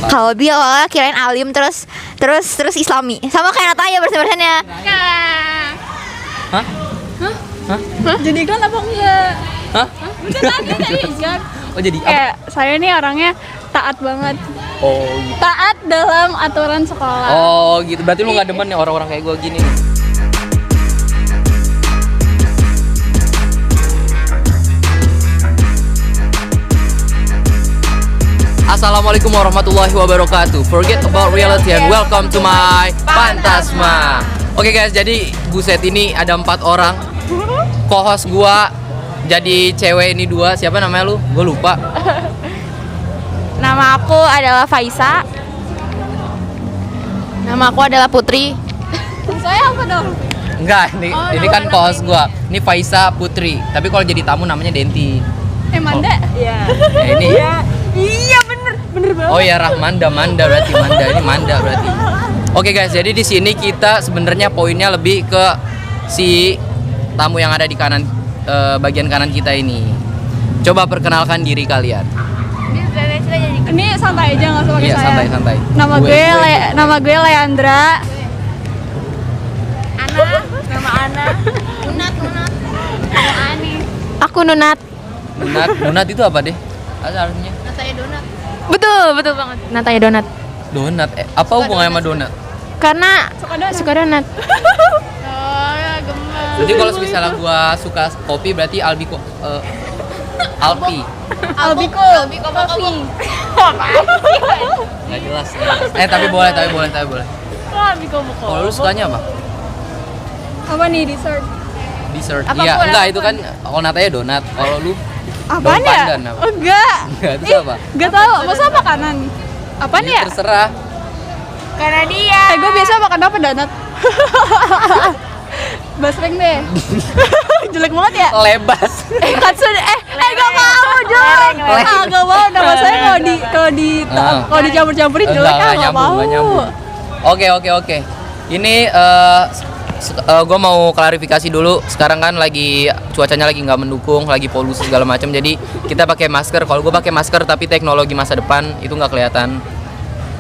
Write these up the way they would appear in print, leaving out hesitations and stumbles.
Kalau Bi awalnya kirain alim terus Islami. Sama kayak Nataya persen-persennya. Hah? Jadi iklan apa enggak? Hah? Beneran jadi iklan. Oh jadi apa? Kayak saya nih orangnya taat banget. Oh gitu. Taat dalam aturan sekolah. Oh gitu. Berarti lu nggak demen nih orang-orang kayak gue gini. Assalamualaikum warahmatullahi wabarakatuh. Forget about reality and welcome to my Fantasma. Oke guys, jadi buset ini ada 4 orang. Co-host gua jadi cewek ini 2. Siapa namanya lu? Gua lupa. Nama aku adalah Faisa. Nama aku adalah Putri. Saya apa dong? Enggak, ini kan co-host gua. Ini Faisa Putri. Tapi kalau jadi tamu namanya Denti. Manda? Iya. Ini Iya bener banget. oh ya Manda berarti Manda. Ini Manda berarti. Oke guys, jadi di sini kita sebenarnya poinnya lebih ke si tamu yang ada di kanan bagian kanan kita ini. Coba perkenalkan diri kalian. Ini santai aja nggak usah pakai Iya, saya. santai. Nama gue Leandra. Nama Ana. Nunat. Nama Ani. Aku Nunat. Donat itu apa deh? Artinya? Nataya Donat. Betul banget. Nataya Donat. Donat. Apa hubungannya sama donat? Karena suka donat. Oh ya gemes. Jadi kalau misalnya gua suka kopi berarti Albi Alpi. Albiko Kopi. Nggak jelas. Tapi boleh. Albiko Kalau lu sukanya apa? Apa nih dessert? Dessert. Apapun, Iya, enggak apapun. itu kan kalau natanya donat. Kalau lu Apaan daun ya? pandan apa? Enggak. Enggak, itu apa? Enggak tahu. Masa makanan? Apaan ya? Terserah. Karena dia. Gue biasa makan apa donat? Basreng deh. Jelek banget ya? Lebas. Katsune gak mau Jong. Gak mau nama saya kalau dicampur-campurin jelek gak mau. Nggak nyambung. Oke. Ini gue mau klarifikasi dulu. Sekarang kan lagi cuacanya lagi nggak mendukung, lagi polusi segala macam. Jadi kita pakai masker. Kalau gue pakai masker tapi teknologi masa depan itu nggak kelihatan.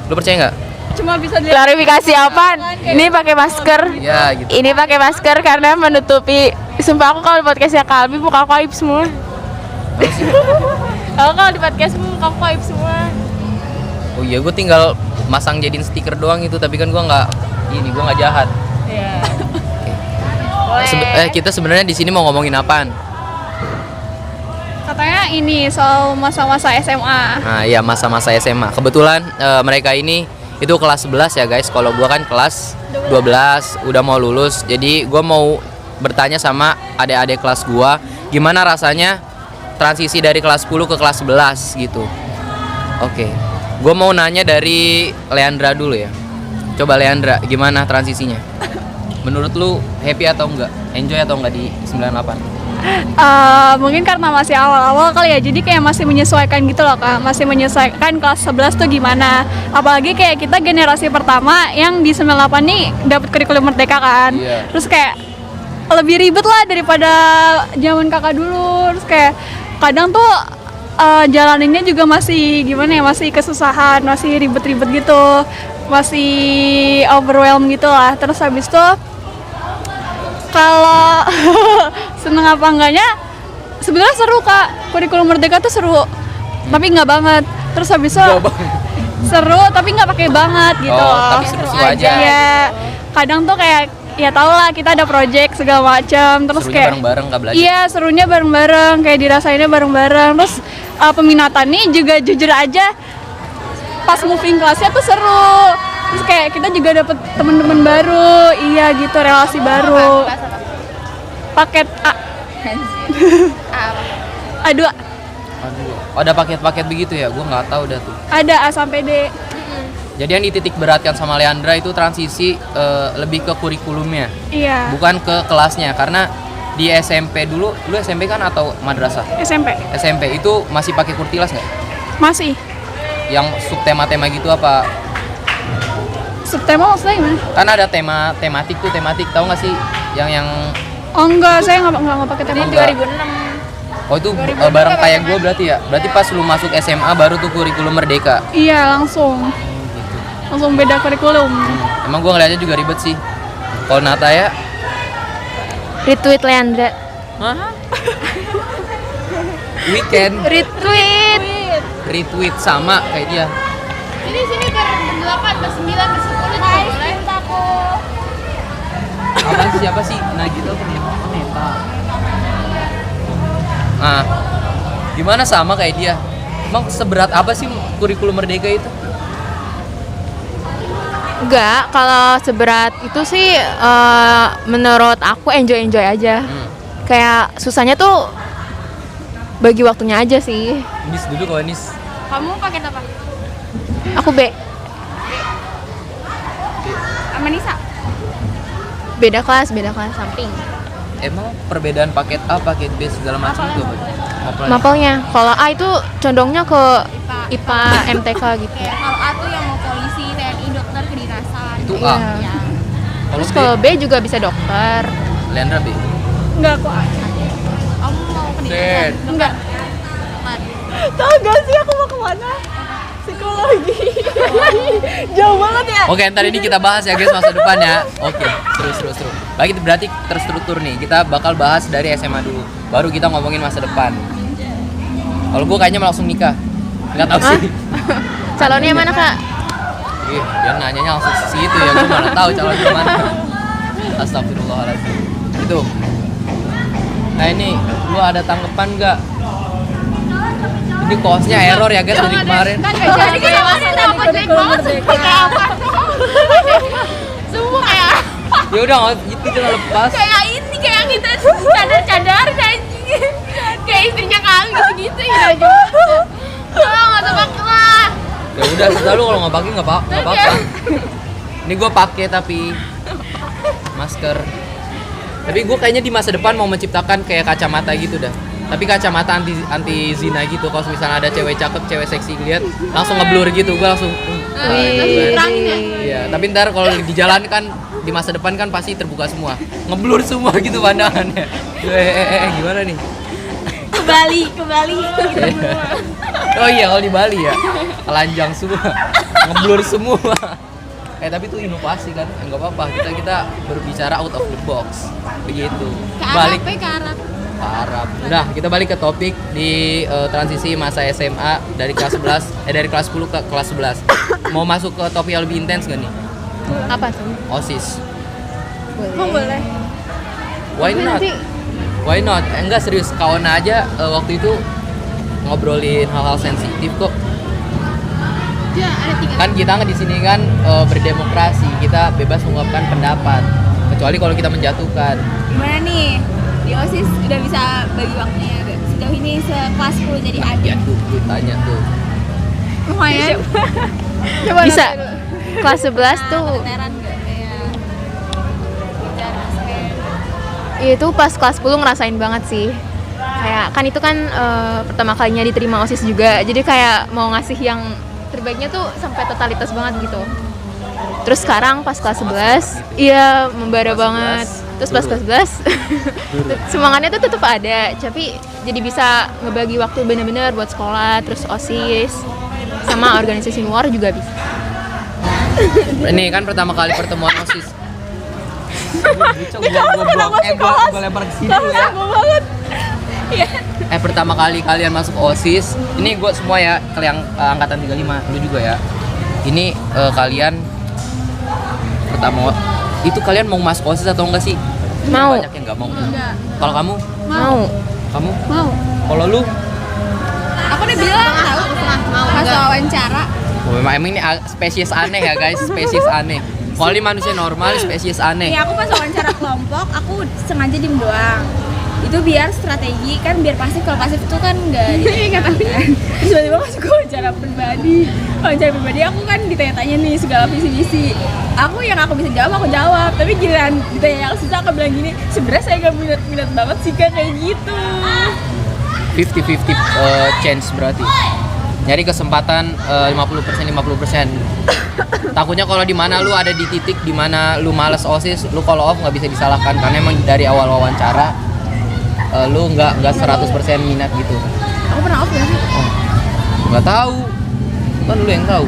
Lu percaya nggak? Cuma bisa dilihat. Klarifikasi apaan? Ini pakai masker. Ya gitu. Ini pakai masker karena menutupi. Sumpah aku kalau di podcastnya Kalbi muka aku aib semua. Aku kalau di podcast muka aku aib semua. Oh iya, gue tinggal masang jadiin stiker doang itu. Tapi kan gue nggak jahat. Iya. Kita sebenarnya di sini mau ngomongin apaan? Katanya ini soal masa-masa SMA. Nah, iya masa-masa SMA. Kebetulan mereka ini itu kelas 11 ya guys. Kalau gua kan kelas 12 udah mau lulus. Jadi gua mau bertanya sama adik-adik kelas gua, gimana rasanya transisi dari kelas 10 ke kelas 11 gitu. Oke. Gua mau nanya dari Leandra dulu ya. Coba Leandra, gimana transisinya? Menurut lu happy atau enggak? Enjoy atau enggak di 98? Mungkin karena masih awal-awal kali ya, jadi kayak masih menyesuaikan gitu loh Kak. Masih menyesuaikan kelas 11 tuh gimana. Apalagi kayak kita generasi pertama yang di 98 nih dapat kurikulum merdeka kan. Iya. Terus kayak lebih ribet lah daripada zaman kakak dulu. Terus kayak kadang tuh jalaninnya juga masih gimana ya, masih kesusahan, masih ribet-ribet gitu. Masih overwhelmed gitu lah. Terus habis itu kalau seneng apa enggaknya, sebenarnya seru Kak. Kurikulum merdeka tuh seru, tapi nggak banget. Terus habis itu seru tapi nggak pakai banget gitu. Oh, tapi seru-seru aja. Ya, kadang tuh kayak ya tau lah kita ada project segala macam. Terus Serunya kayak bareng-bareng nggak belajar? iya, serunya bareng-bareng, kayak dirasainnya bareng-bareng. Terus peminatan nih juga jujur aja pas moving kelasnya tuh seru. Terus kayak kita juga dapet temen-temen baru, iya gitu, relasi baru. Paket A. A2. Aduh, ada paket-paket begitu ya? Gue nggak tahu dah tuh. Ada A sampai D. Jadi yang dititik beratkan sama Leandra itu transisi lebih ke kurikulumnya, Iya. bukan ke kelasnya. Karena di SMP dulu, lu SMP kan atau madrasah? SMP. SMP itu masih pakai kurtilas nggak? Masih. Yang subtema-tema gitu apa? Subtema maksudnya gimana? Kan ada tematik tahu nggak sih? Yang Oh enggak, saya nggak pakai tema. Enggak. Oh itu bareng kayak gue berarti ya? Berarti pas lu masuk SMA baru tuh kurikulum merdeka. Iya langsung beda kurikulum. Emang gue ngeliatnya juga ribet sih. Kalau Nataya, Retweet Leandra. weekend Retweet. retweet sama kayak dia. Ini sini ber-8, ber-9, ber-10 juga boleh. Apaan sih, siapa sih? Nagita Neta. Nah, gimana sama kayak dia? Emang seberat apa sih kurikulum merdeka itu? Enggak, kalau seberat itu sih menurut aku enjoy aja. Kayak susahnya tuh bagi waktunya aja sih. Nis dulu kalau Nis. Kamu paket apa? Aku Sama Nisa? beda kelas samping. Emang perbedaan paket A, paket B segala macam itu apa? Mapelnya. Mapelnya. Kalau A itu condongnya ke IPA MTK gitu. Kayak kalau A tuh yang mau polisi, TNI, dokter, kedinasan. Itu Iya. A. Terus Kalau kalau B juga bisa dokter. Leandra B. Enggak kok. Kamu mau kedinasan? Enggak. Tahu gak sih aku mau kemana? Psikologi. Jauh banget ya. Oke, ntar ini kita bahas ya guys masa depan ya. Oke, terus. Baik, berarti terstruktur nih. Kita bakal bahas dari SMA dulu. Baru kita ngomongin masa depan. Kalau gue kayaknya mau langsung nikah. Enggak tahu sih. Calonnya mana, Kak? Ih, dia nanyanya langsung situ ya. Gue mana tahu calonnya mana. Astagfirullahaladzim. Itu. Nah ini, lu ada tanggapan nggak? Ini kosnya error ya guys dari kemarin. Kan gak jadi kayak masih apa jelek banget sih. Kayak apa? Semua kayak Ya udah, itu jangan lepas. kayak ini kayak yang kita cadar-cadar anjing. Kayak istrinya kali gitu-gitu ya. Oh, enggak tebak lah. Ya udah, selalu kalau nggak pakai nggak apa-apa. Ini gue pakai tapi masker. Tapi gue kayaknya di masa depan mau menciptakan kayak kacamata gitu dah. Tapi kacamata anti zina gitu. Kalau misalnya ada cewek cakep, cewek seksi lihat langsung ngeblur gitu. Gue langsung Terangin ya. Iya, tapi ntar kalau di jalan kan di masa depan kan pasti terbuka semua. Ngeblur semua gitu pandangannya. Gimana nih? Ke Bali. Oh iya, kalau di Bali ya. Telanjang semua. Ngeblur semua. Tapi itu inovasi kan, nggak apa-apa, kita berbicara out of the box begitu. Balik Ke Arab. ke Arab. Udah, kita balik ke topik di transisi masa SMA dari kelas 11 dari kelas 10 ke kelas 11. Mau masuk ke topik yang lebih intens gak nih? Apa tuh? OSIS. Oh boleh. Why not? Why not? Enggak, serius, kawan aja waktu itu ngobrolin hal-hal sensitif kok. Ya, ada 3. Kan kita di sini kan berdemokrasi, kita bebas mengungkapkan pendapat, kecuali kalau kita menjatuhkan. Gimana nih? Di OSIS udah bisa bagi waktunya sejauh ini sekelas 10 jadi Ya adil. tuh, tanya tuh. Lumayan. Coba Bisa. nanti dulu. Kelas 11 tuh Veteran nggak kayak bicara itu pas kelas 10 ngerasain banget sih. Kayak kan itu kan pertama kalinya diterima OSIS juga. Jadi kayak mau ngasih yang terbaiknya tuh sampai totalitas banget gitu. Terus sekarang pas kelas 11, iya membara banget. Terus pas kelas 11 semangatnya tuh tetap ada, tapi jadi bisa ngebagi waktu bener-bener buat sekolah, terus OSIS sama organisasi luar juga bisa. Ini kan pertama kali pertemuan OSIS. Gue lempar ke sini ya. Pertama kali kalian masuk OSIS, ini gue semua ya, yang angkatan 35, lu juga ya. Ini kalian pertama itu kalian mau masuk OSIS atau enggak sih? Mau. Banyak yang enggak mau. Kalau kamu? Mau. Kamu? Mau. Kalau lu? Aku udah bilang tahu mau pas wawancara. Oh, memang ini spesies aneh ya guys, spesies aneh. Kalau ini manusia normal, spesies aneh. Nih aku pas wawancara kelompok aku sengaja diem doang. Itu biar strategi kan, biar pasif. Kalau pasif itu kan nggak tahu kan. Terus tiba-tiba masuk ke wawancara pribadi aku kan ditanya-tanya nih segala visi-visi. Yang aku bisa jawab aku jawab, tapi giliran ditanya yang susah aku bilang gini, sebenarnya saya nggak minat banget sih kan, kayak gitu. 50-50 chance berarti. Nyari kesempatan 50%. Takutnya kalau di mana lu ada di titik di mana lu malas OSIS, lu kalau off nggak bisa disalahkan karena emang dari awal wawancara lu nggak 100% minat gitu. Aku pernah off nggak sih? Nggak tahu, kan lu yang tahu.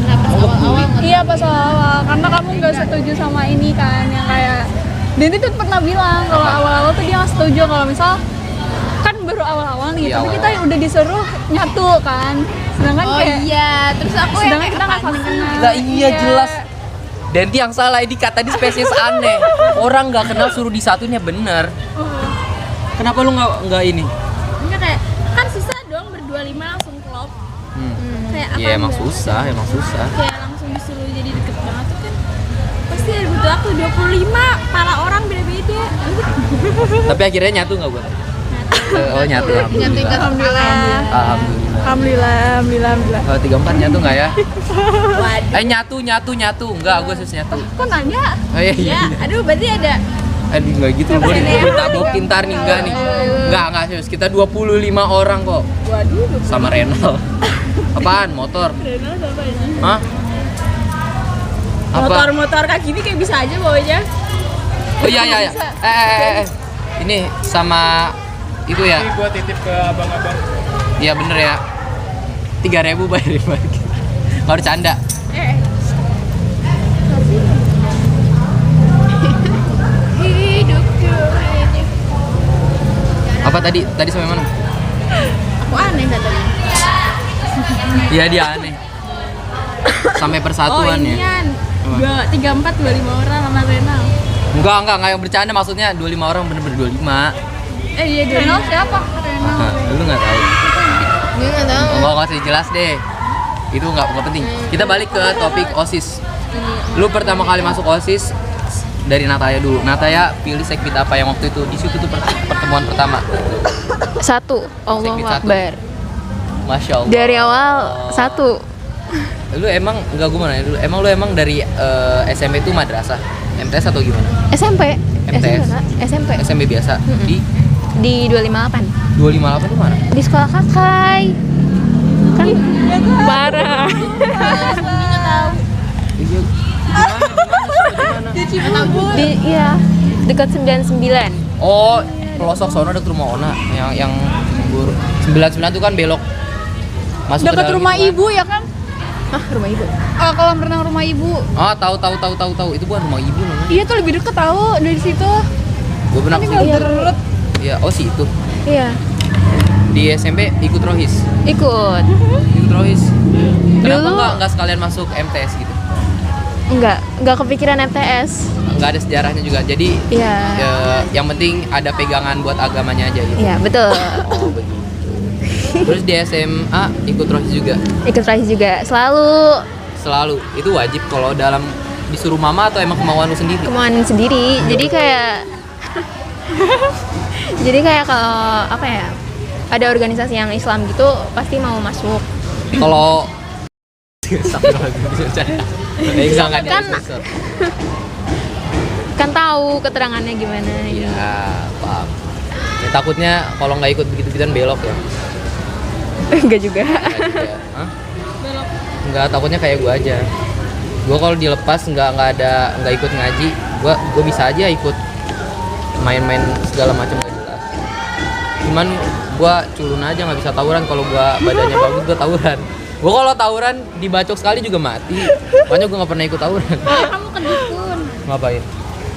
Kenapa awal-awal Iya pas awal karena kamu nggak setuju sama ini kan yang kayak Denti tuh pernah bilang kalau awal-awal tuh dia nggak setuju kalau misal kan baru awal-awal nih, Iya, tapi kita awal-awal. udah disuruh nyatu kan, sedangkan Oh kayak iya, terus aku yang sedangkan kayak kita nggak saling kenal. Lah iya jelas. Denti yang salah, ini kata di spesies aneh. Orang nggak kenal suruh disatunya bener. Kenapa lu nggak ini? enggak kayak kan susah dong berdua lima langsung klop. Kayak apa? Ya emang enggak? susah. Kayak langsung disuruh jadi deket banget tuh kan. Pasti ada butuh waktu 25, pala orang beda-beda. Tapi akhirnya nyatu nggak buat? Oh nyatu. Alhamdulillah. Alhamdulillah. Alhamdulillah. Alhamdulillah. Oh 34 nyatu nggak ya? Waduh. Nyatu. Enggak, gue sus nyatu. Kok nanya? Oh iya. Ya, aduh berarti ada Aduh nggak gitu, gue ditabokin ntar nih, enggak nih. Enggak serius, kita 25 orang kok. waduh. Sama Renal. Apaan? Motor? Renal apa ini? Hah? Apa? Motor-motor kayak gini kayak bisa aja bawanya. Oh iya. Ini sama itu ya? Ini gua titip ke abang-abang. Iya bener ya. 3.000 bayarin parkir. Kalau canda. Hidup ini. Apa tadi? Tadi sampai mana? Aku aneh katanya. Iya dia aneh. Sampai persatuan ya. Inian. 3, 4, 25 orang sama Renal. Enggak yang bercanda, maksudnya 25 orang bener-bener 25. Iya, Renal siapa? Renal. Lu nggak tahu? Gue nggak tahu. Enggak usah jelas deh. Itu nggak penting. Kita balik ke topik OSIS. Lu pertama kali masuk OSIS dari Nataya dulu. Nataya pilih sekbid apa yang waktu itu? Di situ tuh pertemuan pertama. 1. Allahu Sekbid 1. Akbar. Masya Allah. Dari awal 1. Lu emang enggak, gue mau nanya dulu. Emang lu emang dari SMP itu madrasah, MTS atau gimana? SMP. MTS. SMP. SMP biasa. Di 258. 258 tuh mana? Di sekolah Kakai. Kan parah. Iya. Gimana? Di iya, dekat 99. Oh, pelosok sono dekat rumah Ona yang 99 tuh kan belok masuk ke Dekat dalam rumah itu kan. ibu ya kan? Ah, rumah ibu. Kolam renang rumah ibu. Ah, tahu. Itu bukan rumah ibu namanya. Iya tuh lebih deket tahu dari situ. Gue pernah ke Tinggal situ. berurut. Iya, oh sih itu. Iya, Di SMP ikut Rohis. ikut. Ikut Rohis. Kenapa Dulu- enggak sekalian masuk MTS gitu? Enggak kepikiran MTS. Enggak ada sejarahnya juga. Jadi Iya. yang penting ada pegangan buat agamanya aja gitu. Iya, betul. Oh, begitu. Terus di SMA ikut Rohis juga. Ikut Rais juga. Selalu. Itu wajib kalau dalam disuruh mama atau emang kemauan lu sendiri? Kemauan sendiri. Jadi kayak kalau apa ya? Ada organisasi yang Islam gitu pasti mau masuk. Kalau Kan tahu keterangannya gimana gitu. Ya, paham. Ya, takutnya kalau nggak ikut begitu-begituan belok ya. Enggak juga. Nggak juga. Hah? Nggak, takutnya kayak gue aja. Gue kalau dilepas nggak ikut ngaji, gue bisa aja ikut main-main segala macam gak jelas. Cuman gue culun aja, nggak bisa tawuran. Kalau gue badannya bagus gue tawuran. Gue kalau tawuran dibacok sekali juga mati. Makanya gue nggak pernah ikut tawuran. Kamu ke dukun. Ngapain?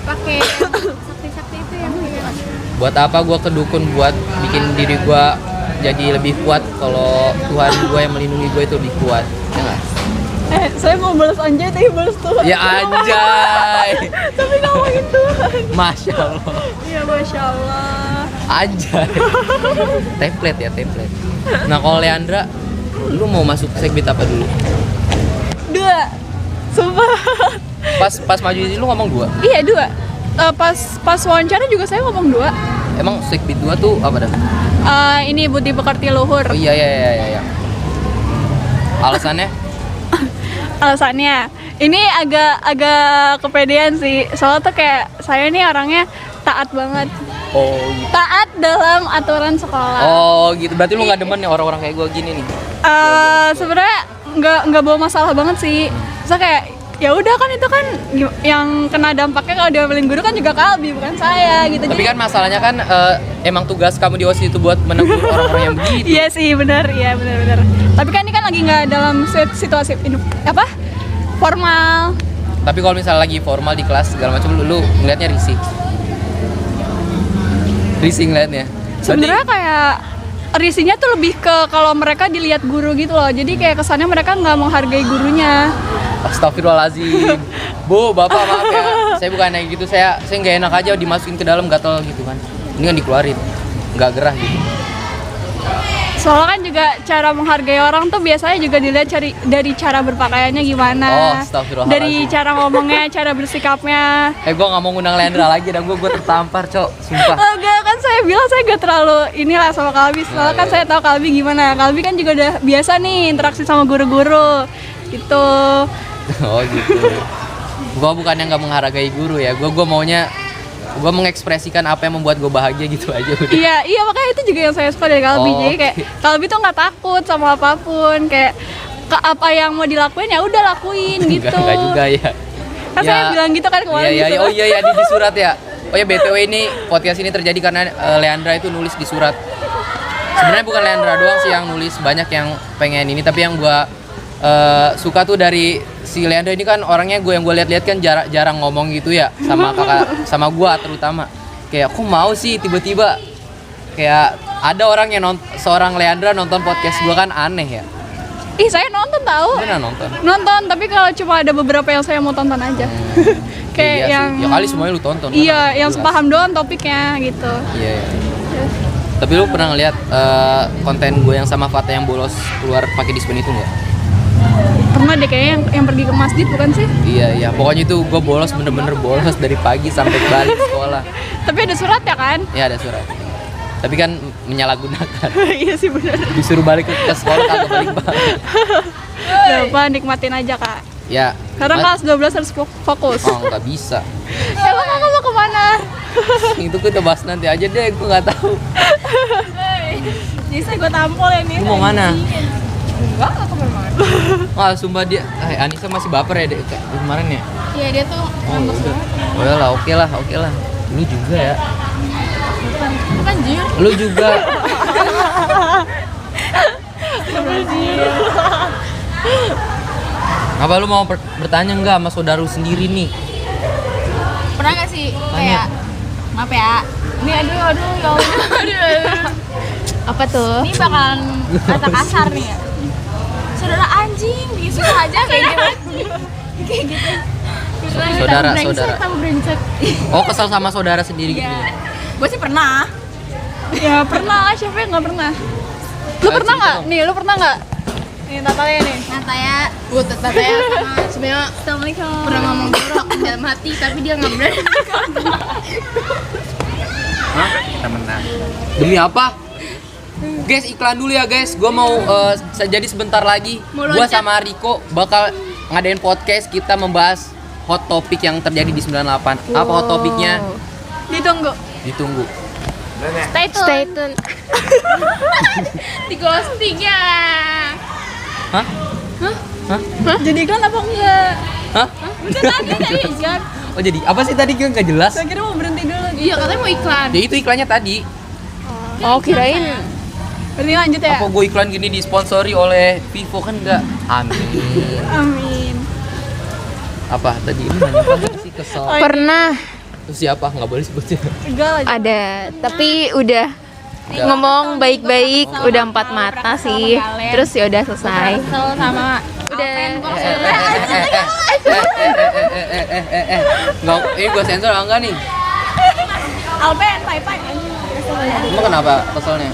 Pakai sakti-sakti itu yang Buat apa gue ke dukun? Buat bikin diri gue jadi lebih kuat. Kalau Tuhan gue yang melindungi gue itu lebih kuat, ya nggak? Saya mau balas anjay tapi balas Tuhan. Ya anjay. Tapi ngomongin Tuhan. Masya Allah. Iya Masya Allah. Anjay. Template ya, template. Nah kalau Leandra, lu mau masuk sekbid apa dulu? 2. Sumpah. Pas maju ini lu ngomong 2. Iya 2. Pas wawancara juga saya ngomong 2. Emang sekbid 2 tuh apa dah? Ini budi pekerti luhur. Oh iya. Alasannya? Alasannya ini agak kepedean sih. Soalnya tuh kayak saya nih orangnya taat banget. Oh gitu. Taat dalam aturan sekolah. Oh gitu. Berarti lu nggak demen nih orang-orang kayak gue gini nih? Sebenarnya nggak bawa masalah banget sih. Soalnya kayak ya udah kan itu kan yang kena dampaknya kalau diomelin guru kan juga Kalbi bukan saya gitu. Tapi Jadi kan masalahnya kan emang tugas kamu di OSIS itu buat menegur orang-orang yang begitu. iya sih benar, iya benar. Tapi kan ini kan lagi nggak dalam situasi formal. Tapi kalau misalnya lagi formal di kelas segala macam lu ngeliatnya risih ngeliatnya. Sebenarnya kayak risihnya tuh lebih ke kalau mereka dilihat guru gitu loh. Jadi kayak kesannya mereka nggak menghargai gurunya. Astagfirullahaladzim. Bu, bapak maaf ya. Saya bukan kayak gitu. Saya nggak enak aja dimasukin ke dalam gatel gitu kan. Ini kan dikeluarin. Nggak gerah gitu. Soalnya kan juga cara menghargai orang tuh biasanya juga dilihat dari cara berpakaiannya gimana. Oh, astagfirullahaladzim. Dari cara ngomongnya, cara bersikapnya. Gue nggak mau ngundang Leandra lagi dan gue tertampar, Cok. Sumpah. Enggak, kan saya bilang saya gak terlalu inilah sama Kalbi. Soalnya kan saya tahu Kalbi gimana. Kalbi kan juga udah biasa nih interaksi sama guru-guru gitu. Oh gitu. Gue bukannya nggak menghargai guru ya. Gue maunya gue mengekspresikan apa yang membuat gue bahagia gitu aja udah. Iya makanya itu juga yang saya suka dari Kalbi. Jadi kayak Kalbi tuh nggak takut sama apapun. Kayak apa yang mau dilakuin ya udah lakuin gitu. Enggak juga ya. Kan saya bilang gitu kan kemarin. Iya, di surat. oh iya di surat ya. Oh ya BTW ini podcast ini terjadi karena Leandra itu nulis di surat. Sebenarnya bukan Leandra doang sih yang nulis, banyak yang pengen ini, tapi yang gue suka tuh dari si Leandra ini kan orangnya yang gue lihat-lihat kan jarang ngomong gitu ya sama kakak sama gue terutama. Kayak aku mau sih tiba-tiba kayak ada orang yang seorang Leandra nonton podcast gue kan aneh ya. Ih saya nonton tahu. Benar nonton. Nonton tapi kalau cuma ada beberapa yang saya mau tonton aja. Kayak iya yang sih. Ya kali semuanya lu tonton. Iya, kan? yang sepaham doang topiknya gitu. Iya. Tapi lu pernah ngeliat konten gue yang sama Fata yang bolos keluar pakai dispen itu nggak? Pernah deh kayaknya yang pergi ke masjid bukan sih? Iya. Pokoknya itu gue bolos bener-bener bolos dari pagi sampai balik sekolah. Tapi ada surat ya kan? Iya ada surat. Tapi kan menyalahgunakan. Iya sih benar. Disuruh balik ke sekolah kagak balik. Gak apa, nikmatin aja kak. Ya. Karena kelas 12 harus fokus. Oh nggak bisa. Emang kakak mau kemana? Itu kita bahas nanti aja deh. Gue nggak tahu. Jadi saya gue tampol ya nih. Lu mau mana? Enggak kemana-mana. Wah sumpah dia. Anissa masih baper ya deh kemarin ya. Iya dia tuh Oh udah. Oh ya lah oke lah. Lu juga ya. bukan jir. Lu juga. Apa lu mau bertanya nggak sama saudara sendiri nih? Pernah gak sih kayak maaf ya. Ini aduh ya Allah. aduh. Apa tuh? Ini bakalan kata kasar nih ya. Saudara anjing, bikin susah aja kayak gitu. Kayak gitu. Saudara. Tamu brengsek. Oh kesel sama saudara sendiri gitu. Iya. Gue sih pernah. Ya pernah, siapa yang nggak pernah? Lu pernah nggak? Nih, lu pernah nggak? Nih Tataya nih. Nataya, gue Tataya sama sebenarnya Assalamualaikum. Pernah ngomong jorok dalam hati, tapi dia nggak berani. Hah? Kita menang. Demi apa? Guys iklan dulu ya guys. Gue mau jadi sebentar lagi. Gue sama Riko bakal ngadain podcast kita membahas hot topic yang terjadi di 98. Apa hot topicnya? Ditunggu. Stay tune. Di ghosting ya. Hah? Jadi iklan apa enggak? Hah? Udah tadi ada iklan. Oh jadi apa sih tadi nggak jelas? Saya kira mau berhenti dulu. Iya katanya mau iklan. Ya itu iklannya tadi. Oh kirain. Berarti lanjut ya. Apa gue iklan gini disponsori oleh Vivo kan enggak? Amin. Amin. Apa tadi ini nanya apa sih kesel? Pernah Terus siapa? Nggak boleh sebutin. Enggak lah. ada, tapi udah ngomong baik-baik, udah 4 mata sih. Terus ya udah selesai. Kesel sama Udah. Nggak, ini gue sensor enggak nih? Alpen, pai. Emang kenapa keselnya?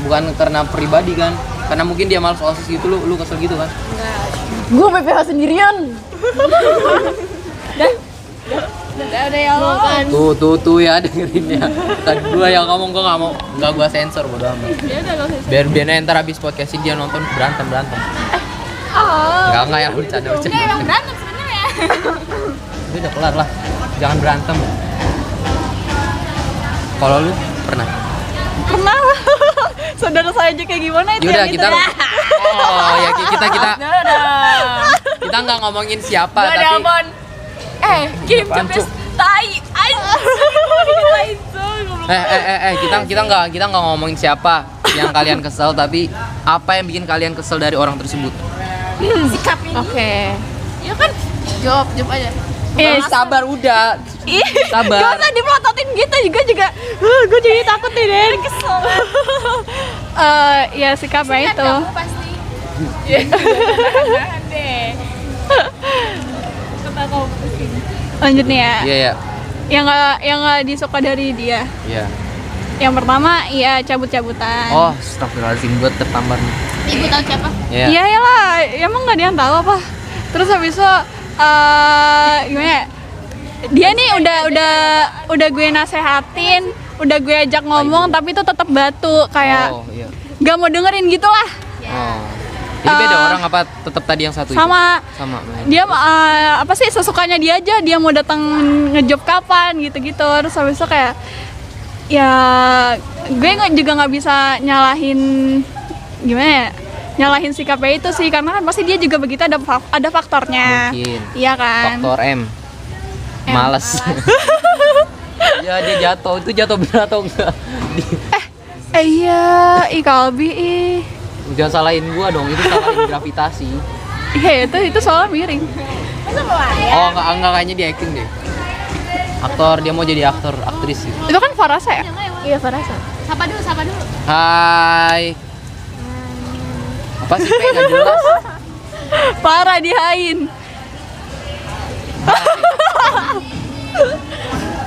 Bukan karena pribadi kan? Karena mungkin dia malas OSIS gitu, lu kesel gitu kan? Gue PPH sendirian. Udah ya Allah. Tuh ya dengerin ya. Tadi gua yang ngomong gua nggak gua sensor bodo amat. Biar ntar habis podcast ini dia nonton berantem. Enggak ya bercanda. Emang berantem sebenarnya. Itu udah kelar lah. Jangan berantem. Kalau lu pernah? Pernah. Saudara saya aja kayak gimana itu Yaudah yang kita gitu. Oh ya kita kita nggak ngomongin siapa Gak ada tapi apaan. Game Apaan, cepet Cuk? tai. kita nggak ngomongin siapa yang kalian kesel, tapi apa yang bikin kalian kesel dari orang tersebut. Sikapnya. Oke. Ya kan? Jawab aja. Sabar udah. Sabar. Gak usah dipelototin gitu juga. Gue jadi takut nih, Den. Kesel. Ya sikapnya itu. Kamu pasti. Ya. Jangan deh. Kata kamu pusing. Lanjut nih ya. Iya ya. Yang nggak disuka dari dia. Iya. Yang pertama, ya cabut-cabutan. Oh, astagfirullahaladzim, gue tertampar nih. Ibu tahu siapa? Iya. Iya lah, emang nggak ada yang tahu apa. Terus habis itu gimana ya? Dia nih udah gue nasehatin, udah gue ajak ngomong, tapi itu tetap batu kayak Oh, iya. nggak mau dengerin gitu lah. Oh. Jadi beda orang apa tetap tadi yang satu itu? Sama dia apa sih sesukanya dia aja, dia mau datang ngejob kapan gitu-gitu. Terus habis itu kayak ya gue juga nggak bisa nyalahin gimana ya, nyalahin sikapnya itu sih, karena kan pasti dia juga begitu, ada faktornya. Mungkin. Iya kan. Faktor M. Males. Ya dia jatuh, itu jatuh bener atau enggak? Iya, Kalbi Jangan salahin gua dong, itu salahin gravitasi. iya itu soalnya miring. Masa melayang? Oh enggak kayaknya dia acting deh. Aktor, dia mau jadi aktor, aktris gitu. Itu kan Farasa ya. Iya, Farasa. Sapa dulu. Hai. Apa sih Pe, nggak jelas. Parah dihain.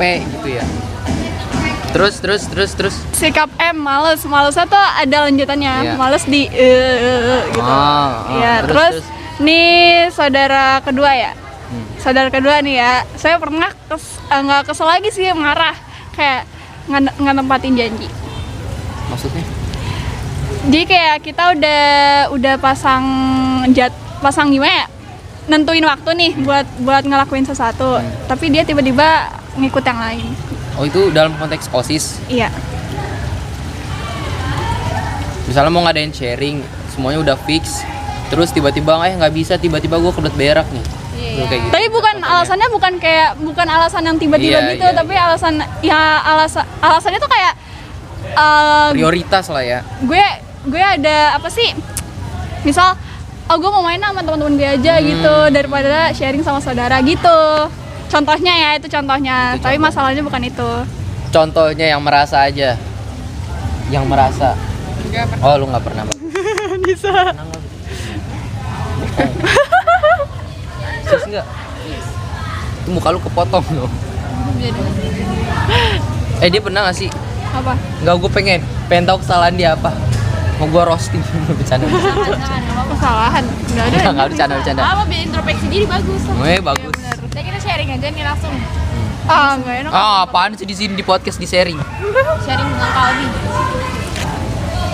P gitu ya. Terus. Sikap M, malesnya tuh ada lanjutannya. Iya. Males di gitu. Ya, terus terus. nih saudara kedua ya. Saudara kedua nih ya. Saya pernah nggak kesel lagi sih, marah kayak nggak nempatin janji. Maksudnya? Jadi kayak kita udah pasang gimana ya? Nentuin waktu nih buat ngelakuin sesuatu. Tapi dia tiba-tiba ngikut yang lain. Oh itu dalam konteks OSIS. Iya. Misalnya mau ngadain sharing, semuanya udah fix. Terus tiba-tiba nggak bisa, tiba-tiba gue kebelet berak nih. Iya. Kayak gitu. Tapi alasannya bukan alasan yang tiba-tiba Iya, gitu, iya, tapi alasannya tuh kayak Prioritas lah ya. gue ada apa sih? Misal gue mau main sama teman-teman gue aja gitu daripada sharing sama saudara gitu. Contohnya ya, itu contohnya. Itu Tapi contoh. masalahnya bukan itu. Contohnya yang merasa aja. Yang merasa. Oh lu nggak pernah. Bisa. Sis nggak? Itu muka lu kepotong loh. Dia pernah nggak sih? Apa? Nggak, gue pengen tahu kesalahan dia apa. Mau gue roasting. Bercanda. Kesalahan. Enggak ada. Nggak bercanda. Apa biar introspeksi diri bagus. Bagus. Nah, kita sharing aja nih langsung. Enggak enak. Apaan sih di sini di podcast di sharing? Sharing dengan Kalbi.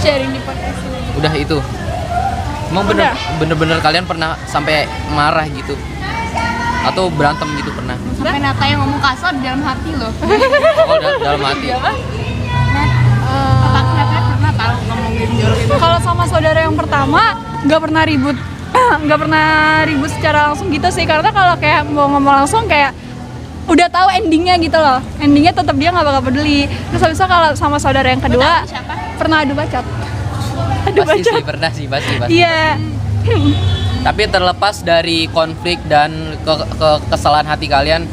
Sharing di podcast ini. Udah itu. Emang bener-bener kalian pernah sampai marah gitu? Atau berantem gitu pernah? Sampai Nata yang ngomong kasar di dalam hati loh. Oh dalam hati. Otak Nata pernah tahu ngomongin jorok itu. Kalau sama saudara yang pertama nggak pernah ribut nggak pernah ribut secara langsung gitu sih, karena kalau kayak mau ngomong langsung kayak udah tahu endingnya gitu loh, endingnya tetap dia nggak bakal peduli. Terus habis itu kalau sama saudara yang kedua Siapa? pernah adu bacot. Pasti sih pernah sih pasti. Iya. Tapi terlepas dari konflik dan kesalahan hati kalian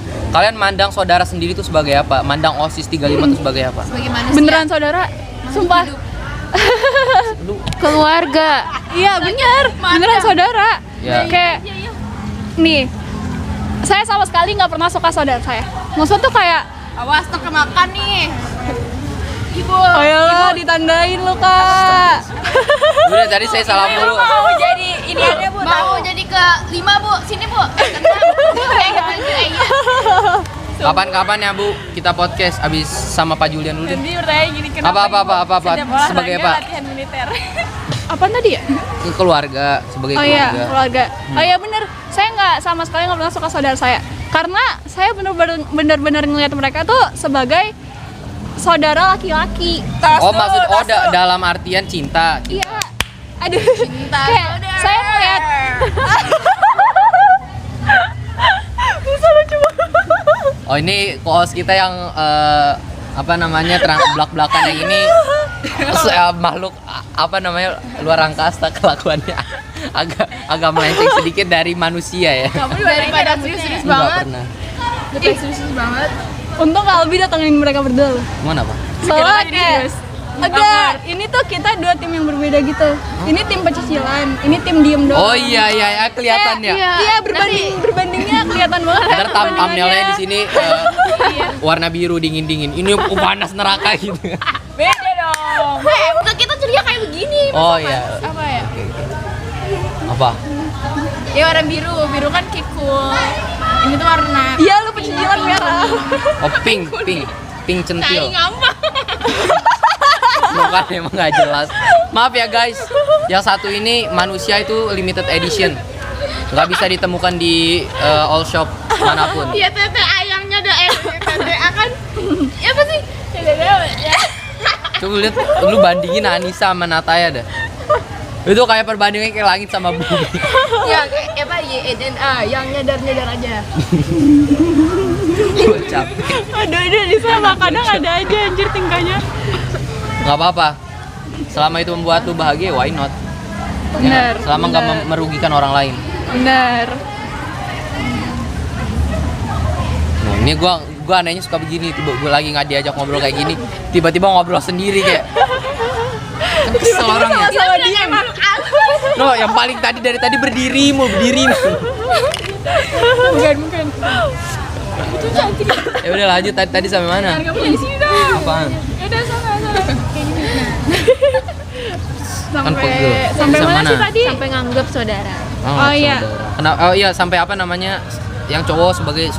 mandang saudara sendiri itu sebagai apa? Mandang OSIS 35 itu sebagai apa? Sebagai manusia. Beneran saudara, sumpah. Keluarga. Iya beneran saudara. Ya. Kayak nih, saya sama sekali nggak pernah suka saudara saya. Maksudnya tuh kayak, Awas tuh kemakan nih. Ibu. oh ya ditandain lu kak. Udah tadi saya salah mulu. Mau jadi ini ada Bu. Mau jadi ke 5 Bu. Sini Bu. Kapan-kapan ya Bu kita podcast abis sama Pak Julian dulu. Nanti bertanya gini, kenapa Apa sebagai apa? latihan militer. Apaan tadi ya? Keluarga sebagai Oh iya, keluarga. keluarga. Oh iya bener, saya nggak sama sekali nggak pernah suka saudara saya, karena saya bener-bener ngelihat mereka tuh sebagai saudara laki-laki. Oh maksud dalam artian cinta. Iya, aduh, kayak saya ngelihat Oh ini koos kita yang apa namanya belak-belakan yang ini makhluk apa namanya luar angkasa kelakuannya agak melenceng sedikit dari manusia ya. Kamu Daripada serius-serius Enggak banget. pernah. serius banget. Untung Kak Albi datengin mereka berdua loh. Gimana apa? Soalnya kayak agak ini tuh kita dua tim yang berbeda gitu. Ini tim pecicilan, ini tim diem doang. Oh iya kelihatan ya. Iya berbandingnya kelihatan banget. Ntar thumbnailnya di sini warna biru dingin. Ini panas neraka gitu. Beda dong. Enggak, kita ceria kayak begini. Oh iya. Apa ya? Oke. Apa? Ya warna biru kan kikul. Ini tuh warna Iya lu pecicilan merah. Oh pink centil. ngapa? Bukan emang nggak jelas. Maaf ya guys. Yang satu ini manusia itu limited edition. Nggak bisa ditemukan di all shop manapun. Iya, tete ayamnya ada tete akan apa sih? Coba lihat, lu bandingin Anissa sama Nataya dah. Itu kayak perbandingan kayak langit sama bumi. Ya kayak apa YNA yang nyadar aja. Gue capek. Aduh ini di sana kadang ada aja anjir tingkahnya. Nggak apa-apa. Selama itu membuat lu bahagia, why not? Bener, Ya, selama nggak bener. merugikan orang lain. Bener. Nah, ini gua anehnya suka begini. Gue lagi nggak diajak ngobrol kayak gini, tiba-tiba ngobrol sendiri kayak. Kan kesel orangnya. Sama dia No, yang paling dari tadi berdiri. bukan. Ya udah lanjut tadi sampai mana? Kamu di sini dong. Apaan? Ya udah sana. Kan pegel. sampai mana sih tadi? Sampai nganggap saudara. Oh, iya. Kenapa? Oh iya, sampai apa namanya? Yang cowok sebagai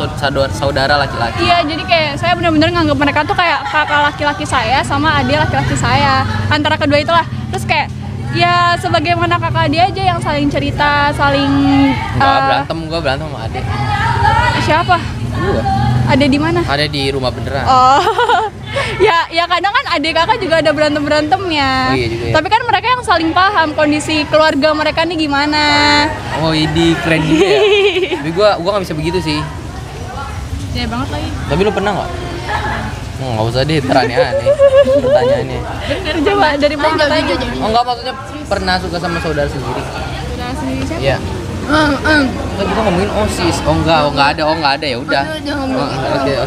saudara laki-laki. Iya, jadi kayak saya benar-benar nganggap mereka tuh kayak kakak laki-laki saya sama adik laki-laki saya. Antara kedua itulah. Terus kayak ya sebagaimana kakak dia aja yang saling cerita, saling Gua berantem sama adek. siapa? Gua Ada di mana? ada di rumah beneran. Oh. ya kadang kan adik kakak juga ada berantem-berantemnya. Oh, iya juga ya. Tapi kan mereka yang saling paham kondisi keluarga mereka nih gimana. Oh, ini keren juga ya. Tapi gua nggak bisa begitu sih. Ya banget lagi. Tapi lu pernah nggak? Nggak usah deh, aneh-aneh pertanyaannya. Coba dari mana tanya? Oh enggak, maksudnya pernah suka sama saudara sendiri? Saudara sendiri siapa? Iya. Enggak, kita ngomongin OSIS. Oh enggak ada ya udah.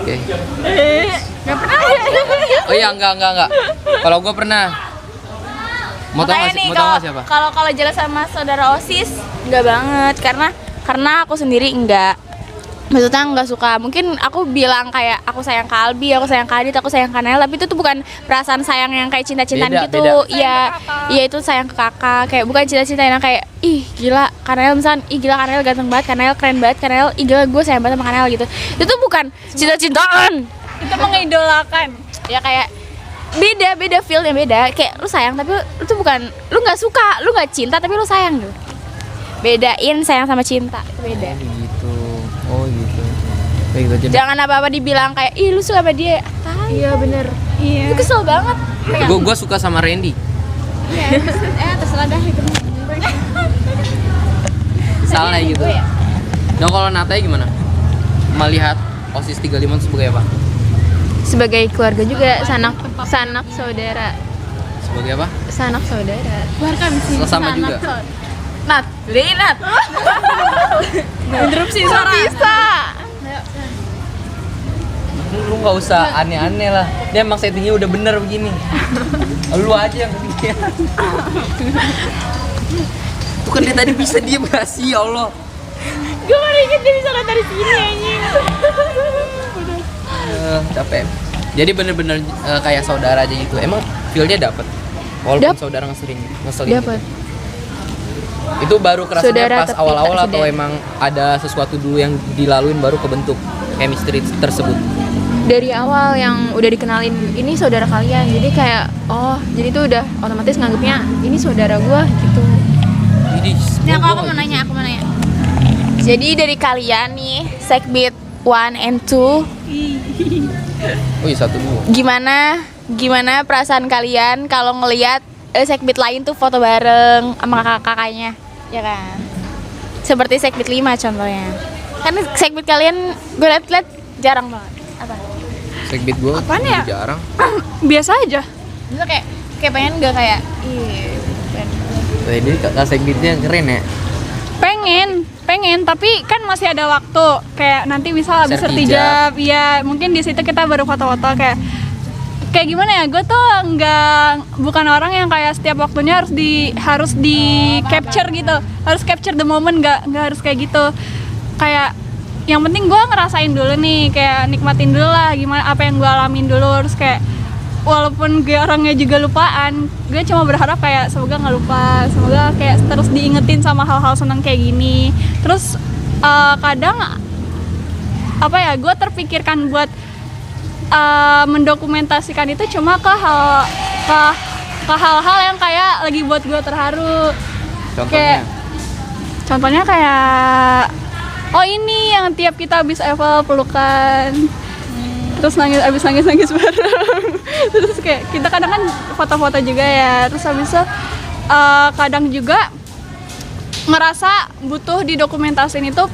Oke. Gak pernah. Oh iya, enggak. Kalau gua pernah. Mau tahu nggak siapa? Kalau jelas sama saudara OSIS enggak banget karena aku sendiri enggak. Maksudnya nggak suka, mungkin aku bilang kayak aku sayang ke Albi, aku sayang ke Adit, aku sayang ke Nael, tapi itu tuh bukan perasaan sayang yang kayak cinta-cintaan gitu. Iya, itu sayang ke kakak, kayak bukan cinta-cinta yang kayak ih gila Kanael misalkan, ih gila Kanael ganteng banget, Kanael keren banget, Kanael ih gila gue sayang banget sama Kanael gitu. Itu tuh bukan cinta-cintaan. Itu mengidolakan. Ya kayak beda feelnya beda, kayak lu sayang tapi lu tuh bukan, lu nggak suka, lu nggak cinta tapi lu sayang gitu. Bedain sayang sama cinta, itu beda. Oh gitu. Kayak gitu aja. Jangan apa-apa dibilang kayak ih lu suka sama dia. Iya bener. Iya. Itu kesel banget. Gue suka sama Randy. Terserah dah itu. Salah gitu. Nah kalau Nataya gimana? Melihat OSIS 35 itu sebagai apa? Sebagai keluarga juga, sanak saudara. Sebagai apa? Sanak saudara. Keluarkan sih. Sama juga. Nat. Interupsi suara. Bisa. Lu nggak usah aneh-aneh lah. Dia emang settingnya udah bener begini. Lu aja yang begini. Tuh kan dia tadi bisa diem gak sih, ya Allah. Gue baru inget dia bisa lihat dari sini anjing. Capek. Jadi bener-bener kayak saudara aja gitu. Emang feel-nya dapet? Walaupun saudara ngeselin Dapat. gitu. Itu baru kerasanya Saudara pas tapi awal-awal tak atau sedar. emang ada sesuatu dulu yang dilaluin baru kebentuk chemistry tersebut? Dari awal yang udah dikenalin ini saudara kalian, jadi kayak oh jadi tuh udah otomatis nganggepnya ini saudara gua gitu. Jadi, Ini aku mau nanya. Jadi dari kalian nih, Sekbid 1 and 2, Oh iya, 1 dulu. gimana perasaan kalian kalau ngelihat Sekbid lain tuh foto bareng sama kakak-kakaknya, ya kan? Seperti Sekbid 5 contohnya. Kan Sekbid kalian gue liat jarang banget. Apa? Segbit gue Apaan ya? jarang. Biasa aja. Bisa kayak pengen nggak kayak Jadi kakak segbitnya keren ya. Pengen, tapi kan masih ada waktu. Kayak nanti bisa habis sertijab, iya mungkin di situ kita baru foto-foto kayak gimana ya? Gue tuh bukan orang yang kayak setiap waktunya harus di capture gitu, harus capture the moment, nggak harus kayak gitu. Kayak yang penting gue ngerasain dulu nih, kayak nikmatin dulu lah gimana apa yang gue alamin dulu. Terus kayak walaupun gue orangnya juga lupaan, gue cuma berharap kayak semoga nggak lupa, semoga kayak terus diingetin sama hal-hal senang kayak gini. Terus kadang apa ya, gue terpikirkan buat mendokumentasikan itu cuma ke hal-hal yang kayak lagi buat gue terharu. Contohnya kayak ini yang tiap kita habis eval pelukan, terus abis nangis bareng. Terus kayak kita kadang kan foto-foto juga ya, terus habis itu kadang juga ngerasa butuh didokumentasin itu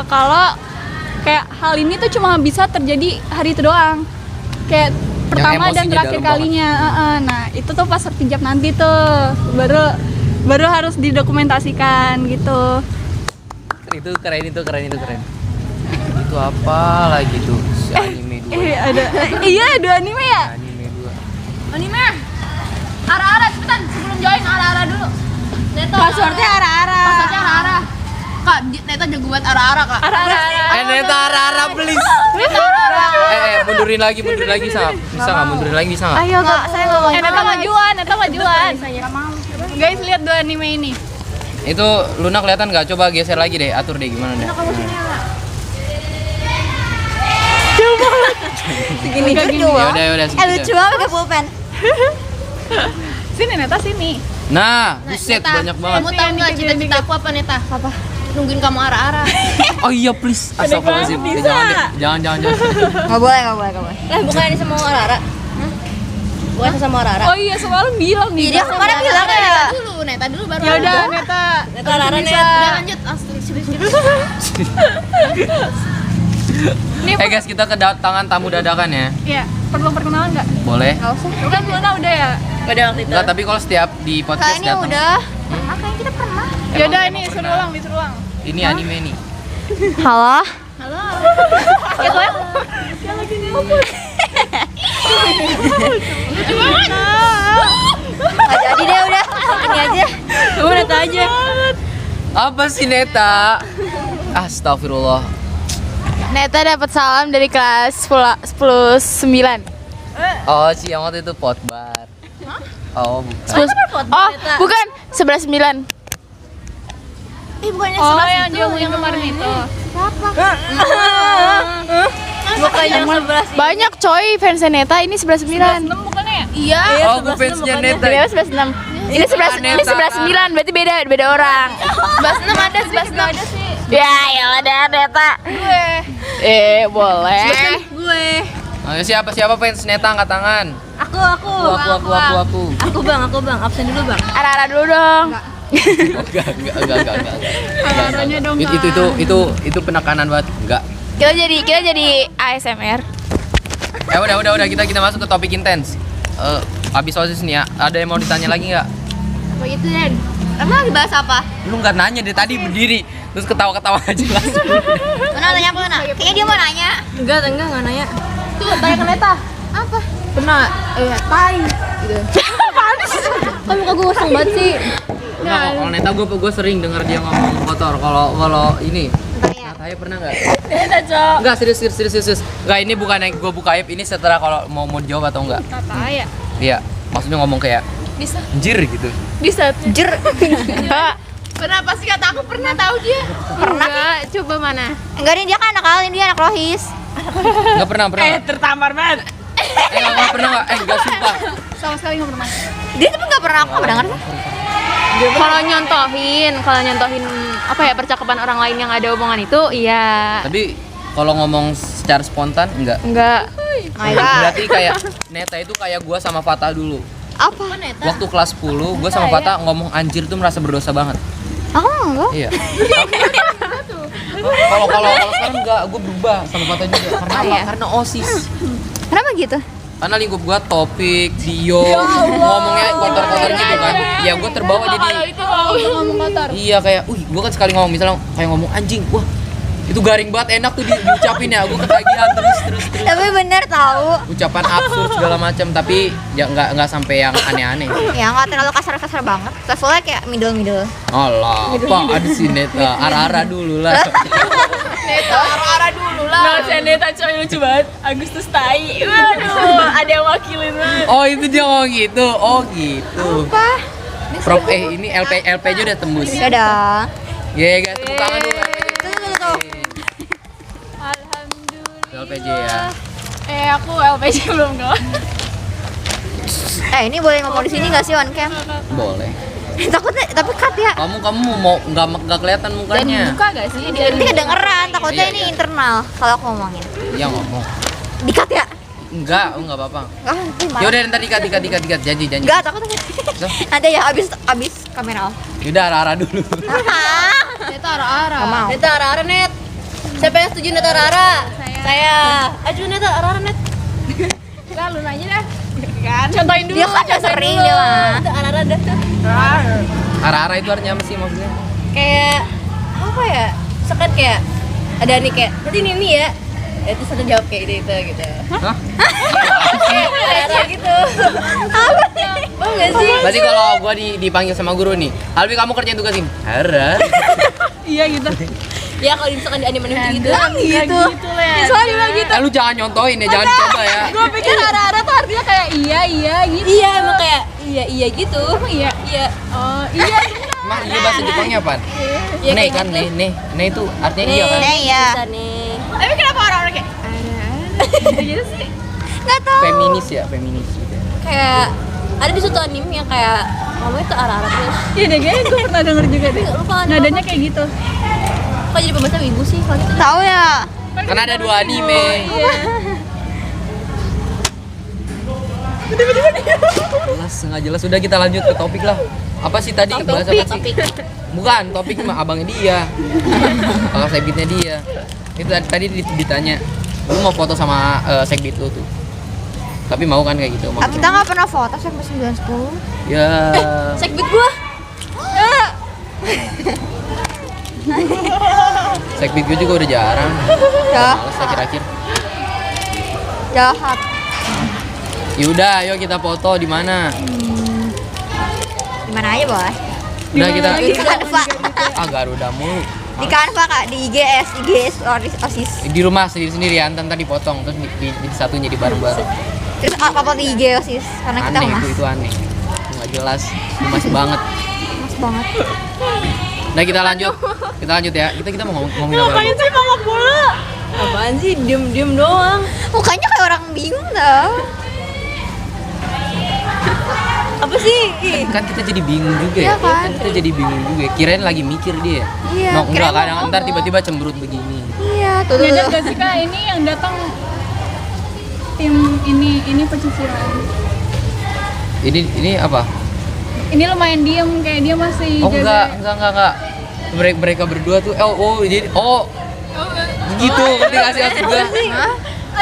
kalau kayak hal ini tuh cuma bisa terjadi hari itu doang, kayak pertama dan terakhir kalinya. Nah itu tuh pas sertijab nanti tuh baru harus didokumentasikan gitu. Itu keren. Itu apa lagi tuh? Si anime 2. Ada anime ya? Anime 2. Anime. Ara-ara cepetan sebelum join ara-ara dulu. Neta. Passwordnya ara-ara. Passwordnya ara-ara. Kak, Neta jago buat ara-ara, Kak. Neta ara-ara please. Neta ara-ara. Mundurin lagi Sa. Bisa nggak mundurin lagi bisa nggak? Ayo Kak, saya nggak mau. Neta majuan. Guys, lihat dua anime ini. Itu Luna kelihatan nggak? Coba geser lagi deh, atur deh gimana deh. Segini Kayak gini. Ya udah. lucu banget pakai pulpen. Sini Neta sini. Nah, buset banyak banget. Kamu tahu nggak cita-cita aku apa, Neta? Apa? Nungguin kamu ara-ara. Oh iya please. Astagfirullahaladzim. Jangan. Nggak boleh. Bukan ini sama ara-ara. Bukan sama ara-ara. Oh iya, semalam bilang nih. Jadi aku kemarin bilang ya. Neta dulu baru. Ya udah Neta. Ara-ara nih. Udah lanjut. Guys, kita kedatangan tamu dadakan ya. Iya, perlu perkenalan nggak? Boleh. Nggak usah. Kan Luna udah ya. Pada waktu itu. Enggak, tapi kalau setiap di podcast Kak, ini datang. udah. Kayaknya kita pernah. Ya udah Emang ini pernah. disuruh ulang. Ini anime nih. Halo. Ya tuh ya. Nggak jadi deh udah. Ini aja. Kamu Neta aja. Apa sih Neta? Astagfirullah. Neta dapat salam dari kelas 10-9. Oh, si yang waktu itu potbar. Oh, bukan. Oh, bukan 11-9. Bukannya Oh, yang dia ngomongin kemarin itu. Bukannya 11. Banyak coy fans Neta ini 11-9. 6 bukannya ya? Iya. Oh, gue fansnya Neta. Dia 11-6. Ini 11-9 berarti beda orang. 11-6 ada 11-6 sih. Ya udah Neta. Gue. Boleh. Gue. Ayo siapa fans Neta angkat tangan. Aku. Aku. Aku bang. Absen dulu bang. Ara-ara dulu dong. Enggak. Arahnya dong. Itu penekanan banget. Enggak. Kita jadi ASMR. Udah kita masuk ke topik intens. Abis OSIS nih ya, ada yang mau ditanya lagi nggak? Apa gitu Den? Emang dibahas apa? Lu nggak nanya dari tadi berdiri, terus ketawa-ketawa aja langsung. Mana nanya apa mana? Kayaknya dia mau nanya. Enggak nanya. Tuh tanya ke Neta. Apa? Pernah tai gitu. Apaan sih? Kan muka gue kosong banget sih. Enggak kok, kalau Neta gue sering denger dia ngomong kotor. Kalau ini Nataya pernah nggak? Enggak, serius. Enggak, ini bukan yang gue buka aib, ini setelah kalau mau jawab atau enggak. Nataya. Iya, maksudnya ngomong kayak Bisa. anjir gitu. Bisa. Pernah pasti kata aku pernah tahu dia. Pernah. Coba mana? Enggak nih dia kan anak Alin, dia anak Rohis. Enggak pernah. Tertampar banget. Enggak pernah enggak? Enggak sumpah. Sama sekali nggak pernah. Dia tuh nggak pernah aku dengar. Kalau nyontohin apa ya percakapan orang lain yang ada omongan itu, iya. Tapi kalau ngomong secara spontan enggak. Berarti kayak Neta itu kayak gua sama Fatah dulu. Apa Neta? Waktu kelas 10, gua sama Fatah ngomong anjir tuh merasa berdosa banget. Aku enggak. Iya. Kalau sekarang enggak, gue berubah sama Fata juga. Karena apa? iya. Karena OSIS. Kenapa gitu? Karena lingkup gua Topik, Dio, ngomongnya kotor-kotor gitu kan. Ya gua terbawa jadi. ngomong kotor. Iya kayak, gua kan sekali ngomong misalnya kayak ngomong anjing, wah itu garing banget, enak tuh diucapin ya. Gua ketagihan terus. Tapi bener tahu. Ucapan absurd segala macam, tapi ya nggak sampai yang aneh-aneh. Ya nggak terlalu kasar-kasar banget. Levelnya kayak middle. Allah, apa ada sih Neta? Ara-ara dulu lah. Nah, saya Neta coy lucu banget. Agustus Tai. Waduh, ada yang wakilin banget. Oh itu dia ngomong gitu. Oh gitu. Apa? Prof ini LP aja udah tembus. Dadah. Ya guys, tepuk tangan dulu. Tuh. Alhamdulillah. LPJ ya. Aku LPJ belum keluar. Ini boleh ngomong di sini nggak sih on cam? Boleh. Takutnya tapi cut ya. Kamu mau nggak kelihatan mukanya? Buka gak sih? Nanti kedengeran. Takutnya Iya, ini iya. internal kalau aku ngomongin. Ya ngomong. Di cut ya? Enggak apa-apa. Enggak, Ya udah ntar dikat janji. Enggak, takut. Nanti ya abis kamera off. Yaudah arah dulu. Itu arah-arah. Gak mau. Neta Ara-Ara Net. Siapa yang setuju Neta Ara-Ara? Saya. Aduh Neta Ara-Ara Net. Enggak, lu nanya dah. Kan? Contohin dulu. Dia kan udah sering dia mah. Neta Ara-Ara dah tuh. Arah itu artinya apa sih maksudnya? Kayak apa ya? Sekat kayak ada nih kayak berarti ini ya. Itu satu jawab kayak gitu. Hah? Kayak Ara gitu. Apa sih? Oh enggak sih? Berarti kalau gua dipanggil sama guru nih, Albi kamu kerjain tugas ini. Ara. Iya gitu. Ya kalau misalkan di anime gitu. Gitu. Soalnya juga gitu. Lu jangan nyontoin ya, jangan dicoba ya. Gue pikir arah-arah tuh artinya kayak iya gitu. Iya emang kayak iya gitu. Iya. Iya. Oh iya. Emang iya bahasa Jepangnya apa? Iya, Ne kayak kan, gitu. ne itu artinya iya kan? Nih ya. Bisa nih. Tapi kenapa orang-orang kayak arah-arah gitu sih? Enggak tahu. Feminis gitu. Kayak ada di suatu anime yang kayak ngomongnya tuh arah-arah terus. Iya deh, kayaknya gue pernah denger juga deh. Lupa Nadanya kayak gitu. Kok jadi pembaca wibu sih kalau gitu? Tahu ya. Kan ada 2 anime. Jelas, nggak jelas. Sudah kita lanjut ke topik lah. Apa sih tadi? Bahas apa sih? Bukan, topik mah abangnya dia. Kalau segbitnya dia. Itu tadi ditanya, lu mau foto sama segbit lu tuh. Tapi mau kan kayak gitu? Mau. Kita nggak pernah foto sampai 9:10. Ya. Segbit gua. Segbit gue juga udah jarang. Ya. Males akhir-akhir. Jahat. Yaudah, ayo kita foto di mana? Di mana aja, Bos? Udah kita. Di Canva. Garuda mulu. Di Canva, Kak, di IGS OSIS. Di rumah sendiri-sendirian, ntar dipotong terus disatuin jadi bareng-bareng. Terus apa di IG OSIS karena kita Aneh emas. itu aneh. Itu nggak jelas, emas banget. Emas banget. Nah kita lanjut ya. Kita mau ngomongin apa? Ngapain sih mangkok bola? Apaan sih? Diem doang. Mukanya kayak orang bingung tau. Apa sih? Kan kita jadi bingung juga Iya ya. kan? Kita jadi bingung juga. Kirain lagi mikir dia. Iya, No, enggak kirain kadang mau ntar ngomong. tiba-tiba cemberut begini. Iya, tuh. Nyadar gak sih Kak, ini yang datang tim ini pecicilan. Ini apa? Ini lumayan diem, kayak dia masih Oh enggak. Mereka berdua tuh jadi gitu, ngerti gak sih maksud gua?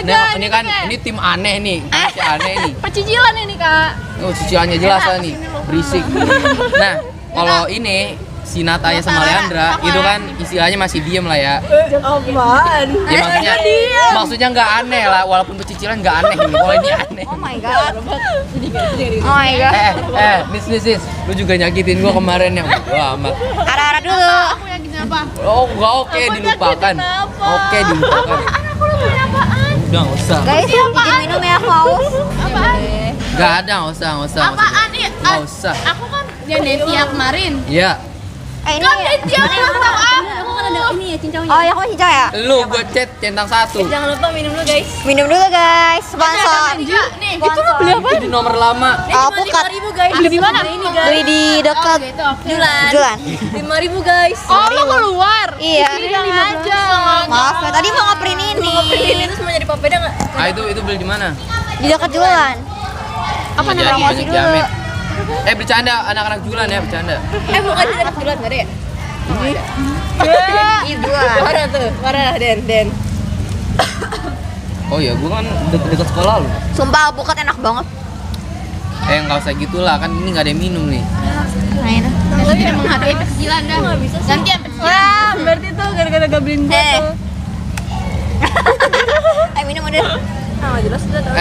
Nah, ini kan ini tim aneh nih, si aneh nih. Pecicilan ini Kak. Oh, cicilannya jelas lah nih, berisik. Nah, kalau ini si Nataya sama Leandra itu kan istilahnya masih diem lah ya. Apaan? Ya maksudnya nggak aneh lah, walaupun pecicilan nggak aneh nih. Kalau ini aneh. Oh my god. Oh my god. Nis, lu juga nyakitin gua kemarin yang wah amat. Arah-arah dulu. Aku yakin apa? Oh, nggak oke dilupakan. Oke dilupakan. Udah nggak usah. Guys, izin minum ya, aku haus. Nggak ada, nggak usah. Apaan nih? Nggak usah. Aku kan yang Devia kemarin. Iya. Ini Aku kan ada ini ya cincaunya. Oh, ya kamu cincau ya? Lu gua chat centang 1. Jangan lupa minum dulu guys. Minum dulu, guys. Sponsor. Nih, Sponsor. Itu di nomor lama. Aku cut. 5.000 guys. Beli di mana? Ini guys. Beli di dekat gitu, oke. Jualan. 5.000 guys. Oh, lo keluar? Iya. Bilang aja. Maaf ya, tadi mau ngeprint ini. Ini terus mau jadi papeda enggak? Ah itu beli di mana? Di dekat Jualan. Apa namanya? Promosi dulu. Bercanda anak-anak jualan ya, bercanda. Bukan di dekat duluan enggak ada ya? Mana tuh? Mana Den? Oh ya, gua kan deket sekolah lu. Sumpah alpukat enak banget. Nggak usah gitulah, kan ini nggak ada yang minum nih. Aku tidak menghargai kecilan dah. Gantian Wah, berarti tuh gara-gara gak beliin gue tuh. Ayo minum udah. Nggak jelas udah tau.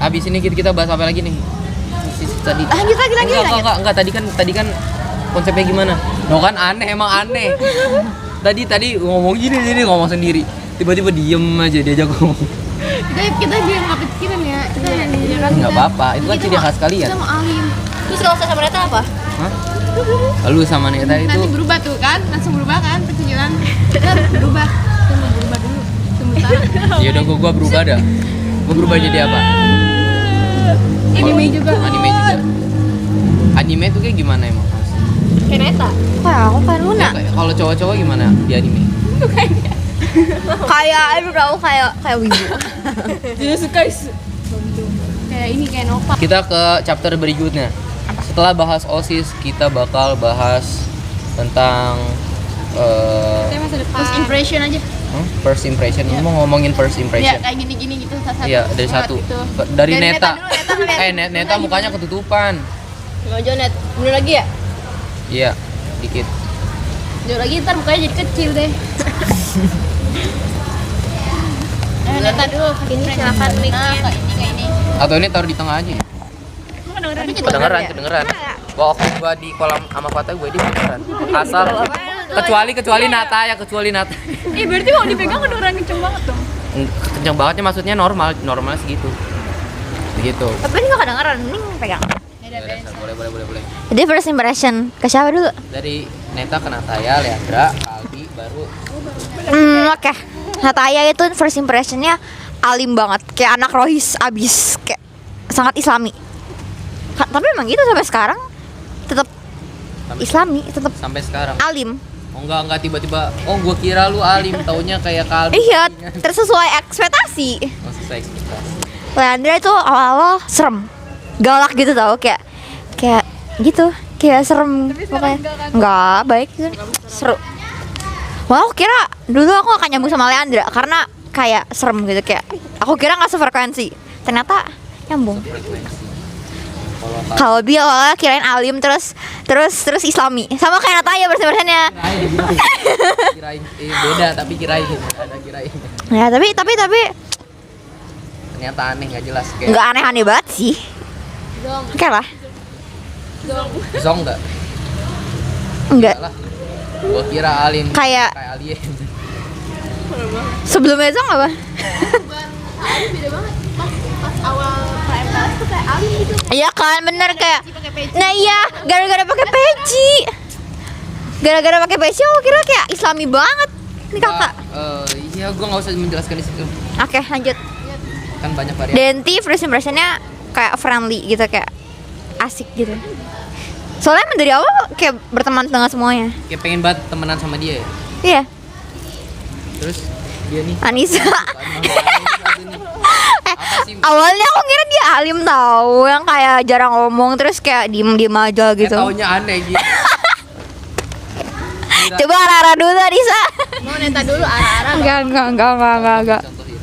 Abis ini kita bahas apa lagi nih? Tadi. Lanjut lagi. Enggak, tadi kan konsepnya gimana? No kan emang aneh. Tadi ngomong gini ngomong sendiri. Tiba-tiba diem aja diajak ngomong. kita biar nggak pikiran ya. Kita yang dijaga. Enggak apa-apa, itu kan ciri khas kalian. Kita mau alim. Terus kalau saya sama Neta apa? Hah? Lu sama Neta itu Nanti berubah tuh kan, langsung berubah kan kecilan. Kita berubah. Kita mau berubah dulu. Sementara. ya udah gua berubah dah. Gua berubah jadi apa? Anime juga. Anime tuh kayak gimana emang? Kayak Neta. Kayak aku kan Luna. Kalau cowok-cowok gimana di anime? Kayak aduh tahu kayak wibu. Jadi suka Kayak ini kayak Nova. Kita ke chapter berikutnya. Setelah bahas OSIS, kita bakal bahas tentang Masa depan. First impression aja. first impression. Lu mau ngomongin first Ya impression? kayak gini-gini gitu satu. Iya, dari satu. Gitu. Dari Dari Neta. Neta dulu, Neta ngeliat. Neta mukanya ketutupan. Nggak Jonet. Bener lagi ya? Iya, dikit. Jauh lagi ntar mukanya jadi kecil deh. Neta dulu. Ini silakan mic-nya. Kayak ini. Atau ini taruh di tengah aja. Kedengeran. Gua off gua di kolam sama Fata gue di kedengeran. Asal kecuali Nata. Ih, berarti mau dipegang kedengeran kenceng banget dong. Kenceng bangetnya maksudnya normal segitu. Begitu. Tapi ini nggak kedengeran, mending pegang. Boleh. Jadi first impression ke siapa dulu? Dari Neta ke Nataya, Leandra, Aldi, baru Oke. Nataya itu first impressionnya alim banget, kayak anak rohis abis, kayak sangat islami. Tapi emang gitu sampai sekarang tetap islami, tetap sampai sekarang. alim. Oh enggak tiba-tiba. Oh gua kira lu alim, taunya kayak kalbi. Iya, tersesuai ekspektasi. Oh, sesuai ekspektasi. Leandra itu awal-awal serem, galak gitu tau, kayak gitu, kayak serem pokoknya. Enggak baik gitu, seru. Wah, aku kira dulu aku akan nyambung sama Leandra karena kayak serem gitu, kayak aku kira nggak sefrekuensi, ternyata nyambung. Frekuensi. Kalau dia awalnya kirain alim terus islami, sama kayak Nataya bersama-bersanya. Kirain beda tapi kirain ada kirain. Ya tapi Ternyata aneh nggak jelas kayak. nggak aneh-aneh banget sih. Oke lah. Zong enggak? Enggak. Lah. Gua kira alim Kayak alien. sebelumnya Zong apa? Beda banget. Pas awal PMTS tuh kayak alim gitu. Iya kan, bener kayak. Pakai peci. Nah iya, gara-gara pakai peci. Gara-gara pakai peci aku kira kayak islami banget. Ini kakak. Iya gua nggak usah menjelaskan di situ. Oke, lanjut. Kan banyak varian. Denti first impressionnya kayak friendly gitu, kayak asik gitu. Soalnya emang dari awal kayak berteman dengan semuanya. Kayak pengen banget temenan sama dia ya. Iya, Terus dia nih. Anissa. Apa sih? Awalnya aku kira dia alim tau, yang kayak jarang ngomong terus kayak diem aja gitu. Taunya aneh gitu. Coba arah-arah dulu Anissa. Mau Neta dulu arah-arah. Enggak. Contohin.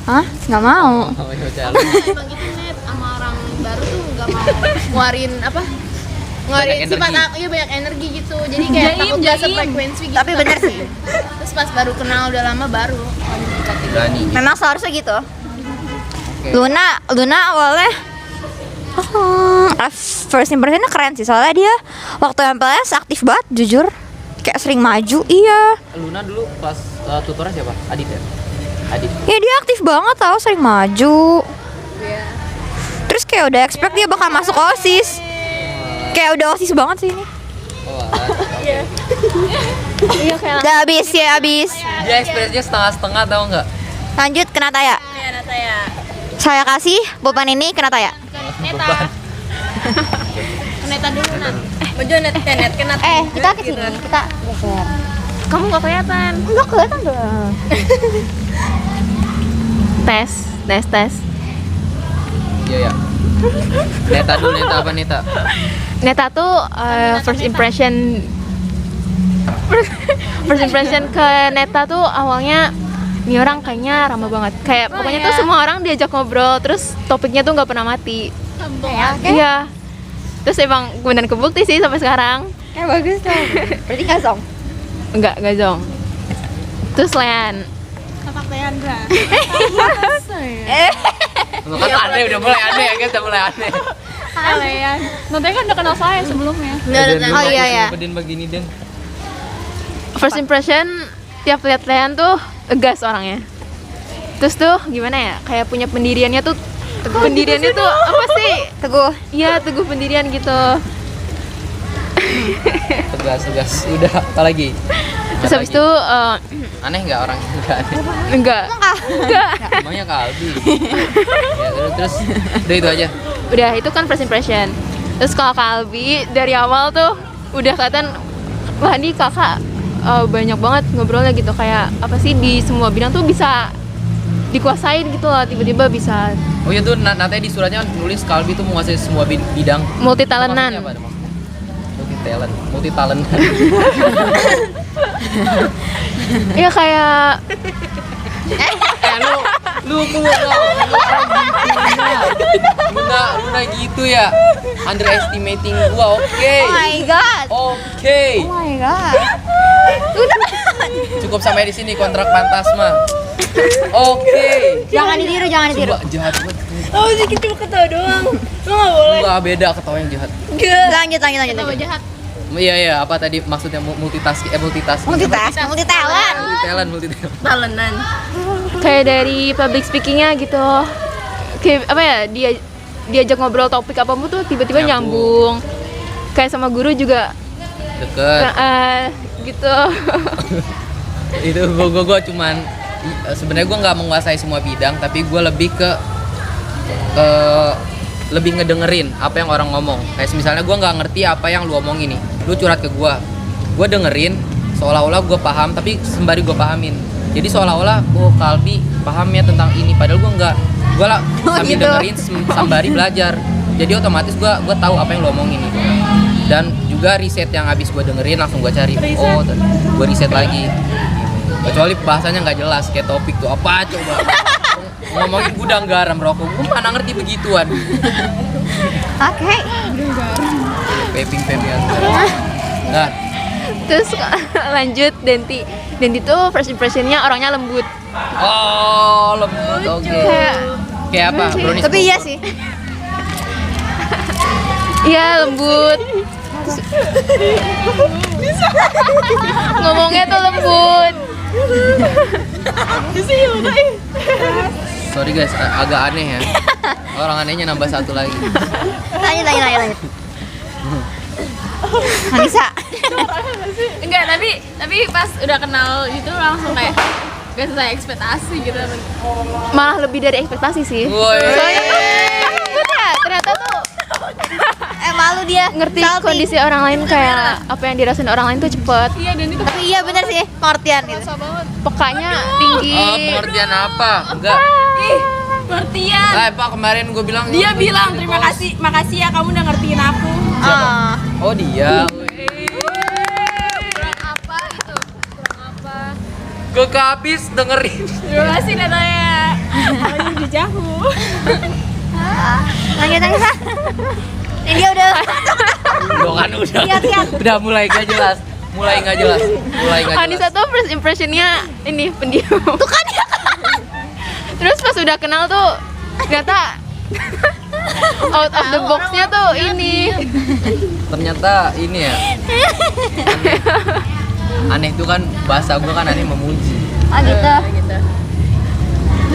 Hah? Nggak mau. Oh, ya udah. Emang gitu Net, sama orang baru tuh nggak mau ngeluarin apa? Ngeluarin Banyak sifat energi. Iya banyak energi gitu. Jadi kayak takut nggak sefrekuensi gitu. Tapi bener sih. Terus pas baru kenal udah lama baru. Berani gitu. Memang seharusnya gitu. Oke. Luna awalnya first impressionnya keren sih, soalnya dia waktu MPLS aktif banget, jujur, kayak sering maju. Iya, Luna dulu pas tutornya siapa? Adit ya? Adit. ya dia aktif banget tau, sering maju. Terus kayak udah expect dia bakal masuk OSIS, kayak udah OSIS banget sih ini. Oh, oke. Iya kayak Udah habis ya, habis. Dia ekspresinya setengah-setengah tau nggak? Lanjut ke Nataya. Iya Nataya. Saya kasih beban ini ke Nataya. Neta. Neta dulu Nat. Bejo net kena. Kita ke sini, kita geser. Kamu nggak kelihatan. Enggak kelihatan dong. Tes. Iya ya. Neta dulu, Neta apa Neta? Neta tuh first impression First impression ke Neta tuh awalnya ini orang kayaknya ramah banget. Kayak pokoknya tuh semua orang diajak ngobrol, terus topiknya tuh nggak pernah mati. Iya. Terus emang beneran kebukti sih sampai sekarang. Kayak bagus tuh. Berarti nggak song. Enggak zong. Terus Lean. Kakak Leandra. Kan aneh, udah mulai aneh ya guys, udah mulai aneh. Kalian. Nanti kan udah kenal saya sebelumnya. Oh iya ya. Bedin begini Den. First impression tiap lihat Lean tuh gas orangnya. Terus tuh gimana ya? Kayak punya pendiriannya tuh pendiriannya tuh apa sih? Teguh. Iya, teguh pendirian gitu. Tegas. Udah, apa lagi? Terus habis itu Aneh nggak orangnya? Nggak aneh. enggak. Emangnya Kalbi. Ya, terus udah itu aja. Udah, itu kan first impression. Terus kalau Kalbi dari awal tuh udah kelihatan wah ini kakak banyak banget ngobrolnya gitu, kayak apa sih di semua bidang tuh bisa dikuasain gitu loh, tiba-tiba bisa Oh iya tuh nanti di suratnya nulis Kalbi tuh menguasai semua bidang. multi talentan. Multi talent, multi talent. Iya kayak lu Luna gitu ya, underestimating gua. Oke. Oh my god. Oke. Oh my god. Cukup sampai di sini kontrak Fantasma. Oke. Jangan ditiru, jangan ditiru. Coba jahat banget. Oh, sedikit cuma ketawa doang. Lo nggak boleh. Gua beda ketawa yang jahat. Lanjut. jahat. Iya, apa tadi maksudnya multitasking. Multi talent. Multi talent. Talenan. kayak dari public speakingnya gitu, kayak apa ya, dia diajak ngobrol topik apapun tuh tiba-tiba nyambung. Kayak sama guru juga Deket. gitu. Itu gua cuman sebenarnya gua nggak menguasai semua bidang, tapi gua lebih ke lebih ngedengerin apa yang orang ngomong. Kayak misalnya gua nggak ngerti apa yang lu omongin nih, lu curhat ke gua dengerin seolah-olah gua paham, tapi sembari gua pahamin. Jadi seolah-olah Kalbi paham ya tentang ini, padahal gua nggak. Gua lah sambil gitu. dengerin sembari belajar. Jadi otomatis gua tahu apa yang lu omongin gitu. Dan juga riset yang habis gua dengerin langsung gua cari. Gua riset lagi. Kecuali bahasanya nggak jelas, kayak topik tuh apa coba. Ngomongin gudang garam rokok, gue mana ngerti begituan. Oke. Vaping. Nah, Terus lanjut Denti tuh first impressionnya orangnya lembut. oh lembut, oke. Kayak apa? Brownies. Tapi iya sih. Iya lembut. Ngomongnya tuh lembut. Sorry guys, agak aneh ya. Orang anehnya nambah satu lagi. Lanjut. Anissa. Enggak, tapi pas udah kenal itu langsung kayak gak sesuai ekspektasi gitu. Malah lebih dari ekspektasi sih. Woi. Soalnya tuh ternyata tuh Malu dia. ngerti Salty. kondisi orang lain, kayak apa yang dirasain orang lain tuh cepet. Iya, dan itu Tapi iya bener sih, pengertian gitu. Pekanya tinggi. Pengertian apa? Enggak. Pengertian. Pak kemarin gue bilang. Dia bilang terima kasih, makasih ya kamu udah ngertiin aku. Oh dia. Apa gitu? Kurang apa? Gue habis dengerin. Terima kasih datanya. Kalau udah jauh. Lanjut Anissa. Ini dia udah. Udah. Lihat. Udah mulai nggak jelas. Anissa tuh first impressionnya ini pendiam. Tuh kan ya. Terus pas udah kenal tuh ternyata out of the box-nya tuh ini. Ternyata ini ya. Aneh itu kan bahasa gue kan aneh memuji. Oh gitu.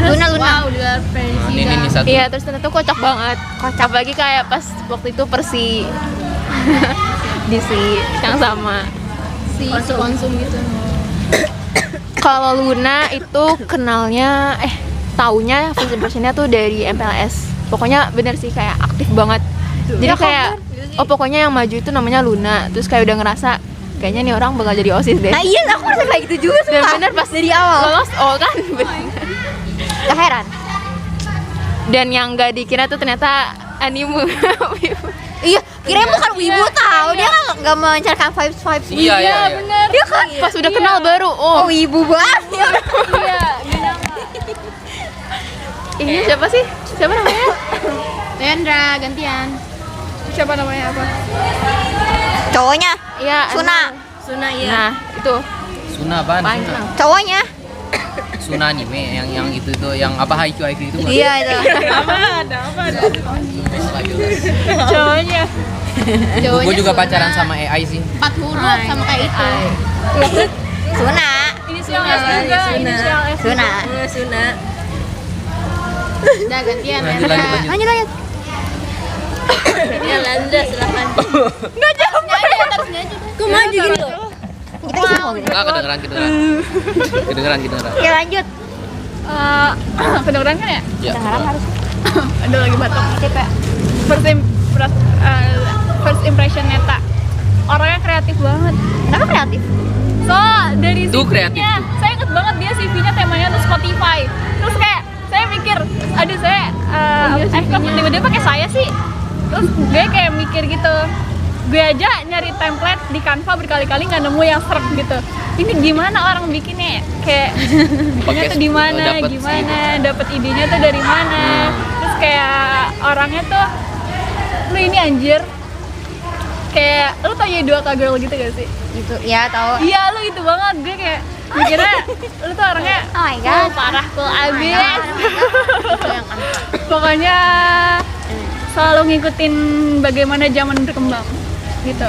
Luna. Wow, udah Nah, ini satu. Iya, terus ternyata kocak banget. Kocak lagi kayak pas waktu itu Persi di si yang sama si konsum gitu. Kalau Luna itu kenalnya taunya first impressionnya tuh dari MPLS. Pokoknya bener sih kayak aktif banget. Jadi kayak pokoknya yang maju itu namanya Luna. Terus kayak udah ngerasa kayaknya nih orang bakal jadi OSIS deh. Nah iya, aku merasa kayak gitu juga Dan sumpah. bener pas dari awal. lolos kan bener. Gak heran. Dan yang gak dikira tuh ternyata anime. Iya, kirain bukan wibu tahu. Dia nggak melancarkan vibes Iya, iya. bener. Dia kan Pas udah kenal baru, oh wibu banget. Iya, gak nyangka. ini siapa sih? Siapa namanya? Leandra, gantian. Siapa namanya apa? Cowoknya, Iya, Suna. Suna ya. Nah, itu. Suna apaan? Suna. Panjang. Cowoknya. Suna anime yang itu tuh yang apa Haikyuu itu bukan? Iya itu. Cowoknya. Gue juga pacaran sama AI sih. 4 huruf sama kayak itu. Suna. Inisial S juga. Inisial S. Suna. Suna. Udah gantian, Lanjut, Leandra. lanjut, lanjut. Lanjut. Ya Landra silakan. Kok maju gini loh? Kita isi mau gitu. Enggak kedengeran. Kedengeran. Ya lanjut. Kedengeran kan ya? Ya. Ada lagi batuk. First impression Neta. Orangnya kreatif banget. Kenapa kreatif? So dari Itu CV-nya, kreatif tuh. saya inget banget dia CV-nya temanya tuh Spotify. Terus kayak saya mikir, aduh saya, kok tiba-tiba pakai saya sih? Terus gue kayak mikir gitu, gue aja nyari template di Canva berkali-kali nggak nemu yang serem gitu. Ini gimana orang bikinnya? Kayak bikinnya tuh di mana? dapet Gimana? Dapet idenya tuh dari mana? Terus kayak orangnya tuh, lu ini anjir. Kayak lu tau ya 2K Girl gitu gak sih? Gitu. Ya tahu. Iya lu itu banget, gue kayak mikirnya lu tuh orangnya Oh my god. parah cool abis. Itu yang angka. Pokoknya selalu ngikutin bagaimana zaman berkembang gitu.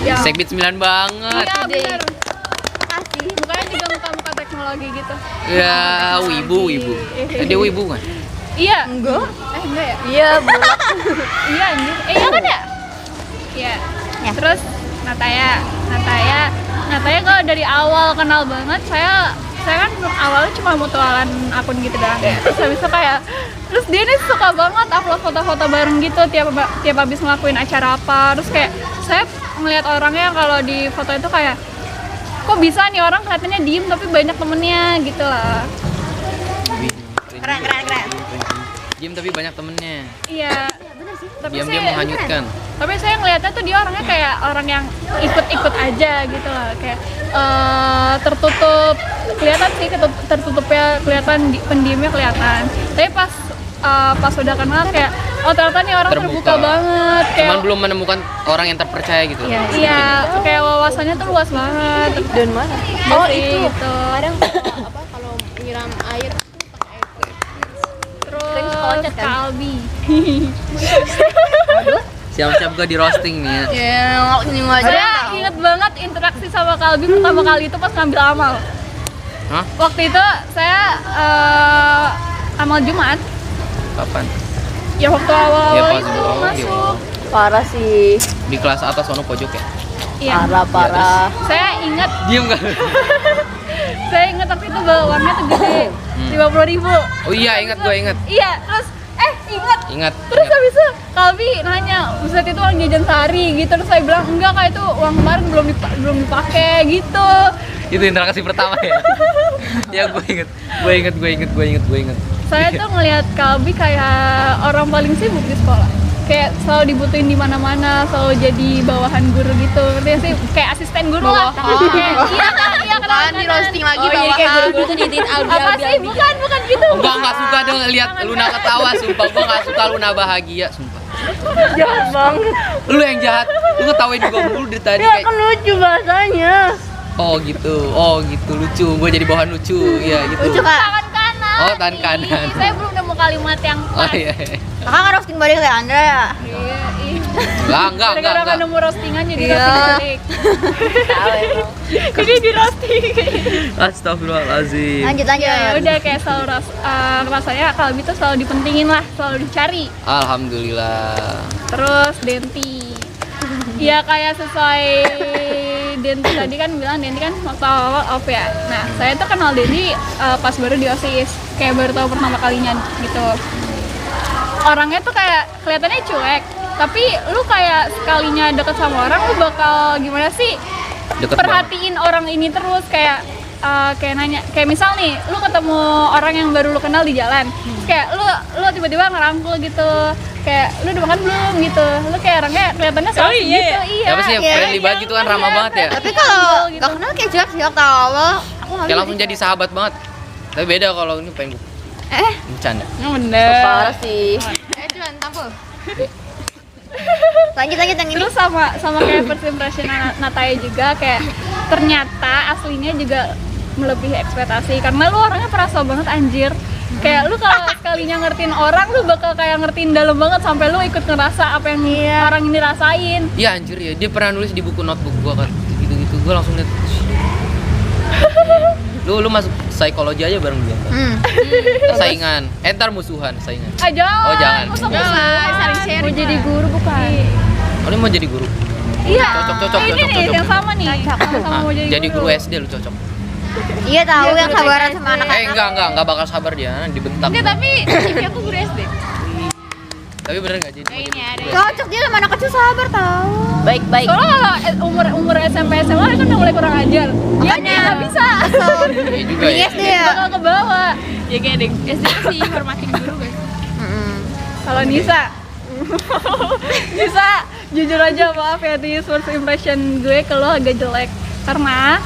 Ya. Segbit 9 banget. Iya bener. Makasih. Bukannya juga muka-muka teknologi gitu. Ya, wibu. Dia wibu kan? Iya. Enggak. Enggak ya? Iya, Bu. Iya anjir. Iya kan ya? Iya. Ya. Terus Nataya kalau dari awal kenal banget saya kan awalnya cuma mutualan akun gitu doang ya. Terus habis itu kayak terus dia nih suka banget upload foto-foto bareng gitu tiap habis ngelakuin acara apa. Terus kayak saya ngeliat orangnya kalau di foto itu kayak kok bisa nih orang kelihatannya diem tapi banyak temennya gitu lah. Keren. Diem tapi banyak temennya. Iya. Tapi Diam-diam saya- menghanyutkan. Tapi saya ngeliatnya tuh dia orangnya kayak orang yang ikut-ikut aja gitu lah, kayak tertutup, kelihatan sih tertutupnya kelihatan, pendiamnya kelihatan. Tapi pas udah kenal kayak oh ternyata nih orang terbuka banget, kayak Cuman belum menemukan orang yang terpercaya gitu. iya kayak wawasannya tuh luas banget. Dan mana? Oh itu gitu. Kadang kalau nyiram air Terus loncat kan? Kalbi. Siap-siap gue di roasting nih ya. Ya, ini aja. Saya inget banget interaksi sama Kalbi pertama kali itu pas ngambil amal. Hah? Waktu itu saya amal Jumat. Kapan? Ya waktu awal-awal Ya, pas itu awal, masuk. parah sih. Di kelas atas sono pojok ya? Iya. Parah. Saya ingat Diem gak? waktu itu uangnya tuh gede. 50.000. Oh iya ingat gue ingat. Iya, terus ingat. Terus Ingat. habis itu Kalbi nanya, "Buset itu uang jajan sehari?" gitu. Terus saya bilang, "Enggak, Kak, itu uang kemarin belum dipakai." gitu. Itu interaksi pertama ya. Ya gue inget. Saya tuh ngelihat Kalbi kayak orang paling sibuk di sekolah. Kayak selalu dibutuhin di mana-mana, selalu jadi bawahan guru gitu. Ngerti nggak sih? Kayak asisten guru lah. Kayak, iya kan. Di roasting lagi Kayak bawahan. guru-guru tuh ditiin Apa albi-albi. sih? Bukan gitu. Enggak suka dong lihat Luna ketawa, sumpah. Gue gak suka Luna bahagia, sumpah. Jahat banget. Lu yang jahat, lu ngetawain juga mulu dari tadi Ya kayak kan lucu bahasanya. oh gitu lucu. Gue jadi bawahan lucu, iya gitu. Lucu, Kak. Tangan kanan. Oh, tangan kanan. Saya belum nemu kalimat yang Oh pas. iya. Kakak ngerosting balik Leandra ya? Iya, iya. Enggak. Gara-gara nggak nemu roastingan jadi Iya. roasting balik. Jadi di roasting. Astagfirullahalazim. Lanjut. Ya udah kayak selalu rasanya Kalbi tuh selalu dipentingin lah, selalu dicari. Alhamdulillah. Terus Denti. Ya kayak sesuai Denti tadi kan bilang Denti kan waktu awal off ya. Nah saya tuh kenal Denti pas baru di OSIS, kayak baru tahu pertama kalinya gitu. Orangnya tuh kayak kelihatannya cuek, tapi lu kayak sekalinya deket sama orang lu bakal gimana sih? Deket Perhatiin orang ini terus kayak nanya, kayak misal nih lu ketemu orang yang baru lu kenal di jalan, terus kayak lu tiba-tiba ngerangkul gitu, kayak lu udah makan belum gitu. Lu kayak orangnya kelihatannya soal iya gitu. ya? Iya. Apa sih friendly banget gitu kan, ramah banget ya. Tapi kalau nggak kenal kayak cuek sih waktu awal. Aku nggak Kayak langsung jadi sahabat banget. Tapi beda kalau ini pengen gue bercanda. Bener. parah sih. Cuman tampil. Lanjut yang ini. Terus sama kayak first impression Nataya juga, kayak ternyata aslinya juga melebihi ekspektasi karena lu orangnya perasa banget anjir. Kayak lu kalau sekalinya ngertiin orang lu bakal kayak ngertiin dalam banget sampai lu ikut ngerasa apa yang orang ini rasain. Iya anjir ya, dia pernah nulis di buku notebook gua kan. Gitu-gitu gua langsung liat. Lu masuk psikologi aja bareng dia. Saingan. Entar musuhan, saingan. Jangan. Oh, jangan. Masa Jangan, musuhan? saling sharing Mau jadi lah. guru bukan? Oh, ini mau jadi guru. Iya. Cocok. Ini nih yang sama nih. Sama Ah, mau jadi guru SD lu cocok. Iya tahu yang sabaran sama anak-anak. Enggak bakal sabar dia, dibentak. Enggak, tapi CV aku guru SD. Tapi bener enggak jadi. Ini ada. Cocok dia sama anak kecil sabar tahu. Baik-baik. Soalnya kalau umur SMP SMA kan udah mulai kurang ajar. Iya nggak bisa. Iya juga Di ya. SD ya. Bakal ke bawah. Ya kayak deh. SD sih hormatin guru guys. Kalau Nisa, Nisa jujur aja maaf ya, di first impression gue ke lo agak jelek karena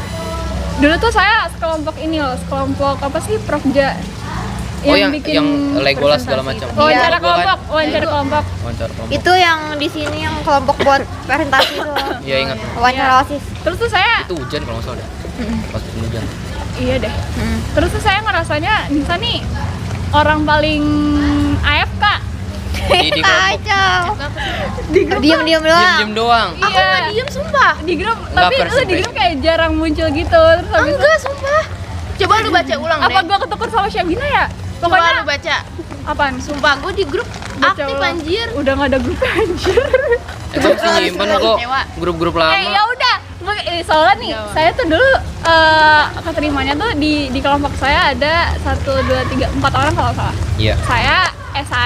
dulu tuh saya sekelompok ini loh, sekelompok apa sih Profja Oh, yang Legolas segala presentasi. macam. Wawancara Iya, gua kan. kelompok, wawancara kelompok. Wawancara kelompok. Itu yang di sini yang kelompok buat presentasi itu. Iya ingat. Wawancara OSIS. Terus tuh saya, Itu hujan kalau nggak salah deh. Pas musim hujan. iya deh. Terus tuh saya ngerasanya Nisa nih orang paling AFK Di kelompok. Kacau. di grup. Diam doang. Diem doang. Aku nggak diem sumpah di grup, Nggak tapi first lu di grup kayak jarang muncul gitu. Terus habis itu, Sumpah. Coba lu baca ulang apa deh. gua ketuker sama Syabina ya? Coba Pokoknya lu baca. apaan? Sumpah, gue di grup Baca aktif ulang. anjir. Udah nggak ada grup anjir. Itu mesti nyimpen kok. Grup-grup Ya lama. udah, soalnya nih saya tuh dulu keterimanya tuh di kelompok saya ada 1, 2, 3, 4 orang kalau nggak salah. Iya. Saya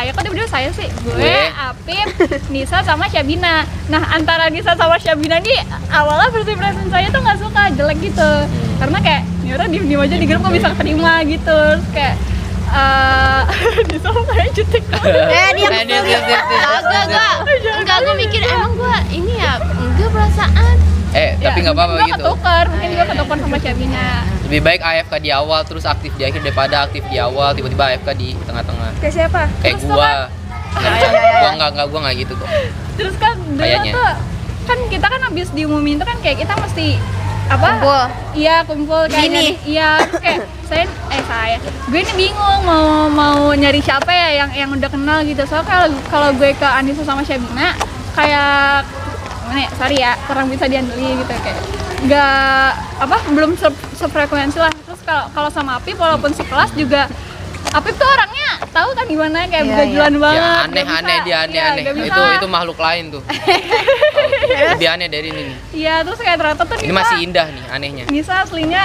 kok tiba-tiba saya sih, gue, Gue. Apip, Nisa sama Syabina. Nah antara Nisa sama Syabina nih awalnya first impression saya tuh nggak suka, jelek gitu, karena kayak ya udah diem aja di grup kok bisa keterima gitu. Terus kayak Nisa kayak jutek Dia Enggak, gue mikir emang gue ini ya, enggak perasaan. Tapi nggak apa-apa mungkin gitu. gue ketukar, mungkin gue ketukar sama Syabina. Lebih baik AFK di awal terus aktif di akhir daripada aktif di awal tiba-tiba AFK di tengah-tengah. Kayak siapa? Kayak Terus tuh gua. kan- Gua nggak gitu kok. Terus kan dulu Kayaknya. tuh kan kita kan habis diumumin tuh kan kayak kita mesti apa? Kumpul. Iya kumpul kayak Gini. nyari- iya terus kayak saya gue ini bingung mau nyari siapa ya yang udah kenal gitu. Soalnya kalau gue ke Anissa sama Syabina kayak gimana ya, sorry ya kurang bisa diandalkan gitu, kayak nggak apa belum sefrekuensi lah. Terus kalau sama Apip walaupun sekelas juga Apip tuh orangnya tahu kan gimana kayak Iya, begajulan banget. Ya nggak aneh-aneh bisa- dia iya, aneh-aneh. nggak bisa. Itu makhluk lain tuh. Lebih aneh dari ini nih. Iya, terus kayak ternyata tuh Ini Nisa- masih indah nih anehnya. Nisa aslinya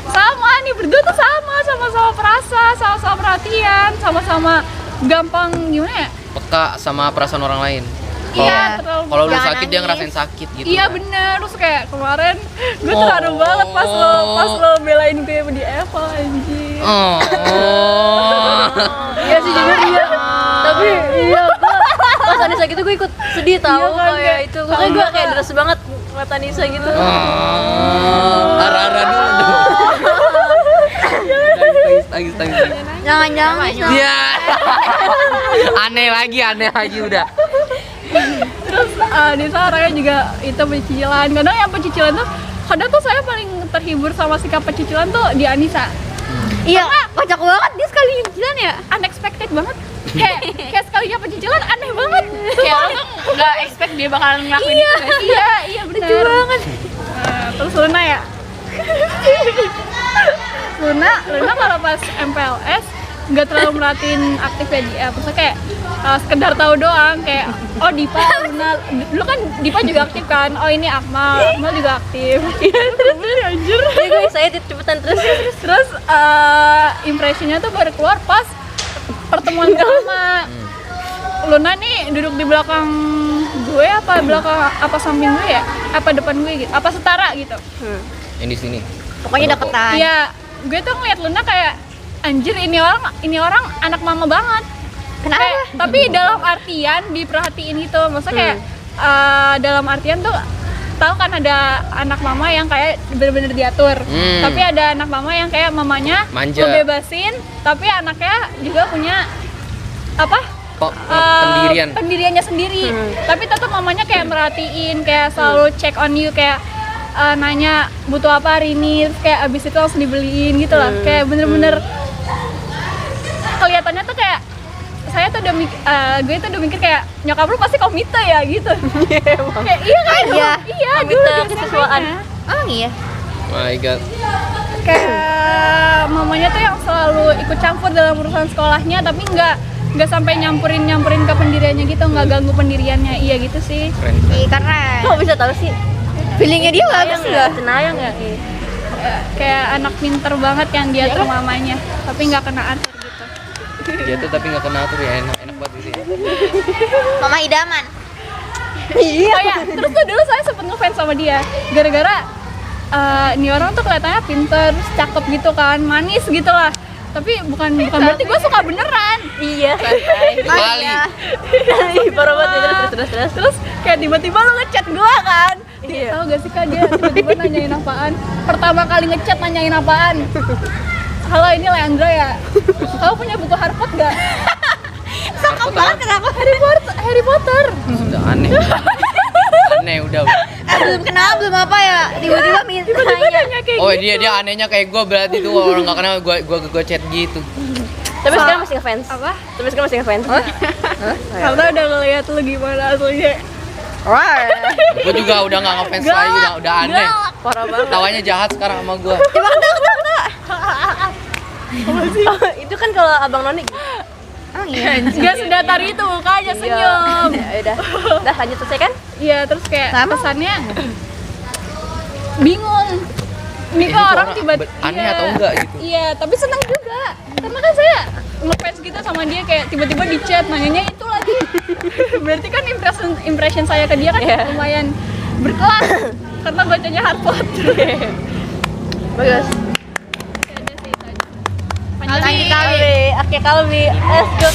sama nih, berdua tuh sama-sama perasa, sama-sama perhatian, sama-sama gampang gimana ya? Peka sama perasaan orang lain. Iya, terlalu. Kalau lu Jangan sakit dia nangis. ngerasain sakit gitu. Iya kan. bener, terus kayak kemarin gue Oh. terharu banget pas lo belain gue di Eva anjir. Oh. Iya sih jujur iya. Tapi iya pas Anissa gitu gue ikut sedih tahu Iya kan, kayak itu. sama Gue kayak Kak. deres banget ngeliat Anissa gitu. Ara-ara dulu tuh. Tangis. Jangan-jangan. Iya. Aneh lagi udah. Terus Nisa orangnya juga itu pecicilan. Kadang yang pecicilan tuh kadang tuh saya paling terhibur sama sikap pecicilan tuh di Anissa. Iya, kocak banget dia sekali nyicilan ya. Unexpected banget. Kayak sekalinya pecicilan aneh banget. Kayak orang tuh nggak expect dia bakalan ngelakuin Iya, itu. iya bener. Lucu banget. Terus Luna ya? Luna kalau pas MPLS nggak terlalu merhatiin aktifnya dia. Maksudnya kayak sekedar tahu doang kayak oh Dipa, Luna. Dulu kan Dipa juga aktif kan. Oh ini Akmal juga aktif. Iya terus anjir. Iya gue excited cepetan terus. Terus impressionnya tuh baru keluar pas pertemuan pertama. Luna nih duduk di belakang gue apa samping gue ya? Apa depan gue gitu? Apa setara gitu? Yang di sini. Pokoknya deketan. Iya, gue tuh ngeliat Luna kayak anjir ini orang anak mama banget. Kenapa? Tapi dalam artian diperhatiin gitu, maksudnya kayak dalam artian tuh tahu kan ada anak mama yang kayak bener-bener diatur, tapi ada anak mama yang kayak mamanya Manja. ngebebasin, tapi anaknya juga punya apa? Pendiriannya sendiri. Tapi tetap mamanya kayak merhatiin, kayak selalu check on you, kayak nanya butuh apa hari ini, terus kayak abis itu langsung dibeliin gitu lah. Kayak bener-bener kelihatannya tuh kayak saya tuh gue tuh udah mikir kayak nyokap lu pasti komite ya gitu. Kayak iya kan? Iya dulu di kesiswaan. SMA-nya. Oh iya. My God. Kayak mamanya tuh yang selalu ikut campur dalam urusan sekolahnya, tapi nggak sampai nyampurin ke pendiriannya gitu, nggak ganggu pendiriannya. Iya gitu sih. Ih, keren. Kok bisa tahu sih? Feelingnya dia bagus loh. Cenayang ya? Kayak anak pinter banget yang dia tuh mamanya, tapi nggak kena atur gitu. Dia tuh tapi nggak kenal tuh ya, enak banget gitu ya. Mama idaman. Oh ya, terus tuh dulu saya sempet ngefans sama dia gara-gara ini orang tuh kelihatannya pinter, terus cakep gitu kan, manis gitu lah. Tapi bukan berarti gue suka beneran. Iya, santai. Kali. Parah banget ya, Terus kayak tiba-tiba lo ngechat gue kan. Iya. Tahu gak sih Kak, dia tiba-tiba nanyain apaan? Pertama kali ngechat nanyain apaan? Halo, ini Leandra ya. Kamu punya buku Harry Potter gak? Cakep banget kenapa? Harry Potter. Sudah aneh. Aneh udah. Belum kenal, belum apa ya. Tiba-tiba minta Nanya kayak Oh dia anehnya kayak gue berarti tuh orang nggak kenal gue chat gitu. Tapi sekarang masih ngefans. apa? Tapi sekarang masih ngefans. Karena udah ngeliat lu gimana aslinya. Wah. Gue juga udah nggak ngefans lagi, udah aneh. Parah banget. Tawanya jahat sekarang sama gue. Itu kan kalau Abang Noni gitu. Emang iya. Gak sedatar itu mukanya senyum. Ya udah. Udah lanjut selesai kan? Iya, terus kayak Sama. pesannya bingung. Ini Ini kok tuh orang orang tiba-tiba aneh atau enggak gitu. Iya, tapi senang juga. Karena kan saya ngefans gitu sama dia, kayak tiba-tiba di chat nanyanya itu lagi. Berarti kan impression saya ke dia kan lumayan berkelas. Karena bacanya Harry Potter. Bagus. Kalbi, oke Kalbi. Let's go.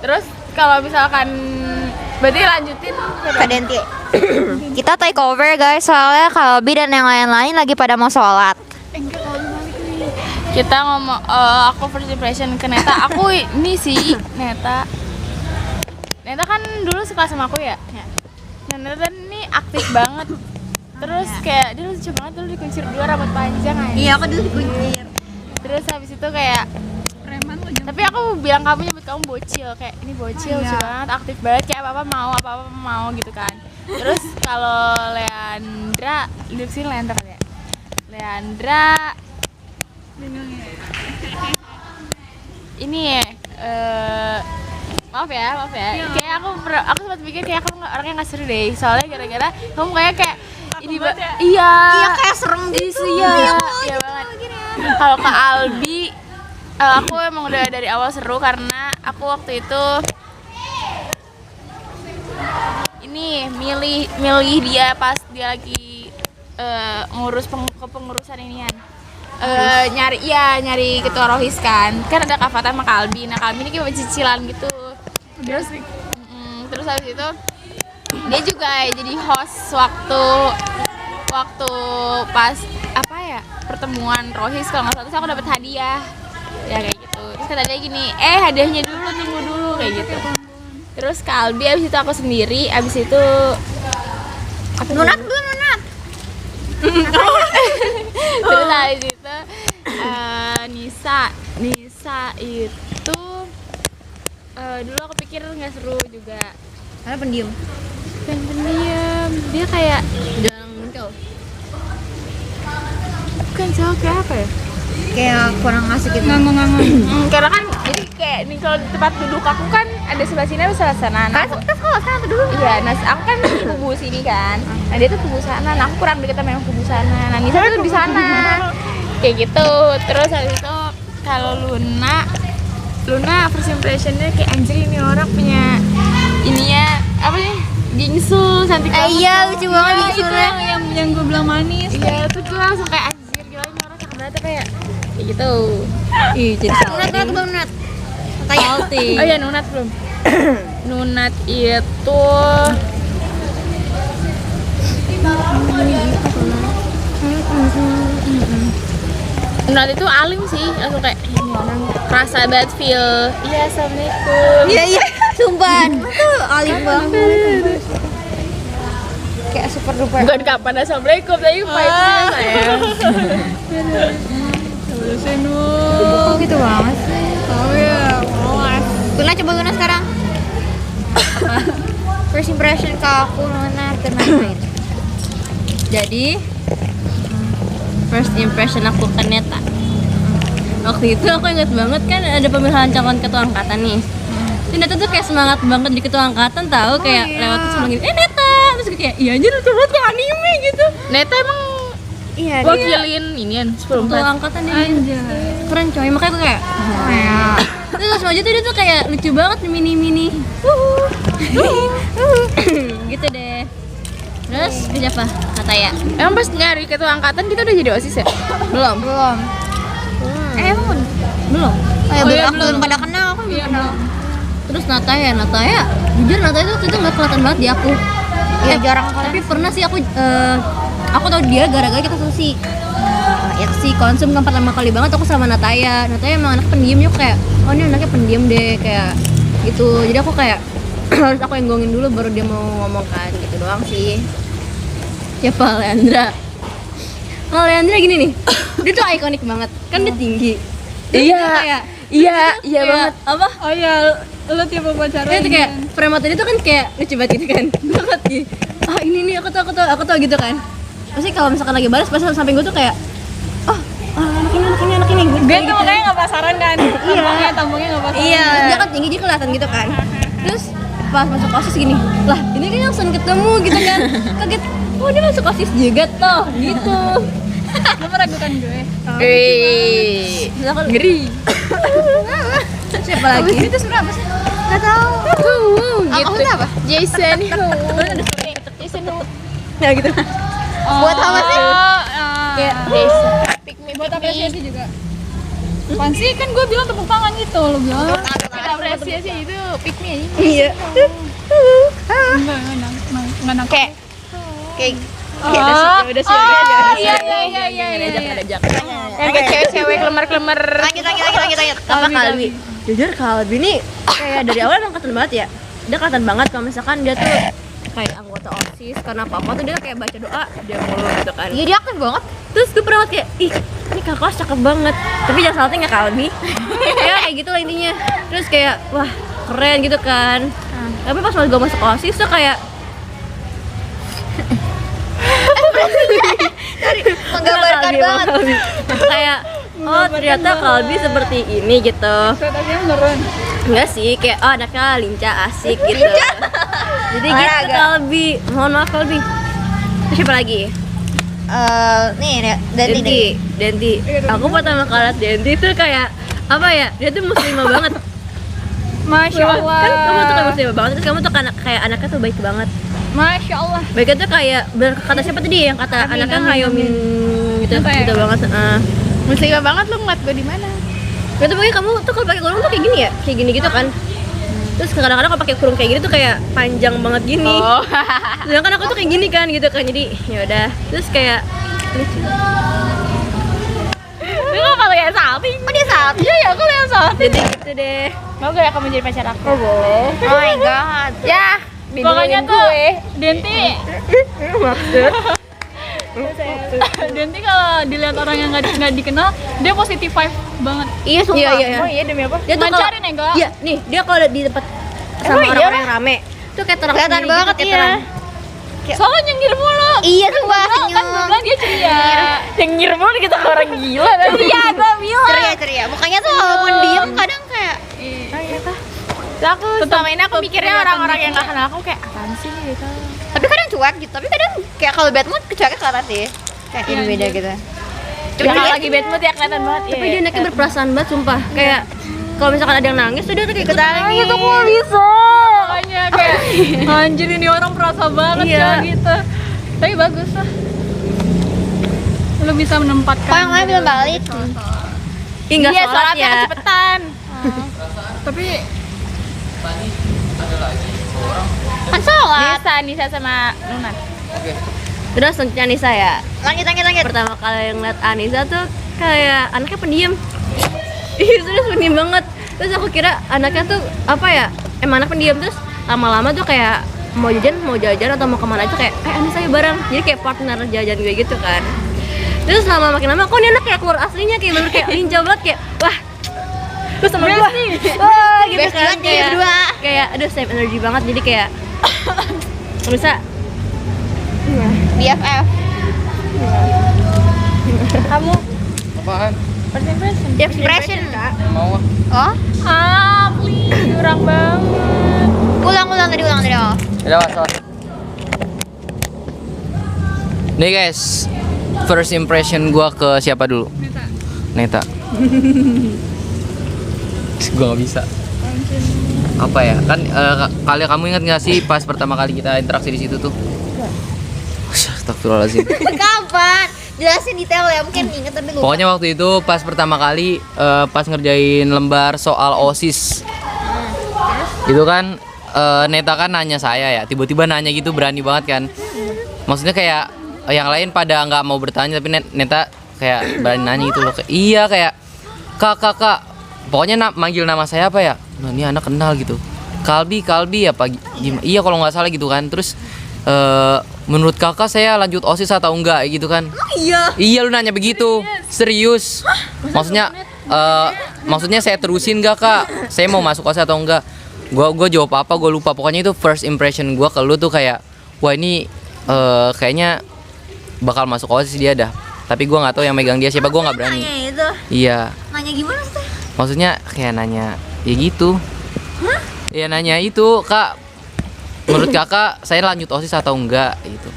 Terus kalau misalkan berarti lanjutin Kak Denti. Kita take over guys, soalnya Kalbi dan yang lain-lain lagi pada mau sholat. kita ngomong aku first impression ke Neta. Aku ini sih Neta kan dulu suka sama aku ya. Nah, Neta ini aktif banget. Terus kayak dia lucu banget dulu dikuncir dua rambut panjang aja. Iya, aku dulu dikuncir. Terus habis itu kayak tapi aku bilang kamu nyebut kamu bocil, kayak ini bocil lucu banget, aktif banget, kayak apa-apa mau gitu kan. Terus kalau Leandra, di sini Leandra kali ya. Leandra ini ya maaf ya. Kayak aku sempat pikir kayak kamu orangnya nggak seru deh, soalnya gara-gara kamu kayak ini iya Kayak serem gitu. iya banget. Kalau ke Albi, aku emang udah dari awal seru karena aku waktu itu ini milih dia pas dia lagi ngurus kepengurusan inian. Nyari ketua rohis kan ada Kak Fatah sama Kak Albi. Nah Kak Albi ini kayak cicilan gitu. Terus habis itu dia juga jadi host waktu pas apa ya pertemuan rohis kalau nggak salah. Terus aku dapat hadiah ya kayak gitu. Terus kata dia gini, hadiahnya dulu, tunggu dulu kayak gitu. Terus Kak Albi, abis itu aku sendiri, abis itu Nunat. terus habis itu Nisa itu dulu aku pikir nggak seru juga Karena pendiam. dan pendiam, dia kayak Jarang muncul. bukan cowok kayak apa ya, Kayak kurang asik gitu. karena kan jadi kayak nih kalau di tempat duduk aku kan ada sebelah sini ada sebelah sana. Nah, Kita sekolah sekarang tuh dulu. iya, nah aku kan kubu sini kan. Nah dia tuh kubu sana, nah aku kurang deket sama yang kubu sana. Nah Nisa tuh di sana, kayak gitu. Terus habis itu kalau Luna first impressionnya kayak anjir ini orang punya ininya apa nih, gingsul, cantik banget. Iya, lucu banget Itu gingsulnya. yang gue bilang manis. Iya, tuh gue langsung kayak anjir gila ini orang cakep banget kayak gitu. Ih, jadi Nunat belum Nunat. salty. Oh iya Nunat belum. Nunat itu Nunat itu alim sih, langsung kayak ini orang kerasa banget feel. Iya, assalamualaikum. Iya, sumpah. Itu alim banget. Kayak super duper. Bukan kapan assalamualaikum, tapi vibes-nya sayang. Kok gitu banget sih? Oh iya, malas. Luna coba Luna sekarang. Apa? First impression ke aku Luna kenapa? Jadi first impression aku ke Neta. Waktu itu aku inget banget kan ada pemilihan calon ketua angkatan nih. Dan Neta tuh kayak semangat banget di ketua angkatan tahu kayak lewat terus bilang gini, Neta, terus gue kayak iya anjir lucu banget kayak anime gitu. Neta emang Iya, wakilin inian 10 Ketua angkatan dia. Keren coy, makanya gue kayak terus langsung aja tuh dia tuh kayak lucu banget mini-mini. Gitu deh. Terus kerja apa? Kata ya. Emang pas nyari ketua angkatan kita udah jadi OSIS ya? Belum. belum. Belum. Oh ya, Oh iya, aku belum pada kenal, aku belum kenal. Terus Nataya, jujur Nataya tuh waktu itu nggak kelihatan banget di aku. Iya, jarang kali. Tapi pernah sih aku tahu dia gara-gara kita susi. Ya sih konsum kan pertama kali banget aku sama Nataya. Nataya emang anak pendiam ya kayak, oh ini anaknya pendiam deh kayak gitu. Jadi aku kayak harus aku yang gongin dulu baru dia mau ngomong kan gitu doang sih. Siapa Leandra? Kalau Leandra gini nih, dia tuh ikonik banget. Kan dia tinggi. Terus Iya. dia kayak Iya kayak banget. Apa? Oh iya, lu tipe pacaran. Dia tuh kayak frame tadi tuh kan kayak lucu banget gitu kan. Banget gitu. Ah ini nih aku tahu gitu kan. Pasti kalau misalkan lagi balas pas samping gue tuh kayak anak ini. Dia tuh makanya nggak pasaran kan? Tampangnya nggak pasaran. Iya, dia kan tinggi dia kelihatan gitu kan. Terus pas masuk OSIS gini, lah ini kan langsung ketemu gitu kan. Kaget, oh dia masuk OSIS juga toh gitu. Lu meragukan gue. Terus aku Ngeri. siapa lagi? Itu sebenarnya apa sih? Nggak tahu. Gitu. Aku apa? Jason Jason Ya gitu. Buat apa sih? Kayak Jason. Pick me, Buat pick me. apresiasi juga. Apaan sih? Kan gue bilang tepuk tangan gitu, lu bilang. Kita apresiasi itu pick me aja. iya. Enggak nangkep. Kayak kayak Udah sih. Iya. Yang kayak cewek-cewek kelemar-kelemar. lanjut. Apa Kalbi? Jujur Kalbi nih kayak dari awal emang kelihatan banget ya. Dia kelihatan banget kalau misalkan dia tuh kayak anggota OSIS karena apa tuh dia kayak baca doa dia mulu gitu kan. Iya, dia aktif banget. Terus gue pernah kayak ih ini kakak kelas cakep banget. Tapi jangan salting nggak Kalbi. Ya kayak gitu lah intinya. Terus kayak wah keren gitu kan. Tapi pas gue masuk OSIS tuh kayak Menggambarkan banget. kayak oh ternyata Kalbi seperti ini gitu. Ekspektasinya menurun. Enggak sih, kayak oh anaknya lincah, asik gitu. Jadi gitu Olahraga. Kalbi. Mohon maaf Kalbi. Terus siapa lagi? Nih, Denti. Denti. Aku pertama kali liat Denti tuh kayak apa ya? Dia tuh muslimah banget. Masya Allah. Kan kamu tuh kayak muslimah banget, terus kamu tuh kayak anaknya tuh baik banget. Masya Allah. Baiknya tuh kayak kata siapa tadi yang kata anaknya ngayomin gitu, Apa ya? gitu banget. Muslimah banget lu ngeliat gue di mana? Gak tuh pokoknya kamu tuh kalau pakai kurung tuh kayak gini ya, kayak gini gitu kan. Terus kadang-kadang kalau pakai kurung kayak gini tuh kayak panjang banget gini. Oh. Sedangkan aku tuh kayak gini kan gitu kan, jadi ya udah. Terus kayak lucu. Lu ngapa kayak salting? Oh, dia salah. Iya ya, aku lihat salting. Jadi gitu deh. Mau gak ya kamu jadi pacar aku? Boleh. Oh my god. Ya, Pokoknya tuh Denti. Maksud? Denti kalau dilihat orang yang nggak dikenal, dia positif vibe banget. Iya sumpah. Iya. Oh iya demi apa? Dia tuh kalau Mancarin ya, Ga? iya nih dia kalau di tempat sama Emang iya, orang-orang yang rame tuh kayak terang Kelihatan sendiri banget, gitu, kayak iya. terang. Soalnya nyengir mulu. Iya, sumpah Kan gue senyum. bilang dia ceria. Nyengir mulu kita ke orang gila tadi. Iya, gue bilang. Ceria. Mukanya tuh walaupun diem kadang kayak Terus aku selama ini aku mikirnya orang-orang yang gak kenal aku kayak apaan sih gitu. tapi kadang cuek gitu. Tapi kadang kayak kalau bad mood cueknya kelihatan sih. Kayak ini beda gitu. Ya kalau lagi bad mood ya kelihatan banget. Tapi dia anaknya berperasaan banget sumpah. Kayak kalau misalkan ada yang nangis tuh dia tuh kayak ikut nangis. Itu kok bisa. Makanya kayak anjir ini orang perasa banget Iya. ya gitu. Tapi bagus lah. belum bisa menempatkan. Kok yang lain belum balik? Ih, nggak Iya, sholat sholatnya ya. kecepatan. Tapi Kan sholat. Nisa sama Nunat. Terus selanjutnya Anissa ya. Lanjut. Pertama kali ngeliat Anissa tuh kayak anaknya pendiam. Ih, serius pendiam banget. Terus aku kira anaknya tuh apa ya? Emang anak pendiam, terus lama-lama tuh kayak mau jajan atau mau kemana aja kayak Anissa ya bareng. Jadi kayak partner jajan gue gitu kan. Terus lama makin lama kok nih anak kayak keluar aslinya kayak bener kayak lincah banget kayak wah. Terus sama gue, wah gitu Best kan banget nih berdua. kayak aduh same energy banget jadi kayak bisa BFF. Kamu Apaan? first impression. Impression. Mau ah. Oh? Please, kurang banget. Ulang tadi oh. Udah was. Nih guys, first impression gua ke siapa dulu? Neta. Gua nggak bisa. Apa ya? Kan kali kamu ingat nggak sih pas pertama kali kita interaksi di situ tuh? Astagfirullahaladzim. Kapan? Jelasin detail ya, mungkin inget tapi lupa. Pokoknya waktu itu pas pertama kali pas ngerjain lembar soal OSIS. Itu kan Neta kan nanya saya ya, tiba-tiba nanya gitu berani banget kan. Maksudnya kayak yang lain pada nggak mau bertanya tapi Neta kayak berani nanya gitu loh. Iya kayak kak. Pokoknya manggil nama saya apa ya? Nah, ini anak kenal gitu. Kalbi apa gimana? Iya kalau nggak salah gitu kan. Terus menurut kakak saya lanjut OSIS atau enggak gitu kan? Iya lu nanya begitu. Serius. Maksudnya saya terusin gak kak? Saya mau masuk OSIS atau enggak? Gua jawab apa gue lupa. Pokoknya itu first impression gua ke lu tuh kayak wah ini kayaknya bakal masuk OSIS dia dah. Tapi gua nggak tahu yang megang dia siapa, gua nggak berani. Nanya itu. Iya. Nanya gimana sih? Maksudnya kayak nanya ya gitu. Ya nanya itu kak. Menurut kakak saya lanjut OSIS atau enggak gitu.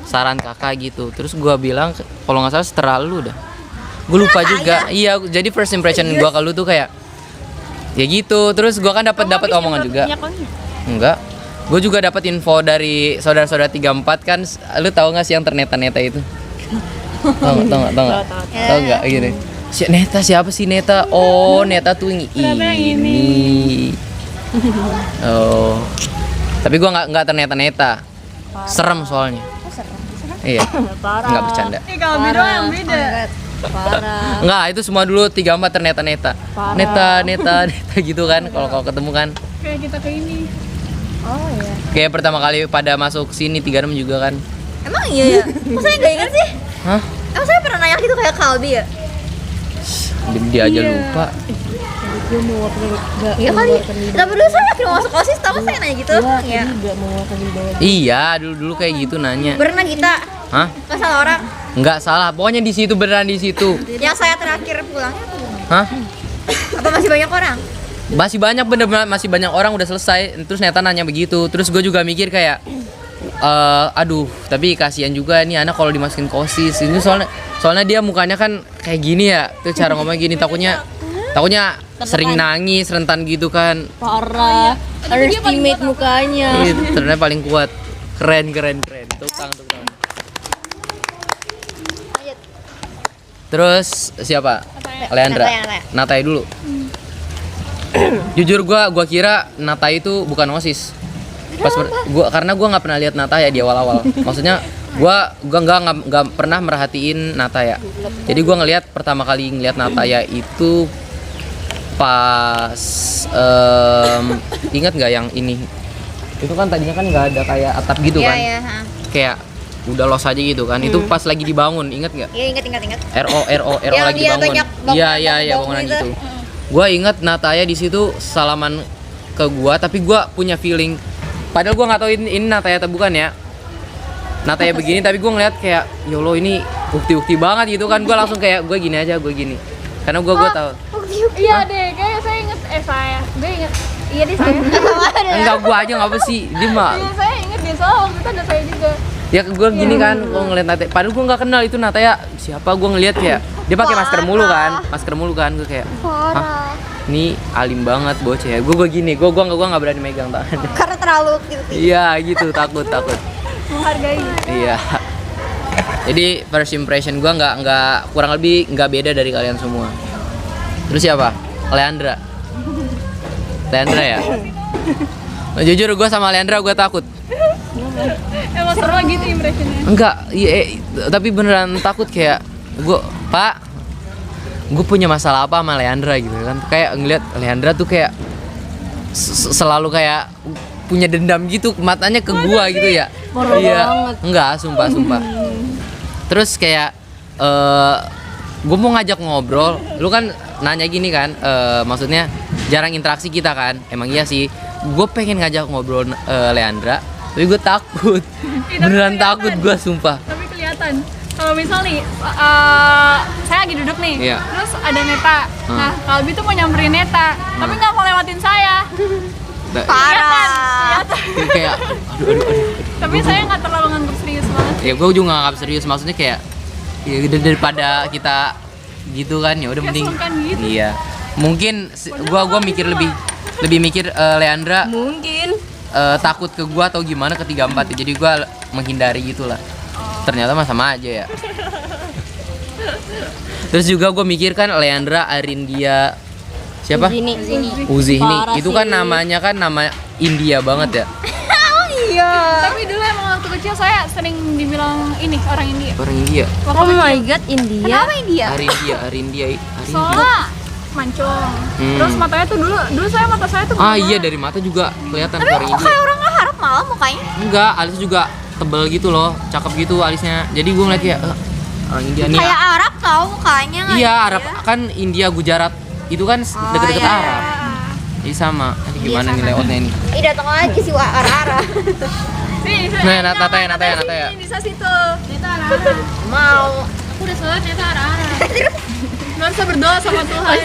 Saran kakak gitu. Terus gua bilang kalau nggak salah setelah lu dah. Gue lupa juga. Iya, jadi first impression gua ke lu tuh kayak ya gitu. Terus gua kan dapat omongan juga. Enggak. Gue juga dapat info dari saudara-saudara 34 kan. Lu tahu nggak sih yang terneta-neta itu? Tahu nggak gini. Si Neta siapa sih Neta? Oh, Neta tuh ini. Oh. Tapi gua nggak terneta-neta. Serem soalnya. Iya. Nggak bercanda. kalau beda yang beda. Parah. Enggak, itu semua dulu 34 terneta-neta. Neta gitu kan kalau ketemu kan. Kayak kita ke ini. Kayak pertama kali pada masuk sini 36 juga kan. Emang iya ya? Kok saya nggak ingat sih? Hah? Emang saya pernah nanya gitu kayak Kalbi ya? Dia aja lupa. Iya kali. Tapi dulu saya yakin mau masuk OSIS, tapi saya nanya gitu. Iya. Iya, dulu kayak gitu nanya. Pernah kita Hah? nggak salah orang. Enggak salah. Pokoknya di situ beneran di situ. Yang saya terakhir pulangnya Hah? apa masih banyak orang? Masih banyak bener-bener masih banyak orang udah selesai. Terus Neta nanya begitu. Terus gue juga mikir kayak aduh, tapi kasihan juga nih anak kalau dimasukin ke OSIS. Ini soalnya dia mukanya kan kayak gini ya. Tuh cara ngomong gini takutnya sering nangis rentan gitu kan. Parah. Underestimate mukanya. Ternyata paling kuat. Keren. Tukang. Terus siapa? Leandra. Nataya dulu. Jujur gua kira Nataya itu bukan OSIS. Karena gua nggak pernah lihat Nataya di awal-awal. Maksudnya gua nggak pernah merhatiin Nataya. Jadi gua ngelihat pertama kali ngelihat Nataya itu pas ingat nggak yang ini? Itu kan tadinya kan nggak ada kayak atap gitu kan? Iya. Kayak udah los aja gitu kan. Itu pas lagi dibangun, ingat nggak? Iya ingat. RO Yang lagi dia bangun. banyak Iya bangunan itu. gitu. Gua inget Nataya di situ salaman ke gua, tapi gua punya feeling. Padahal gua nggak tahu ini Nataya atau bukan ya. Nataya begini, tapi gua ngeliat kayak, ya Allah ini bukti banget gitu kan. Gua langsung kayak gue gini. Karena gua tahu. Iya deh, kayak saya inget gue inget. Iya deh saya. Enggak gua aja nggak apa sih. Dia mah. Iya saya inget deh, soalnya waktu itu ada saya juga. Ya gue gini kan, gue ngeliat Nataya. Padahal gue nggak kenal itu Nataya siapa. Gue ngeliat kayak dia pakai masker mulu kan. Gue kayak, hah? Ini alim banget bocah ya. Gue gini, gue nggak berani megang tangannya. Karena terlalu gitu. Iya gitu, takut. Menghargai. Iya. Jadi first impression gue nggak kurang lebih nggak beda dari kalian semua. Terus siapa? Leandra ya. Nah, jujur gue sama Leandra gue takut. Emang seru gitu impressionnya. Enggak, iya, tapi beneran takut kayak gue punya masalah apa sama Leandra gitu kan. Kayak ngeliat Leandra tuh kayak selalu kayak punya dendam gitu, matanya ke gua gitu ya. Iya, enggak, sumpah. Terus kayak gue mau ngajak ngobrol, lu kan nanya gini kan, maksudnya jarang interaksi kita kan. Emang iya sih, gue pengen ngajak ngobrol Leandra, tapi gue takut. Beneran takut gue, sumpah. Tapi kelihatan. Kalau misal nih, saya lagi duduk nih, Iya. terus ada Neta. Nah, Kalbi tuh mau nyamperin Neta, tapi nggak mau lewatin saya. Parah. Kelihatan. Kayak aduh. Tapi saya nggak terlalu nganggep serius banget. Ya gue juga nganggap serius, maksudnya kayak ya daripada kita gitu kan, ya udah Kayak mending. sungkan gitu. Iya. Mungkin gua mikir lebih mikir Leandra Mungkin. takut ke gua atau gimana ketiga empat, jadi gua menghindari gitulah. Ternyata mah sama aja ya. Terus juga gue mikir kan Leandra, Arindia, siapa? Uzihni. Parah Itu kan sih. namanya kan nama India banget ya. Tapi dulu emang waktu kecil saya sering dibilang ini orang India. Orang India. Oh my god, India. Arindia. Soalnya mancung. Terus matanya tuh dulu mata saya tuh Ah berubah. iya, dari mata juga kelihatan orang India. Kayak orang nggak harap malah mukanya. Enggak, alisnya juga tebel gitu loh, cakep gitu alisnya. Jadi gue ngeliat kayak orang India nih. Kayak Arab tau mukanya nggak? Iya, India? Arab kan, India, Gujarat itu kan deket-deket iya. Arab. Jadi sama. Ini gimana nih lewatnya ini? Ih datang lagi si Ara-Ara. Nah, Nata ya. Bisa situ. Neta arah. Mau. Aku udah sholat Neta arah. Lu harus berdoa sama Tuhan.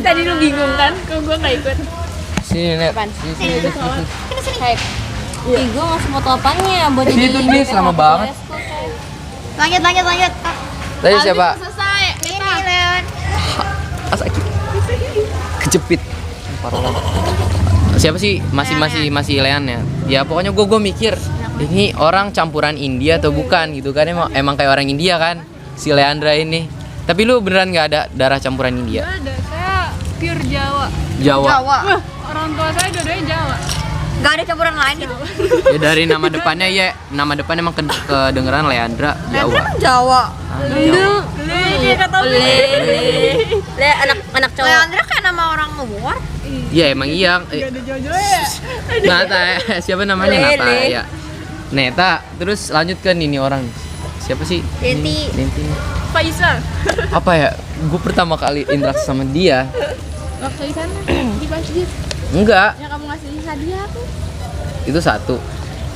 Tadi lu bingung kan? Kok gua nggak ikut. Sini, Net. Sini. Ih, gue ngasih foto apanya buat Sini tuh nih lama banget. Lanjut. Tadi siapa? Selesai. Ini Leon. Sakit. Kejepit. Parah. Siapa sih? Masih Lean ya. Ya pokoknya gue mikir ini orang campuran India atau bukan gitu kan, emang kayak orang India kan si Leandra ini. Tapi lu beneran nggak ada darah campuran India? Nggak ada. Saya pure Jawa. Jawa. Wah, orang tua saya dua-duanya Jawa. Gak ada campuran lain gitu. Ya dari nama depannya ya, nama depannya emang kedengeran Leandra, Jawa. Jawa. Jawa. Dia kata Le anak cowok. Leandra kayak nama orang luar. Iya emang iya. ada Jojo ya. Nata, siapa namanya Nata ya. Neta, terus lanjut ke ini orang. Siapa sih? Denti. Denti. Faisal. Apa ya? Gue pertama kali interaksi sama dia. Waktu di sana di masjid Enggak, yang kamu ngasih hadiah tuh. itu satu.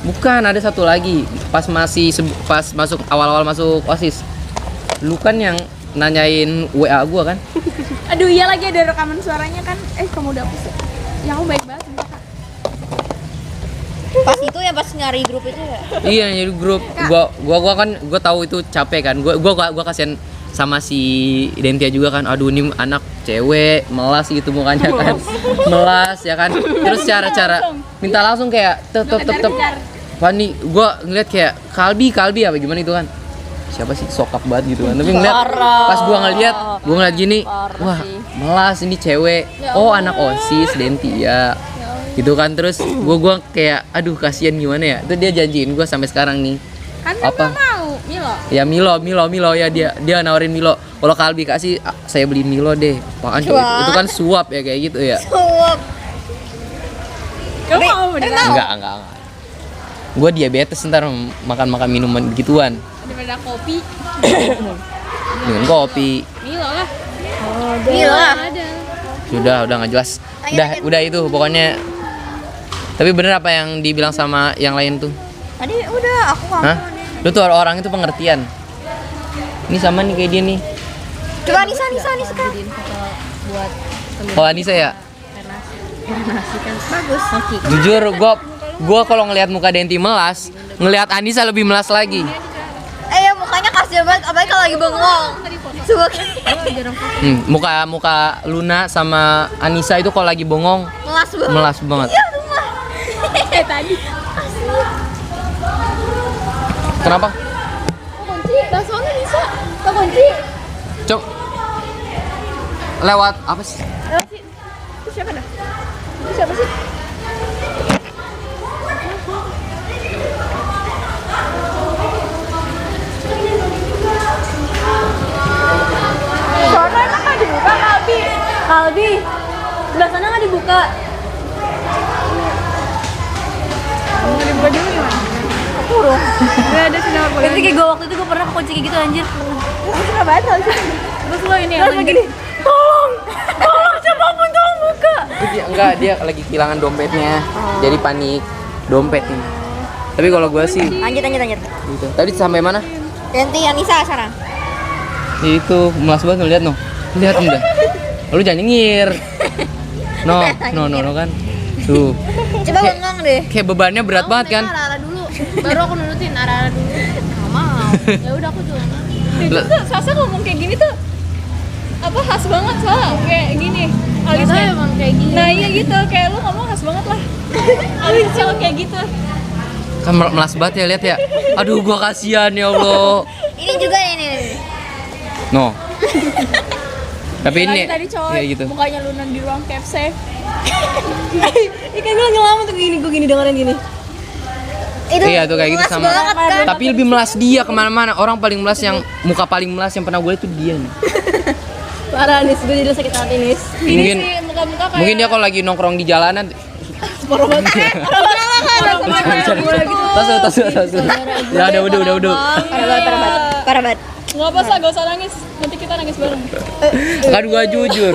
Bukan, ada satu lagi. Pas masuk awal-awal masuk OSIS. Lu kan yang nanyain WA gua kan? Aduh iya lagi ada rekaman suaranya kan. Kamu udah hapus ya? Ya aku baik banget sama Kak. Pas itu ya pas nyari grup itu ya. Iya, jadi grup. Gua kan gua tahu itu capek kan. Gua kasihan sama si Dentia juga kan. Aduh ini anak cewek melas gitu mukanya kan. Melas ya kan. Terus cara minta langsung kayak tep. Fani, gua ngeliat kayak Kalbi apa gimana itu kan. Siapa sih, sokap banget gitu kan. Tapi ngeliat pas gua ngeliat gini, wah melas ini cewek. Oh anak OSIS Dentia. Gitu kan. Terus gua kayak aduh kasihan gimana ya. Itu dia janjiin gua sampai sekarang nih. Kan Apa? mau Milo. Ya Milo ya, dia nawarin Milo. Kalau Kalbi kasih saya beli Milo deh. Apaan coy? Itu kan suap ya kayak gitu ya. Suap. Kamu mau beneran? Enggak. Gue diabetes ntar makan minuman begituan. Daripada kopi. Dengan kopi. Milo lah. Milo lah. Ada. Udah nggak jelas. Udah itu pokoknya. Tapi bener apa yang dibilang sama yang lain tuh? Tadi udah aku ngomong Hah? Lu tuh orang itu pengertian. Ini sama nih kayak dia nih. Coba Nisa kan. Oh Anissa ya? Bagus. Jujur gua kalau ngelihat muka Denti melas, ngelihat Anissa lebih melas lagi. Ya mukanya kasihan banget, apalagi kalau lagi bengong. Coba Muka Luna sama Anissa itu kalau lagi bongong melas banget. melas banget. Iya, rumah. Tadi. Kenapa? Bakso Cok. Lewat apa sih? Itu siapa dah? Itu siapa sih? Soalnya emang nggak dibuka Kalbi. Kalbi, sebelah sana nggak dibuka. Mau dibuka dulu gimana? Kurung. Udah ada sinar bola. Itu kayak gue waktu itu gue pernah kunci kayak gitu anjir. Aku suka banget hal sih. Terus lo ini Terus begini. tolong siapapun tolong buka. Enggak, dia lagi kehilangan dompetnya. Jadi panik dompet ini. Tapi kalau gue sih Lanjut. gitu. Tadi sampai mana? Ganti Anissa sekarang. Itu malas banget ngeliat no. Lihat udah. Lu jangan nyengir. No kan. Tuh. Coba bengong deh. Kayak bebannya berat banget kan? Ara-ara dulu. Baru aku nurutin ara-ara dulu. Nggak mau. Ya udah aku juga. Itu tuh Sasa ngomong kayak gini tuh apa khas banget soalnya kayak gini. Alis Saya emang kayak gini. Nah iya gitu, kayak lu ngomong khas banget lah. Alis cewek kayak gitu. Kan melas banget ya lihat ya. Aduh gua kasihan ya Allah. Ini juga ini. No. Tapi ini Tadi coy, kayak gitu. mukanya Luna di ruang KFC. Ini kayak gue ngelamun tuh gini, gue gini dengerin gini. Itu Iya tuh kayak gitu melas sama. banget kan. Tapi lebih melas dia kemana-mana. Orang paling melas yang muka paling melas yang pernah gue itu dia nih. Parah nih, gue jadi sakit hati nih. Mungkin Sih, muka-muka kayak mungkin dia kalau lagi nongkrong di jalanan. Parah banget. Tas. Ya udah. Parah banget. nggak apa sih, gak usah nangis. Nanti kita nangis bareng. Kan gue jujur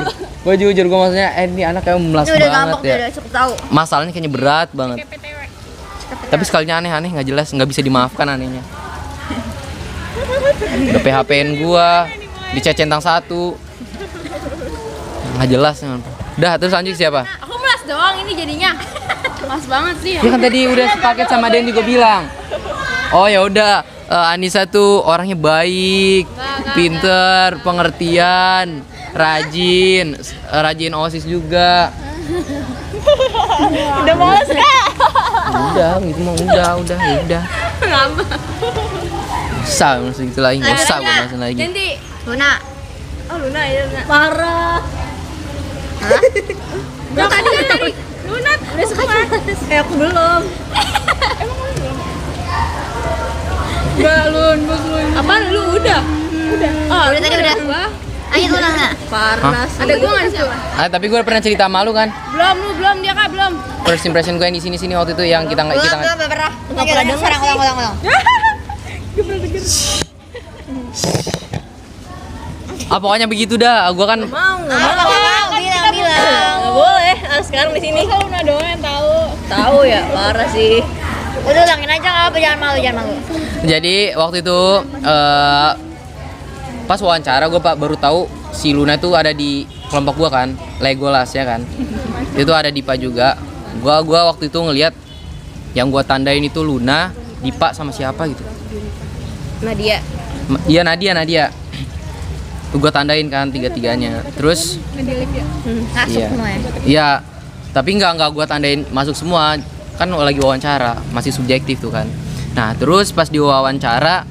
gue maksudnya ini anak kayak melas Ini udah banget ngambek ya. udah cukup tahu. Masalahnya kayaknya berat banget. Tapi sekalinya aneh nggak jelas, nggak bisa dimaafkan anehnya. Udah PHP-in gua, dicecentang satu. Nggak jelas. Udah, terus lanjut siapa? Aku melas doang ini jadinya. Melas banget sih. Ya kan tadi udah sepaket sama Den juga bilang. Oh ya udah, Anissa tuh orangnya baik, pinter, pengertian, rajin OSIS juga. Udah males kak. Udah, gitu mah udah. Kenapa? Usah masih gitu lagi, nggak usah gue masih lagi. Nanti Luna. Oh Luna ya Luna. Parah. Bro, tadi kan dari Lunat udah semua. Kayak aku belum. Enggak Lun, bos Lun. Apaan lu udah? Ah, Udah tadi udah. Ayo Luna nggak? Parah sih. Ada gua nggak di siapa? Tapi gue pernah cerita sama lu kan. Belum dia kak belum. First impression gue yang di sini waktu itu yang kita nggak Belum pernah. Nggak pernah denger Sekarang sih. ulang. pokoknya begitu dah. Gue kan Mau nggak Mau mau? bilang. Nggak boleh. Harus sekarang di sini. masa Luna doang yang tahu. Tahu ya, parah sih. Udah ulangin aja nggak apa, jangan malu. jadi waktu itu pas wawancara gue baru tahu si Luna tuh ada di kelompok gue kan, Legolas ya kan. Itu ada Dipa juga. Gua waktu itu ngelihat yang gue tandain itu Luna, Dipa sama siapa gitu. Nadia. Iya Nadia. Tuh gue tandain kan tiga-tiganya. Terus Masuk iya. semua ya. Iya, tapi nggak gue tandain masuk semua, kan lagi wawancara, masih subjektif tuh kan. Nah terus pas di wawancara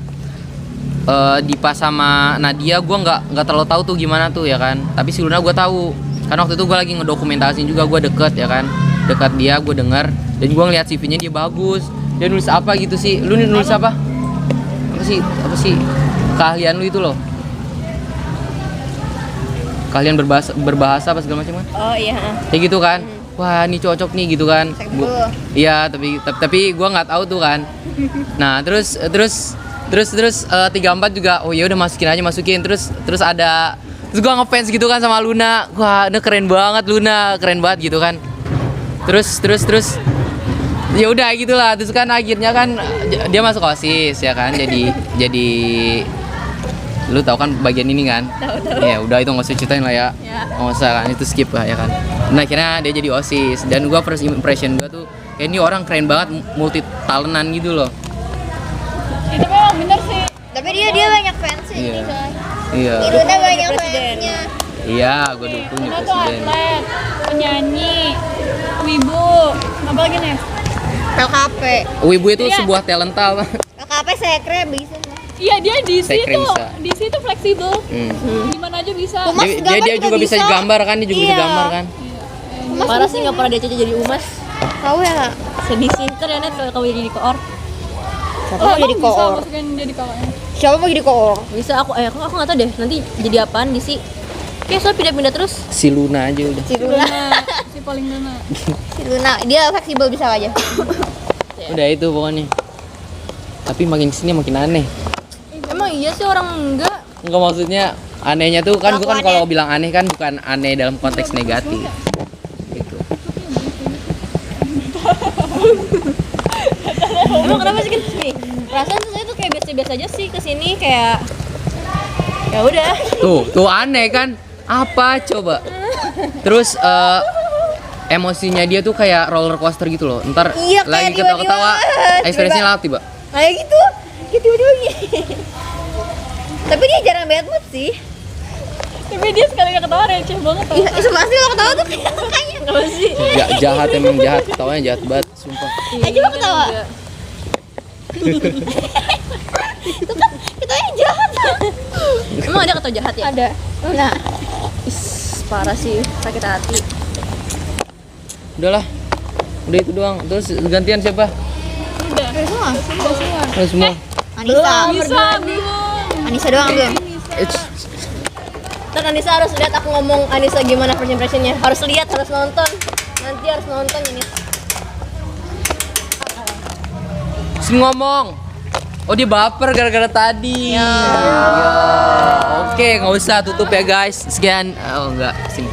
Dipa sama Nadia gue nggak terlalu tahu tuh gimana tuh ya kan. Tapi si Luna gue tahu, kan waktu itu gue lagi ngedokumentasiin juga, gue deket ya kan, dekat dia, gue denger dan gue ngeliat CV-nya dia bagus. Dia nulis apa gitu sih? Lu nulis apa? Apa sih keahlian lu itu loh? Kalian berbahasa apa segala macam kan? Oh iya. Kayak gitu kan. Wah ini cocok nih gitu kan. Iya tapi gue nggak tahu tuh kan. Nah terus 34 juga. Oh ya udah masukin. Terus gue ngefans gitu kan sama Luna. Wah ini keren banget Luna, keren banget gitu kan. Terus ya udah gitulah. Terus kan akhirnya kan dia masuk OSIS ya kan. Jadi lu tahu kan bagian ini kan? Tahu. Ya udah itu nggak usah ceritain lah ya. Nggak usah kan, itu skip lah ya kan. Nah akhirnya dia jadi OSIS dan gua first impression gua tuh kayak ini orang keren banget, multi talentan gitu loh. Itu memang bener sih. Tapi dia banyak fans sih. Iya. Luna banyak fansnya. Iya, gua dukung Luna ya tuh presiden. atlet, penyanyi, wibu, apa lagi nih? LKP. Wibu itu sebuah talenta. LKP sekre bisa. Iya dia di Saya keren situ, bisa. di situ fleksibel. Hmm. Di mana aja bisa. Umas Dia juga bisa gambar kan, dia juga bisa Iya. gambar kan. Parah sih nggak pernah dia jadi umas. Tahu ya nggak? Sedih sih ntar ya Net kalau kamu jadi koor. Siapa mau jadi bisa koor? masukin jadi kakaknya. Siapa mau jadi koor? Bisa aku nggak tahu deh nanti jadi apaan di si. Kayak soal pindah-pindah terus. Si Luna aja udah. Si Luna. Si paling dana. Si Luna. Dia fleksibel bisa aja. Udah itu pokoknya. Tapi makin kesini makin aneh. Emang iya sih orang enggak. Enggak, maksudnya anehnya tuh kan bukan, kalau bilang aneh kan bukan aneh dalam konteks negatif. Gitu. Emang kenapa sih kesini? Perasaan tuh saya tuh kayak biasa-biasa aja sih kesini kayak ya udah. Tuh aneh kan? Apa coba? Terus emosinya dia tuh kayak roller coaster gitu loh. Ntar Iya, lagi kayak ketawa-ketawa, tiba-tiba. ekspresinya laut tiba. Kayak gitu. Kayak tiba-tiba gini. Tapi dia jarang bad mood sih. Tapi dia sekali nggak ketawa receh banget tau. Iya, pasti lo ketawa tuh kayaknya. Kenapa sih? Jahat, emang jahat, ketawanya jahat banget, sumpah. Coba ketawa. Itu kan ketawanya jahat. Emang ada kata jahat ya? Ada. Nah, Parah sih, sakit hati. Udahlah. Udah itu doang. Terus gantian siapa? semua. Oh, semua. Anissa. Anissa doang belum. Ntar Anissa harus lihat aku ngomong Anissa gimana first impressionnya. Harus lihat, harus nonton. Nanti harus nonton ini. Terus ngomong. Oh, dia baper gara-gara tadi. Ya. Oke, nggak usah tutup ya guys. Sekian. Oh enggak, sini.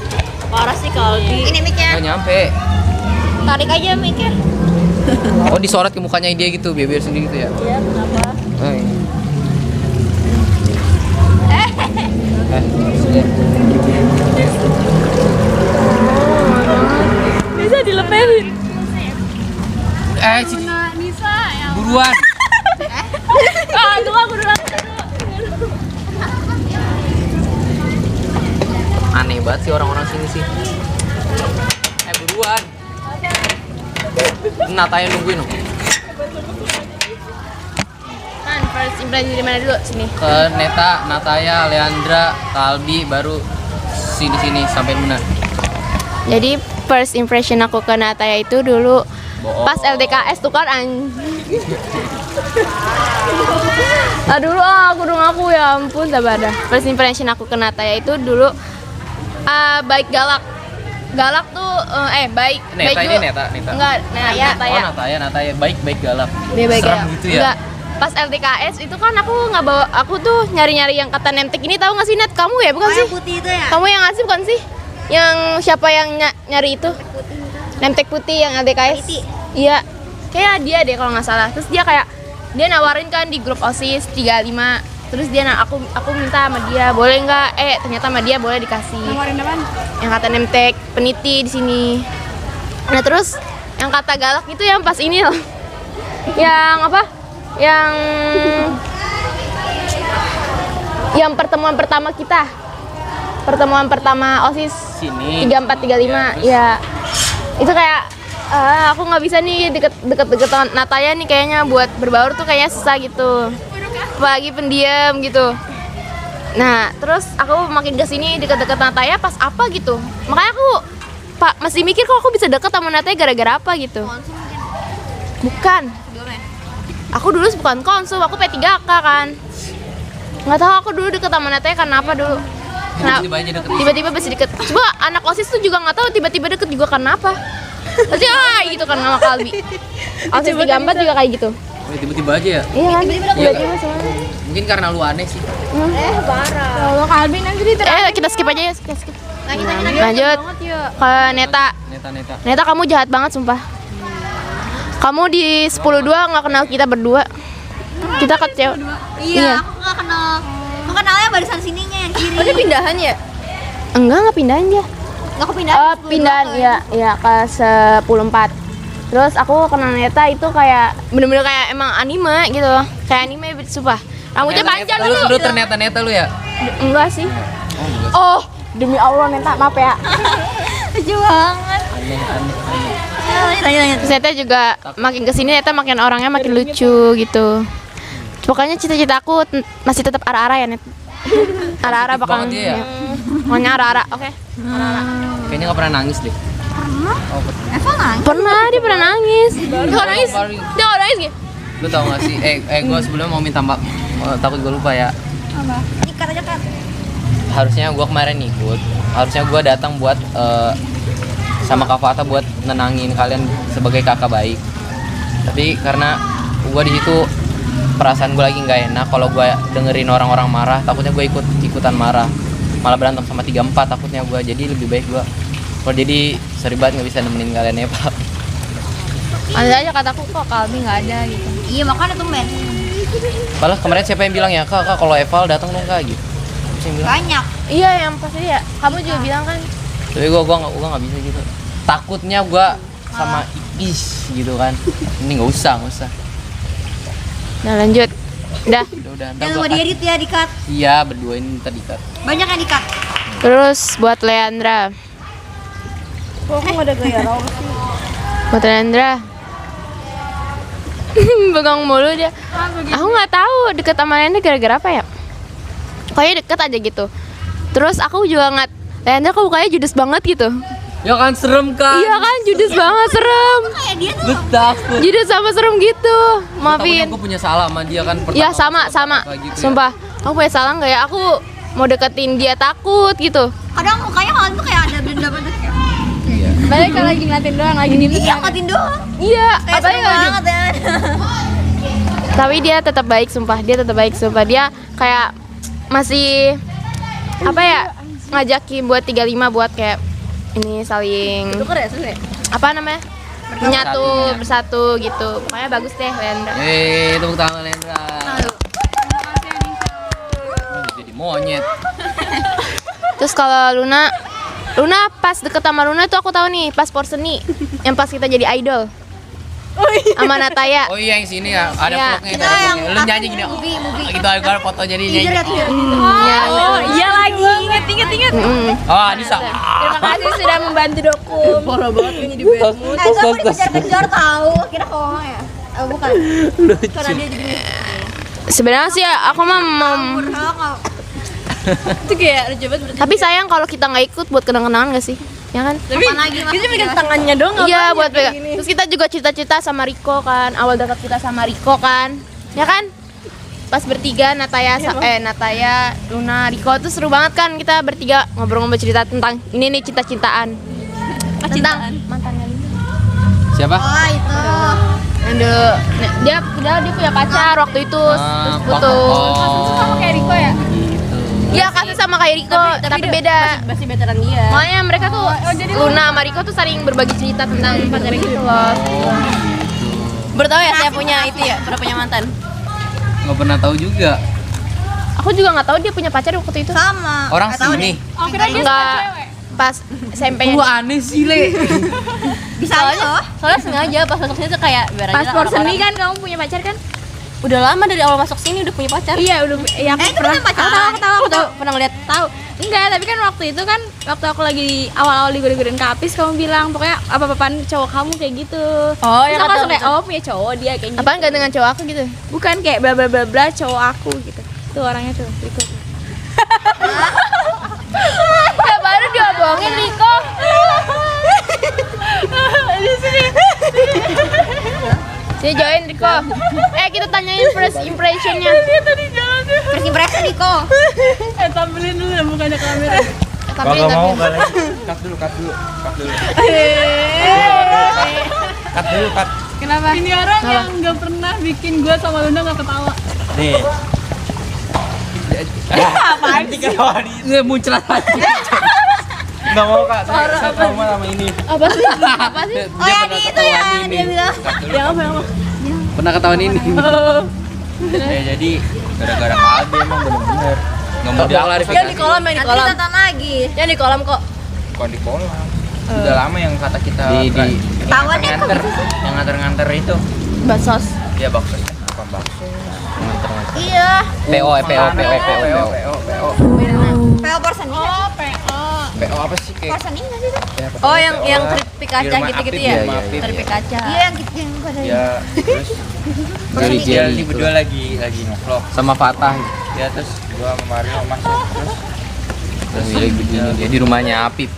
Parah sih Kalbi. Ini mic-nya. Nggak nyampe. Tarik aja mic-nya. Oh, disorot ke mukanya dia gitu, biar sendiri gitu ya. Iya, kenapa? Oh, iya. Sini. Bisa dilepehin. Sini. Nisa ya. Buruan. Itu aku dulu. Aneh banget sih orang-orang sini sih. Buruan. Natanya nungguin loh. Man, first impression dari mana dulu? Sini. Ke Neta, Nataya, Leandra, Kalbi, baru sini sampai benar. Jadi first impression aku ke Nataya itu dulu Bohong. pas LDKS tuh kan aku ya ampun sabar dah. First impression aku ke Nataya itu dulu baik galak tuh baik Neta baik ini dulu. Neta. Enggak, Nataya. Oh, Nataya, baik galak. Dia baik Serem galak. gitu ya. Enggak. Pas LDKS itu kan aku tuh nyari-nyari yang kata nemtek ini, tahu nggak sih Net? Kamu ya bukan sih? Putih itu ya. Kamu yang ngasih bukan sih? Yang siapa yang nyari itu? Nemtek putih yang LDKS. Iya. Kayak dia deh kalau nggak salah. Terus dia nawarin kan di grup OSIS 35. Terus aku minta sama dia, boleh nggak? Ternyata sama dia boleh dikasih. Nawarin apaan? Yang kata nemtek peniti di sini. Nah, terus yang kata galak itu yang pas ini loh. Yang apa? Yang pertemuan pertama kita. Pertemuan pertama OSIS Sini. 3435 ya. Itu kayak aku nggak bisa nih deket Nataya nih, kayaknya buat berbaur tuh kayaknya susah gitu. Apalagi pendiam gitu. Nah, terus aku makin kesini deket-deket Nataya pas apa gitu. Makanya aku masih mikir kok aku bisa deket sama Nataya gara-gara apa gitu. Bukan. Aku dulu bukan konsum, aku P3K kan. Nggak tahu aku dulu deket sama Nataya karena apa dulu. Tiba-tiba aja deket. Tiba-tiba masih deket. Coba anak OSIS tuh juga nggak tahu tiba-tiba deket juga karena apa. Pasti gitu kan nama Kalbi. OSIS 34 juga kayak gitu. Oh, tiba-tiba aja ya. Iya kan? Iya, Tiba-tiba semuanya. Mungkin karena lu aneh sih. Kalau Kalbi nanti Kita skip aja ya, skip. Lanjut ke Neta. Neta. Neta, kamu jahat banget sumpah. Kamu di 10-2 nggak kenal kita berdua. Kita kecewa. Iya, aku nggak kenal. Aku kenalnya barisan sininya yang kiri. Oh, dia pindahan ya? Nggak pindahin dia. Nggak kepindahan. Pindahan ya ke 10-4. Terus aku kenal Neta itu kayak bener-bener kayak emang anime gitu. Kayak anime sumpah. Rambutnya panjang Lu dulu. ternyata Neta lu ya? Enggak sih. Oh, demi Allah Neta, maaf ya. Lucu banget. Aneh. Lanjut. Terus Neta juga makin kesini Neta makin orangnya makin lucu gitu. Pokoknya cita-cita aku masih tetap ara-ara ya, Net. Ara-ara bakal. banget dia ya? Pokoknya ara-ara, oke. Ara-ara. Kayaknya nggak pernah nangis deh. Pernah, dia pernah nangis. Dia nggak nangis. Dia nggak nangis gitu. Lu tau gak sih? Gue sebelumnya mau minta maaf. Takut gue lupa ya. Ikat aja kan. Harusnya gue kemarin ikut. Harusnya gue datang buat sama Kak Fata buat nenangin kalian sebagai kakak baik. Tapi karena gue di situ perasaan gue lagi nggak enak. Kalau gue dengerin orang-orang marah, takutnya gue ikutan marah. Malah berantem sama 3-4 takutnya gue. Jadi lebih baik gue. Kalau jadi sorry banget nggak bisa nemenin kalian ya Pak. Ada aja kataku kok Kalbi nggak ada gitu. Iya makanya tuh men. Padahal kemarin siapa yang bilang ya kak kalau Eval datang dong kak gitu. Siapa yang bilang? Banyak. Iya yang pasti ya. Kamu juga bilang kan. Tapi gue nggak bisa gitu. Takutnya gue sama Iis gitu kan. Ini nggak usah. Nah lanjut. Udah. Udah. Jangan lupa diedit ya, dikat. Iya berdua ini tadi kan. Banyak yang dikat. Terus buat Leandra. Kok aku nggak ada gaya raw sih? Buat Leandra. Begang mulu dia. Aku nggak tahu deket sama Leandra gara-gara apa ya. Pokoknya deket aja gitu. Terus aku juga nggak. Leandra kok mukanya judes banget gitu. Ya kan serem kan. Iya kan judes banget serem. Kayak dia tuh. Lu takut. Judes sama serem gitu. Maafin. Gue punya salah sama dia kan. Ya sama. Kayak gitu ya. Sumpah. Aku punya salah nggak ya? Aku mau deketin dia takut gitu. Kadang mukanya kalian tuh kayak ada benda-benda. Iya. Balik kalau lagi ngeliatin doang, lagi diem. Iya, ngeliatin doang. Iya. Kayak Apalagi seru kalau banget ya. tapi dia tetap baik sumpah. Dia kayak masih apa ya ngajakin buat 35 buat kayak ini saling apa namanya menyatu bersatu gitu. Pokoknya bagus deh Leandra. Tepuk tangan Lendra. Jadi monyet. Terus kalau Luna pas deket sama Luna tuh aku tahu nih pas Porseni yang pas kita jadi idol. Sama Nataya. Oh iya yang sini ya, ada Iya. vlognya Kita itu, ada yang vlognya. Lu nyanyi gini. Gitu ada foto jadi nyanyi. Iya. Iya lagi, inget. Oh, Anissa. Terima kasih sudah membantu dokum. Parah banget ini di Itu aku dikejar-kejar tahu. Kira kok ya? Bukan. Karena dia jadi Sebenarnya sih aku mah itu kayak lucu banget. tapi sayang kalau kita nggak ikut buat kenang-kenangan gak sih? Ya kan? Tapi kita cuma pegang tangannya doang. Iya buat pegang. Terus kita juga cita-cita sama Riko kan. Awal dekat kita sama Riko kan. Ya kan? Pas bertiga Nataya, Luna, Riko tuh seru banget kan kita bertiga ngobrol-ngobrol cerita tentang ini nih cinta-cintaan. Tentang mantannya Luna. Siapa? Oh itu. Dia punya pacar waktu itu terus putus. Sama kayak Riko ya? Iya kasus sama kayak Riko tapi beda. Masih veteran dia. Makanya mereka tuh Luna sama Riko tuh saling berbagi cerita tentang pacarnya gitu loh. Bertahu ya saya punya itu ya, pernah punya mantan. Nggak pernah tahu juga. Aku juga nggak tahu dia punya pacar waktu itu. Sama. Orang Nggak tahu sini. deh. Oh, kira dia Enggak pas SMP-nya. Wah aneh sih le. Bisa aja loh. Soalnya sengaja pas masuk sini tuh kayak biar aja pas lah Porseni orang-orang. kan kamu punya pacar kan? Udah lama dari awal masuk sini udah punya pacar. Iya udah. Ya aku Itu pernah. kan pacaran. Aku tahu. Pernah ngeliat Tahu. Enggak, tapi kan waktu itu kan waktu aku lagi awal-awal digoda-godain Kapis kamu bilang pokoknya apa-apaan cowok kamu kayak gitu. Oh, Terus yang aku kata langsung kayak oh punya cowok dia kayak gitu. Apaan gak dengan cowok aku gitu? Bukan kayak bla bla bla bla cowok aku gitu. Tuh orangnya tuh Riko. Ya baru dia bohongin Riko. Sini join Riko. Kita tanyain first impressionnya. First impression Riko. Tampilin dulu ya mukanya kamera. Tapi Gak lagi. Cut dulu. Kenapa? Ini orang yang nggak pernah bikin gue sama Luna nggak ketawa. Nih. Apaan sih? Nggak muncrat lagi. Nggak mau kak, saya trauma sama ini. apa sih? Apa sih? Oh ya di itu ya dia bilang. Ya apa? Pernah ketahuan ini. Ya jadi gara-gara KAB emang bener-bener nggak mau Klarifikasi. yang di kolam Nanti tonton lagi. Yang di kolam kok. bukan di kolam. Udah lama yang kata kita Di- Ketahuan ya, kok nganter, yang nganter itu. Basos. Iya bakso. Apa bakso? Nganter. Iya. PO. PO Porseni. Oh, PO. PO apa sih kayak? Porseni nggak sih itu? Ya, Oh, yang PO yang lah. keripik Di kaca rumah gitu-gitu Apip ya. di rumah Apip, Keripik ya. kaca. Iya yang gitu yang pada. Ya terus Jerry Dia Jerry ini berdua lagi ngevlog. sama Fatah. Ya terus gua sama Mario masuk terus Terus dia di rumahnya Apip.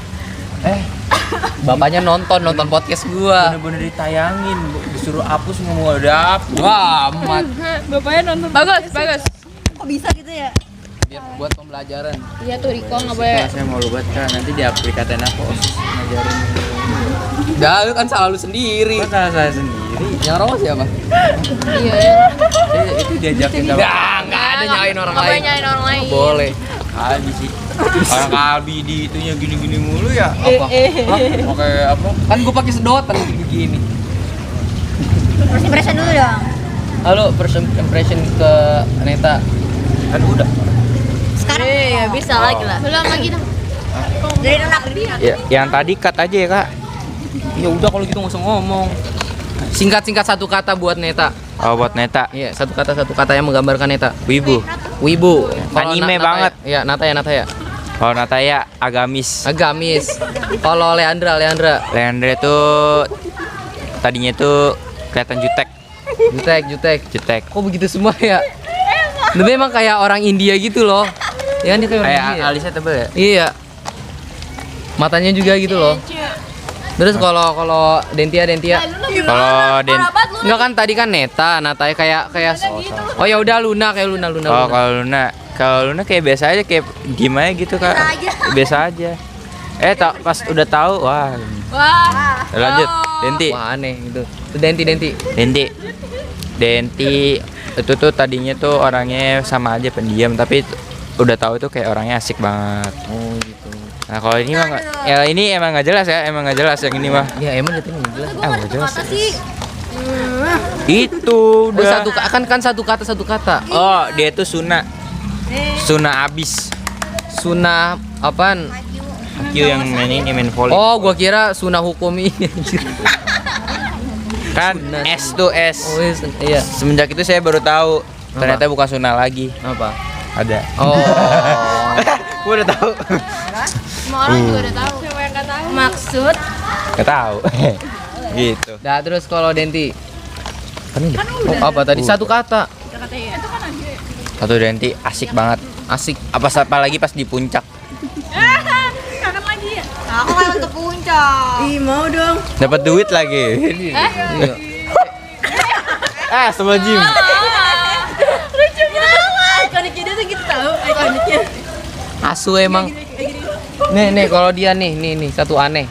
Bapaknya nonton podcast gua. bener-bener ditayangin, disuruh hapus ngomong ada apa. Wah, amat. Bapaknya nonton. Bagus. Kok bisa gitu ya? Biar buat pembelajaran. Iya tuh Riko nggak boleh. Saya mau lubat kan nanti di aplikasi apa OSIS ngajarin. Dah, lu kan salah lu sendiri. Kok salah saya sendiri? Yang rawat siapa? Iya. Itu diajakin sama Enggak ada nyalain orang Nggak boleh lain. nyalain orang lain. Boleh. Kalbi sih. Orang Kalbi di itunya gini-gini mulu ya. Apa? Pakai apa? Kan gua pakai sedotan begini. First impression dulu dong. Halo, first impression ke Neta. Kan udah. Sekarang Iya bisa lagi lah. Belum lagi dong. dari anak Ya, yang tadi cut aja ya, Kak. Ya udah kalau gitu nggak usah ngomong. Singkat-singkat satu kata buat Neta. Oh, buat Neta. Iya, satu kata yang menggambarkan Neta. Wibu. Wibu. Kalau Anime Nata banget. Ya, Nata ya. Kalau Nataya agamis. Agamis. Kalau Leandra. Leandra itu tadinya itu kelihatan jutek. Jutek. Kok begitu semua ya? Tapi emang kayak orang India gitu loh. Ya kan dia kayak orang Kayak India. alisnya tebel ya? Iya. Matanya juga gitu loh. Terus kalau Dentia. Kalau Enggak kan tadi kan Nata ya kayak Oh ya udah Luna kayak Luna. Oh, kalau Luna kayak biasa aja, kayak gimana gitu, Kak. Biasa aja. Pas udah tahu, wah. Lanjut, Denti. Wah aneh gitu. Itu Denti. Denti itu tuh tadinya tuh orangnya sama aja pendiam, tapi udah tahu tuh kayak orangnya asik banget. Oh gitu. Nah kalau ini mah ini emang nggak jelas ya, emang nggak jelas yang ini mah. Ya emang itu nggak jelas. Nggak jelas. sih. Itu Oh, udah. satu kata. Oh, dia tuh Suna abis. Sunah apaan? Q yang main volley. Oh, gua kira sunah hukum ini. Kan Sunat. S tuh S. Oh iya. Semenjak itu saya baru tahu ternyata bukan Suna lagi. Apa? Ada. Oh. Gua udah tahu. Semua orang juga udah tahu. Siapa yang nggak tahu? Maksud Gak tahu. Gitu. Dah terus kalau Denti. Oh, apa tadi? Satu kata. Satu Denti asik banget. Asik. Apalagi pas di puncak. Aku kayak untuk puncak. Ih, mau dong. Dapat duit lagi. Iya. Sama gym. Ikoniknya dia tuh gitu tahu, ikoniknya. Asu emang. Nih kalau dia nih satu aneh.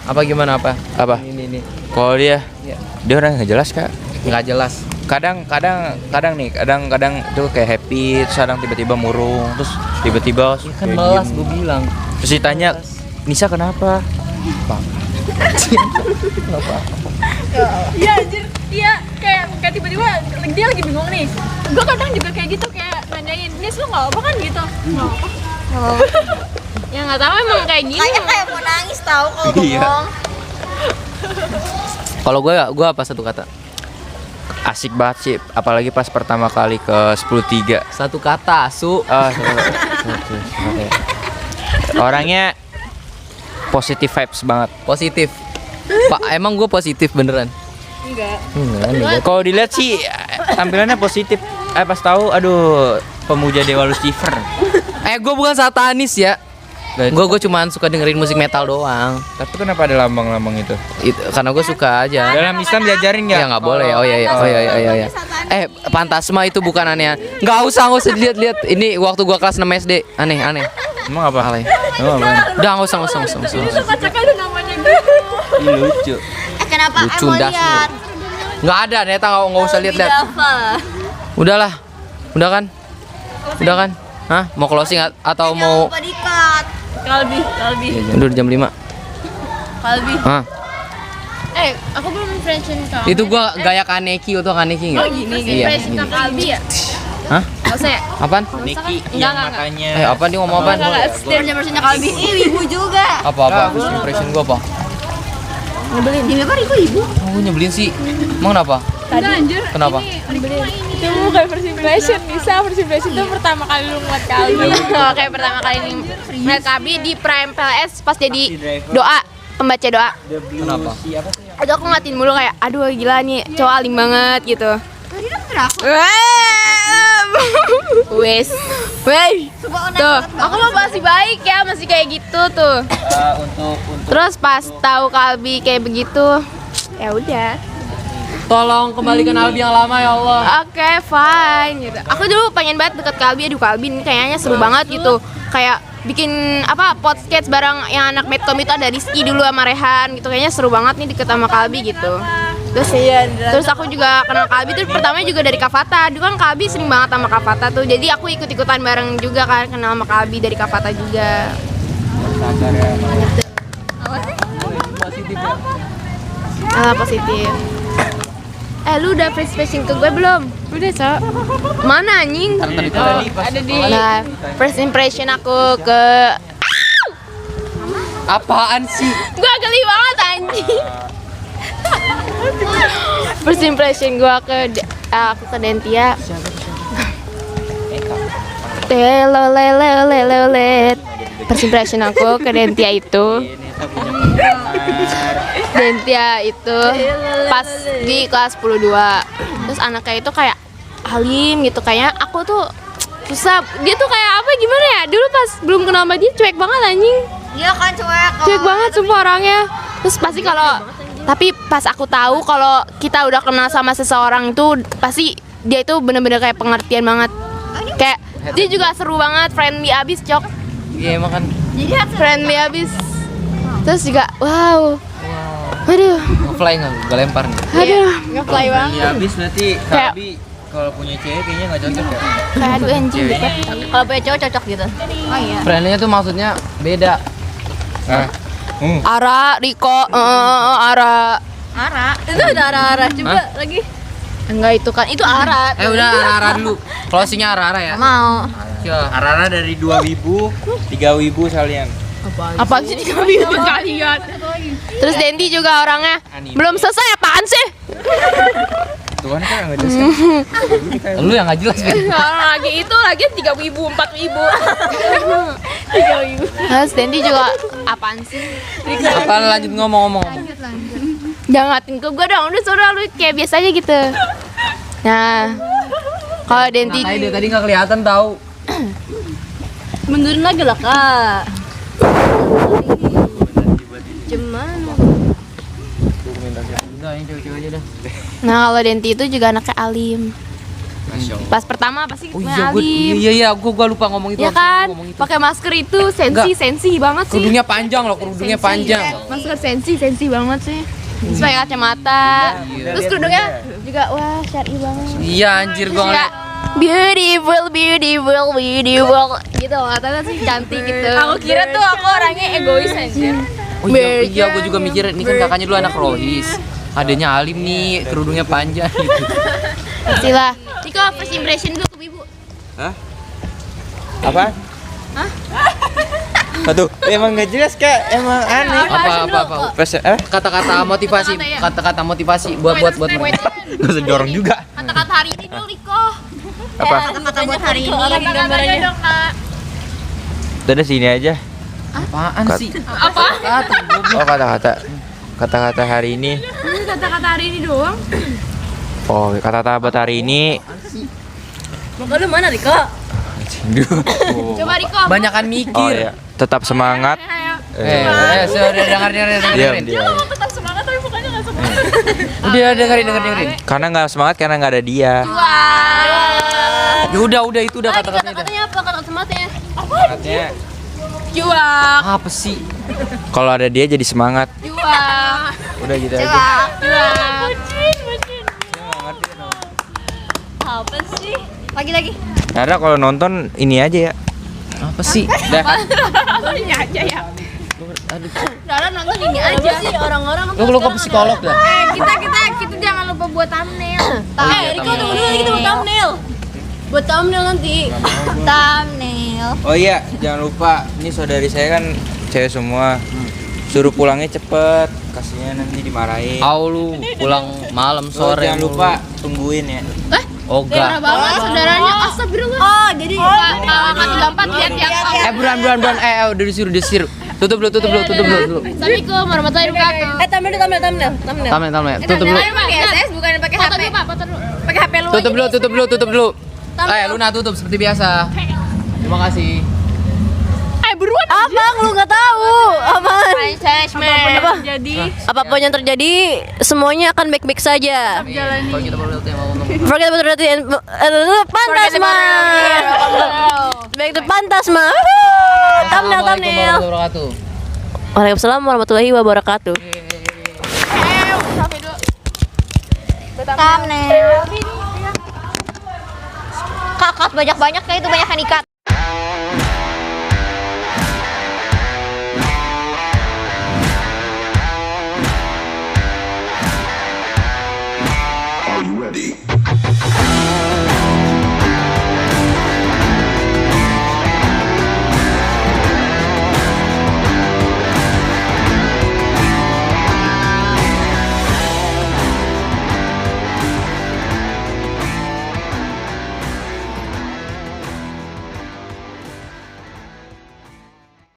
Apa gimana apa? Apa? Ini. Kalau dia Iya. orang nggak jelas, Kak. Nggak jelas. Kadang tuh kayak happy, terus kadang tiba-tiba murung, terus tiba-tiba Kan kayak melas diem. gue bilang. Terus ditanya, Nisa kenapa? Iya anjir, iya kayak tiba-tiba dia lagi bingung nih. Gue kadang juga kayak gitu, kayak nanyain, Nis lu nggak apa kan gitu? Nggak apa. ya nggak tahu emang kayak gini. Kayaknya kayak mau nangis tahu kalau Iya. ngomong. Kalau gue apa satu kata? Asik banget sih, apalagi pas pertama kali ke 10.3. Satu kata, Asu. Orangnya positive vibes banget. Positif. Pak, emang gue positif beneran? Enggak. Kalau dilihat sih tampilannya positif. Pas tahu, aduh, pemuja Dewa Lucifer. Gue bukan satanis ya. Gue cuman suka dengerin musik metal doang. Tapi kenapa ada lambang-lambang itu? Karena gue suka aja. Dalam Islam diajarin nggak? Ya nggak boleh. Oh iya. Pantasma itu bukan aneh. Nggak usah dilihat. Ini waktu gua kelas 6 SD. Aneh. Emang apa? Alay. Emang apa? Udah nggak usah. Kacaknya ada namanya gitu. Lucu. Kenapa Lucu mau das lihat? Nggak ada. Neta nggak usah lihat. Udahlah. Udah kan? Hah? Mau closing atau mau? Lupa dikat. Kalbi. Udah jam 5. Kalbi. Hah? Aku belum impression kamu. Itu gua gaya Kaneki atau Kaneki nggak? Gini. Iya. Impression ke Kalbi ya? Hah? Nggak usah ya? Apaan? Niki Enggak, yang enggak. matanya. Apa dia ngomong apaan? Persennya Kalbi. Ih, ibu juga. Apa? Impression gua apa? Nyebelin. Demi apa ibu? Oh, gue nyebelin sih. Emang kenapa? Enggak anjir. Kenapa? Itu bukan first impression, Nisa. First impression itu pertama kali lu ngeliat Kalbi. Kayak pertama kali ngeliat Kalbi di Prime PLS pas jadi doa, pembaca doa. Kenapa? Aduh aku ngeliatin mulu kayak, aduh gila nih cowok alim banget gitu. Wes. Wey. Tuh, aku mah masih baik ya, masih kayak gitu tuh. Untuk Terus pas tahu Kalbi kayak begitu, ya udah. tolong kembalikan Albi yang lama ya Allah. Oke, fine gitu. Aku dulu pengen banget deket Kalbi, aduh Kalbi ini kayaknya seru banget gitu. Kayak bikin apa podcast bareng yang anak medcom itu ada Rizky dulu sama Rehan gitu. Kayaknya seru banget nih deket sama Kalbi gitu. Terus aku juga kenal Kalbi tuh pertama juga dari Kavata. Dulu kan Kalbi sering banget sama Kavata tuh. Jadi aku ikut-ikutan bareng juga kan kenal sama Kalbi dari Kavata juga. Positif. Lu udah first impression ke gue belum? Udah, Cok. Mana anjing? Ada di. Nah, first impression aku ke Apaan sih? Gua geli banget anjing. First impression gua aku ke Dentia. Telolelelelelet. First impression aku ke Dentia itu. Dentia itu pas di kelas 10-2. Terus anaknya itu kayak alim gitu, kayaknya aku tuh susah. Dia tuh kayak apa gimana ya? Dulu pas belum kenal sama dia cuek banget anjing. Iya kan cuek. Cuek banget sumpah orangnya. Terus pasti tapi pas aku tahu kalau kita udah kenal sama seseorang itu pasti dia itu bener-bener kayak pengertian banget. Kayak dia juga seru banget, friendly abis, Cok. Iya emang kan. Friendly abis. Terus juga wow. Aduh. Nge-fly nggak? Gue lempar nih. Aduh. Nge-fly banget. Ya habis berarti Kayak- Kalbi kalau punya cewek kayaknya nggak cocok ya. Kayak aduh anjing deket. Kalau punya cowok cocok gitu. Oh iya. Friendly-nya tuh maksudnya beda. Ara, Riko, Ara. Itu udah arah-arah coba lagi. Enggak itu kan, itu Ara. Udah Ara-Ara dulu. Closing-nya Ara-Ara ya. Mau. Iya. Arana dari 2 wibu, 3 wibu sekalian. Apaan sih kalian? Terus Dendi juga orangnya belum selesai apaan sih? Tuhan kan nggak jelas kan? Lu yang nggak jelas kan? Lagi itu lagi 3 wibu, 4 wibu. 3 wibu. Terus Dendi juga apaan sih? Apa lanjut ngomong-ngomong? Jangan ngatin ke gue dong, udah suara lu kayak biasa aja gitu. Nah, kalau Denti Nah, dia tadi nggak kelihatan tahu. Mundurin lagi lah, Kak. Gimana? Udah, ini cewek-cewek aja dah. Nah, kalau Denti itu juga anaknya alim. Pas pertama pasti Oh alim. iya, gua lupa ngomong itu. Ya kan, pakai masker itu sensi banget sih. Kerudungnya panjang loh, kerudungnya panjang. Masker sensi banget sih. Terus pakai kacamata. Terus kerudungnya juga wah syar'i banget. Iya anjir gua Kayak ngeliat. beautiful gitu loh, katanya sih cantik gitu. Aku kira tuh aku orangnya egois aja. Oh iya, gua juga mikir ini kan kakaknya dulu anak Rohis. Adanya Alim nih, kerudungnya panjang gitu. Pastilah. Niko first impression dulu ke Ibu. Hah? Apa? Hah? Aduh, emang nggak jelas Kak, emang aneh. Apa? Kata-kata motivasi buat mereka. Nggak usah dorong juga. Kata-kata hari ini dulu Niko. Apa? Kata buat hari ini. Gambarnya dong Kak. Udah sini aja. Apaan sih? Apa? Oh kata-kata hari ini. Kata-kata hari ini doang. Oh kata-kata buat hari ini. Muka lu mana, Riko? Coba Riko. Banyakan Oh mikir. iya, tetap semangat. Sudah dengerin. Diam. Tetap semangat tapi mukanya nggak semangat. Udah dengerin. Karena nggak semangat karena nggak ada dia. Ya udah itu udah kata-katanya. Katanya apa? Kata semangatnya. Katanya Juang. Apa sih? kalau ada dia jadi semangat. Juang. Udah gitu aja. Juang. Apa sih? Lagi. Nara kalau nonton ini aja ya. Apa sih? Dah. Ini aja ya. Dara nonton ini aja Sih orang-orang Lu ke psikolog dah. kita jangan lupa buat thumbnail. Riko tunggu dulu lagi buat thumbnail. Buat thumbnail nanti. Thumbnail. Oh iya, jangan lupa ini saudari saya kan cewek semua. Suruh pulangnya cepet, kasihnya nanti dimarahin. Lu pulang malam So, sore. jangan lupa tungguin ya. Oga. Banget saudaranya astagfirullah. Oh, jadi Kakak 34 lihat yang Buruan. Udah disuruh. Tutup dulu. Assalamualaikum warahmatullahi wabarakatuh. Thumbnail. Tamen. Tutup dulu. Pakai SS bukan pakai HP. Pakai HP lu. Tutup dulu. Luna tutup seperti biasa. Terima kasih. Buruan. Apa lu nggak tahu? Apaan? Apapun yang terjadi, semuanya akan baik-baik saja. Kalau kita baru lihat yang mau ngomong. Forget about it and Pantasma. Baik itu Pantasma. Thumbnail. Wabarakatuh. Waalaikumsalam warahmatullahi wabarakatuh. Thumbnail. Kakak banyak-banyak kayak itu banyak yang ikat. Are you ready?